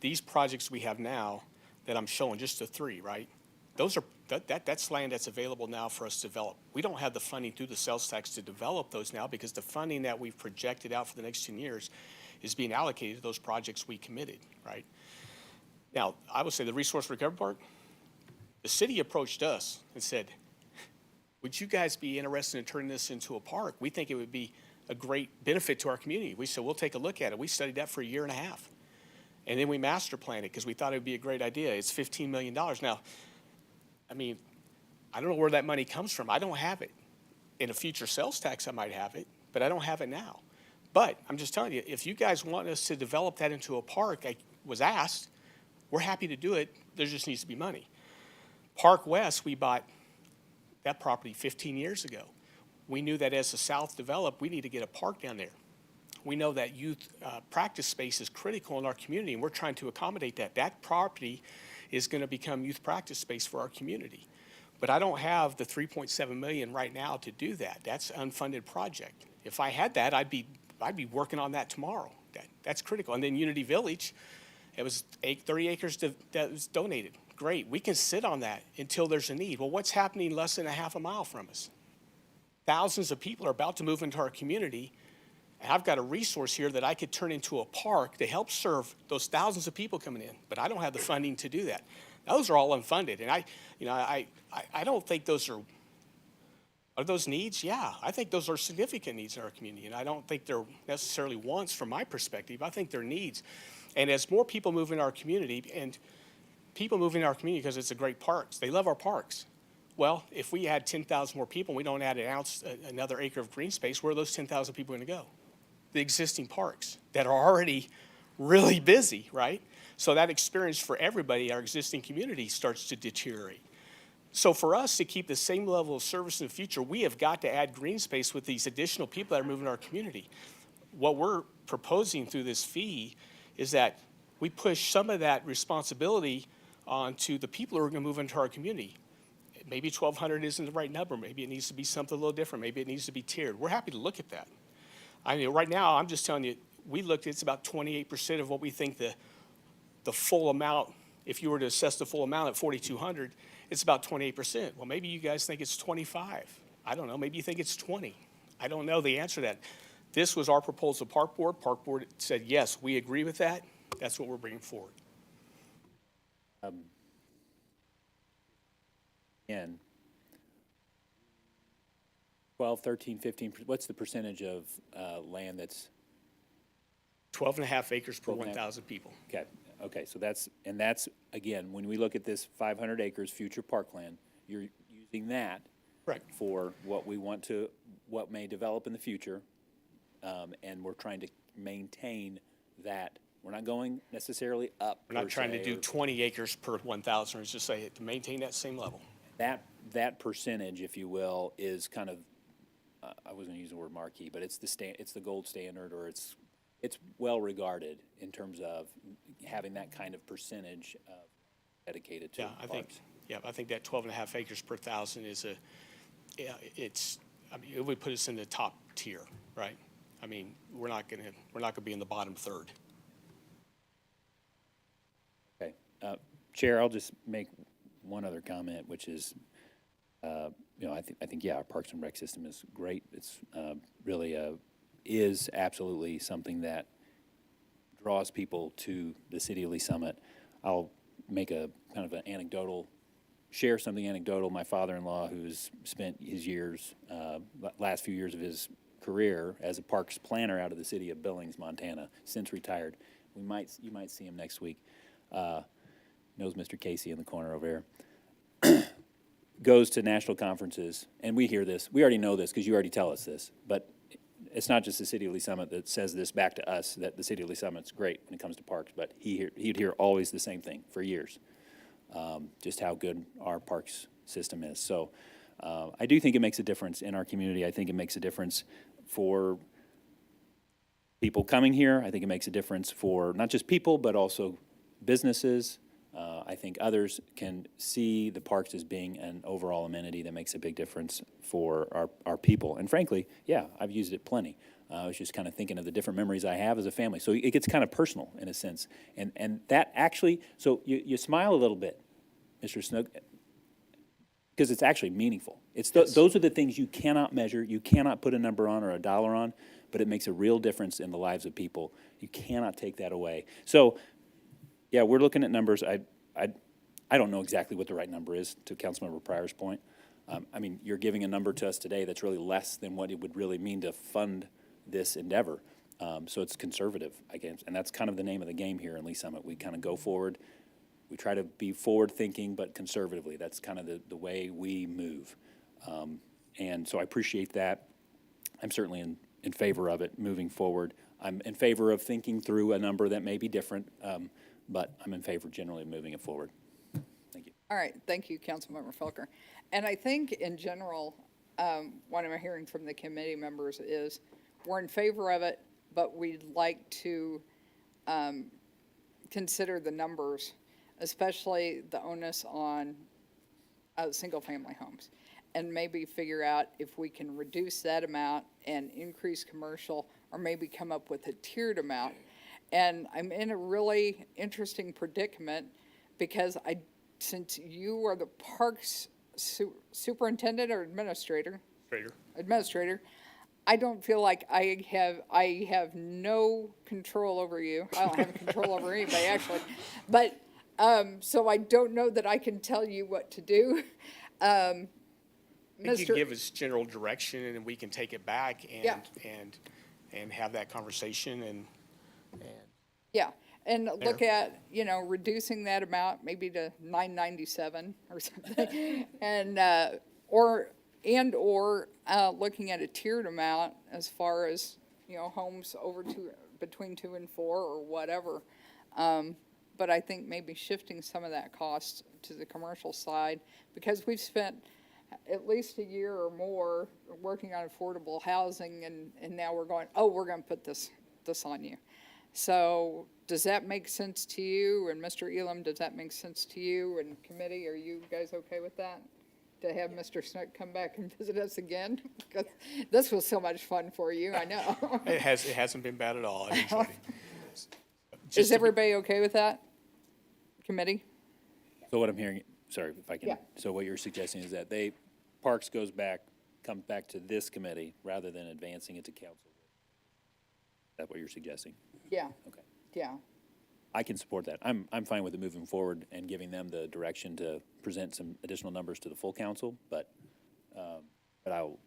These projects we have now that I'm showing, just the three, right? Those are that's land that's available now for us to develop. We don't have the funding through the sales tax to develop those now, because the funding that we've projected out for the next 10 years is being allocated to those projects we committed, right? Now, I would say the Resource Recovery Park, the city approached us and said, would you guys be interested in turning this into a park? We think it would be a great benefit to our community. We said, we'll take a look at it. We studied that for a year and a half. And then we master planned it because we thought it would be a great idea. It's $15 million. Now, I mean, I don't know where that money comes from. I don't have it. In a future sales tax, I might have it, but I don't have it now. But I'm just telling you, if you guys want us to develop that into a park, I was asked, we're happy to do it. There just needs to be money. Park West, we bought that property 15 years ago. We knew that as the South developed, we need to get a park down there. We know that youth practice space is critical in our community, and we're trying to accommodate that. That property is going to become youth practice space for our community. But I don't have the $3.7 million right now to do that. That's an unfunded project. If I had that, I'd be working on that tomorrow. That's critical. And then Unity Village, it was 30 acres that was donated. Great. We can sit on that until there's a need. Well, what's happening less than a half a mile from us? Thousands of people are about to move into our community, and I've got a resource here that I could turn into a park to help serve those thousands of people coming in, but I don't have the funding to do that. Those are all unfunded, and I don't think those are those needs? Yeah, I think those are significant needs in our community, and I don't think they're necessarily wants from my perspective. I think they're needs. And as more people move in our community, and people move in our community because it's a great parks, they love our parks. Well, if we add 10,000 more people and we don't add another acre of green space, where are those 10,000 people going to go? The existing parks that are already really busy, right? So that experience for everybody, our existing community, starts to deteriorate. So for us to keep the same level of service in the future, we have got to add green space with these additional people that are moving to our community. What we're proposing through this fee is that we push some of that responsibility onto the people who are going to move into our community. Maybe 1,200 isn't the right number. Maybe it needs to be something a little different. Maybe it needs to be tiered. We're happy to look at that. I mean, right now, I'm just telling you, we looked, it's about 28% of what we think the full amount, if you were to assess the full amount at 4,200, it's about 28%. Well, maybe you guys think it's 25. I don't know. Maybe you think it's 20. I don't know the answer to that. This was our proposal to Park Board. Park Board said, yes, we agree with that. That's what we're bringing forward. Again, 12, 13, 15, what's the percentage of land that's 12 and a half acres per 1,000 people. Okay, so that's, again, when we look at this 500 acres future parkland, you're using that Correct. For what we want to, what may develop in the future, and we're trying to maintain that. We're not going necessarily up. We're not trying to do 20 acres per 1,000, let's just say, to maintain that same level. That percentage, if you will, is kind of, I wasn't going to use the word marquee, but it's the gold standard, or it's well regarded in terms of having that kind of percentage dedicated to parks. I think that 12 and a half acres per 1,000 is I mean, it would put us in the top tier, right? I mean, we're not going to be in the bottom third. Okay, Chair, I'll just make one other comment, which is, I think our Parks and Rec system is great. It's really is absolutely something that draws people to the city of Lee Summit. I'll make a kind of an share something anecdotal. My father-in-law, who's spent his last few years of his career as a parks planner out of the city of Billings, Montana, since retired. You might see him next week. Knows Mr. Casey in the corner over here. Goes to national conferences, and we hear this. We already know this because you already tell us this, but it's not just the city of Lee Summit that says this back to us, that the city of Lee Summit's great when it comes to parks, but he'd hear always the same thing for years, just how good our parks system is. So I do think it makes a difference in our community. I think it makes a difference for people coming here. I think it makes a difference for not just people, but also businesses. I think others can see the parks as being an overall amenity that makes a big difference for our people. And frankly, I've used it plenty. I was just kind of thinking of the different memories I have as a family. So it gets kind of personal in a sense. And that actually, so you smile a little bit, Mr. Snook, because it's actually meaningful. Those are the things you cannot measure, you cannot put a number on or a dollar on, but it makes a real difference in the lives of people. You cannot take that away. So, we're looking at numbers. I don't know exactly what the right number is, to Councilmember Pryor's point. I mean, you're giving a number to us today that's really less than what it would really mean to fund this endeavor. So it's conservative, I guess, and that's kind of the name of the game here in Lee Summit. We kind of go forward. We try to be forward-thinking, but conservatively. That's kind of the way we move. And so I appreciate that. I'm certainly in favor of it moving forward. I'm in favor of thinking through a number that may be different, but I'm in favor generally of moving it forward. Thank you. All right, thank you, Councilmember Felker. And I think in general, what I'm hearing from the committee members is we're in favor of it, but we'd like to consider the numbers, especially the onus on single-family homes, and maybe figure out if we can reduce that amount and increase commercial, or maybe come up with a tiered amount. And I'm in a really interesting predicament because since you are the parks superintendent or administrator, I don't feel like I have no control over you. I don't have control over anybody actually, but so I don't know that I can tell you what to do. I think you can give us general direction, and we can take it back and have that conversation and yeah, and look at, reducing that amount maybe to $9.97 or something, and or looking at a tiered amount as far as homes over between 2 and 4 or whatever. But I think maybe shifting some of that cost to the commercial side, because we've spent at least a year or more working on affordable housing, and now we're going, we're going to put this on you. So does that make sense to you? And Mr. Elam, does that make sense to you? And committee, are you guys okay with that? To have Mr. Snook come back and visit us again? Because this was so much fun for you, I know. it hasn't been bad at all. Is everybody okay with that, committee? So what I'm hearing, sorry if I can, so what you're suggesting is that Parks comes back to this committee rather than advancing it to council. Is that what you're suggesting? Yeah. Okay. Yeah. I can support that. I'm fine with it moving forward and giving them the direction to present some additional numbers to the full council, but I'll.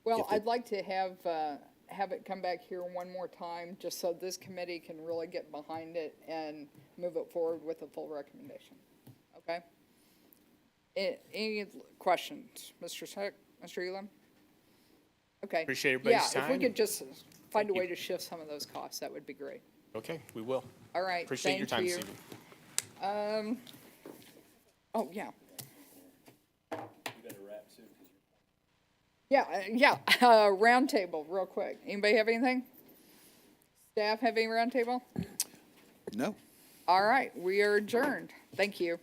Well, I'd like to have it come back here one more time, just so this committee can really get behind it and move it forward with a full recommendation. Okay? Any questions, Mr. Snook, Mr. Elam? Okay. Appreciate everybody's time. Yeah, if we could just find a way to shift some of those costs, that would be great. Okay, we will. All right. Appreciate your time this evening. Oh, yeah. You better wrap soon. Yeah. Round table, real quick. Anybody have anything? Staff have any round table? No. All right, we are adjourned. Thank you.